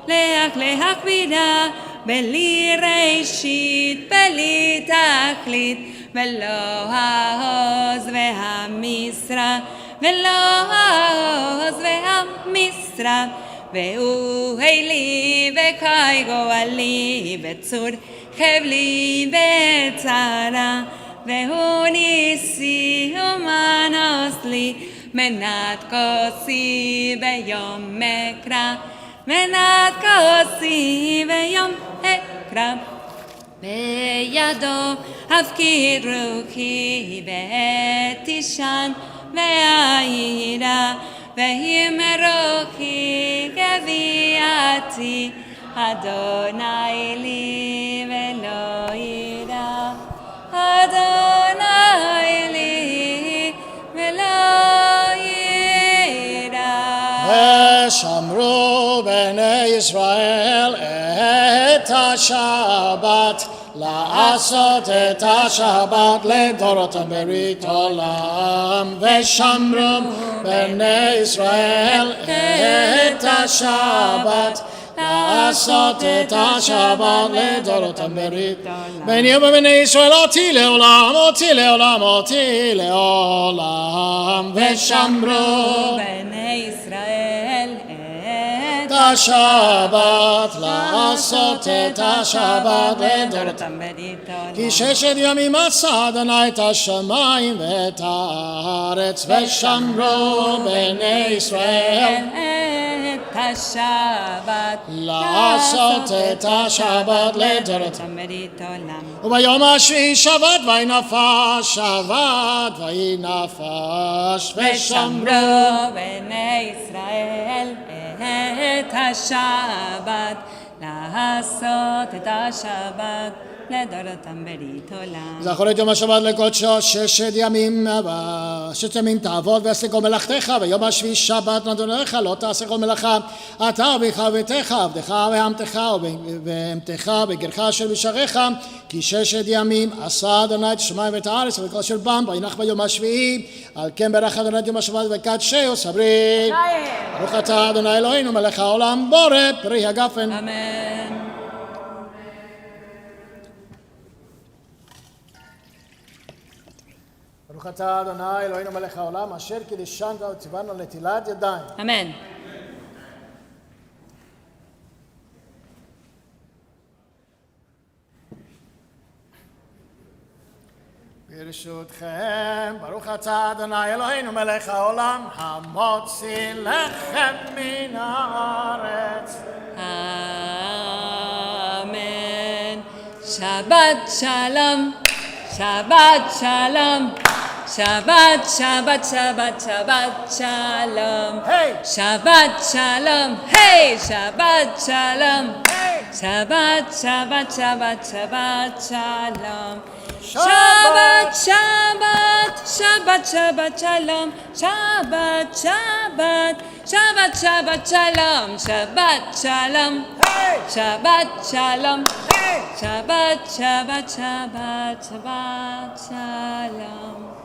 להכבירה, בלי ראשית, בלי תכלית, ולא העוז והמשרה, ולא העוז והמשרה, והוא אלי וקי גואלי וצור חבלי וצרה, והוא ניסי ומנוס לי מנת כוסי ביום אקרא, מנת כוסי ביום אקרא. בידו הפקיר רוחי ותישן והעירה והימרוכי גביעתי אדוני לי ולא יירא אדוני לי ולא יירא ושמרו בני ישראל את השבת לעשות את השבת לדורותם ברית עולם ושמרו בני ישראל את השבת לעשות את השבת לדורותם ברית בני ובני ישראל אותי לעולם אותי לעולם אותי לעולם ושמרו בני ישראל את השבת לעשות את השבת לדורותם ברית עולם כי ששת ימים עשה אדוני את השמיים ואת הארץ ושמרו בני ישראל את השבת לעשות את השבת לדורותם ברית עולם וביום השביעי שבת ויהי נפש שבת ויהי נפש ושמרו בני ישראל את השבת לעשות את השבת לדורותם ברית עולם. זכור את יום השבת לקודשו ששת ימים תעבוד ועשה כל מלאכתך ויום השביעי שבת לאדונך לא תעשה כל מלאכה אתה וביתך וביתך עבדך ואמתך ובהמתך וגרך אשר בשעריך כי ששת ימים עשה אדוני את השמיים ואת הארץ וכל אשר בם וינח ביום השביעי על כן ברך אדוני את יום השבת וקדשהו סברי ברוך אתה אדוני אלוהינו מלך העולם בורא פרי הגפן אמן. ברוך אתה אדוני אלוהינו מלך העולם אשר קידשנת וציוונו נטילת ידיים. אמן. ברשותכם ברוך אתה אדוני אלוהינו מלך העולם המוציא לחם מן הארץ. אמן. שבת שלום. שבת שלום. שבת שבת שבת שבת שלום שבת שלום היי שבת שלום שבת שבת שבת שבת שלום שבת שבת Shabbat, Shabbat Shalom, Shabbat, Shabbat, Shabbat, Shabbat Shalom, Shabbat Shalom, Shabbat Shalom, Shabbat, Shabbat, Shabbat, Shabbat Shalom.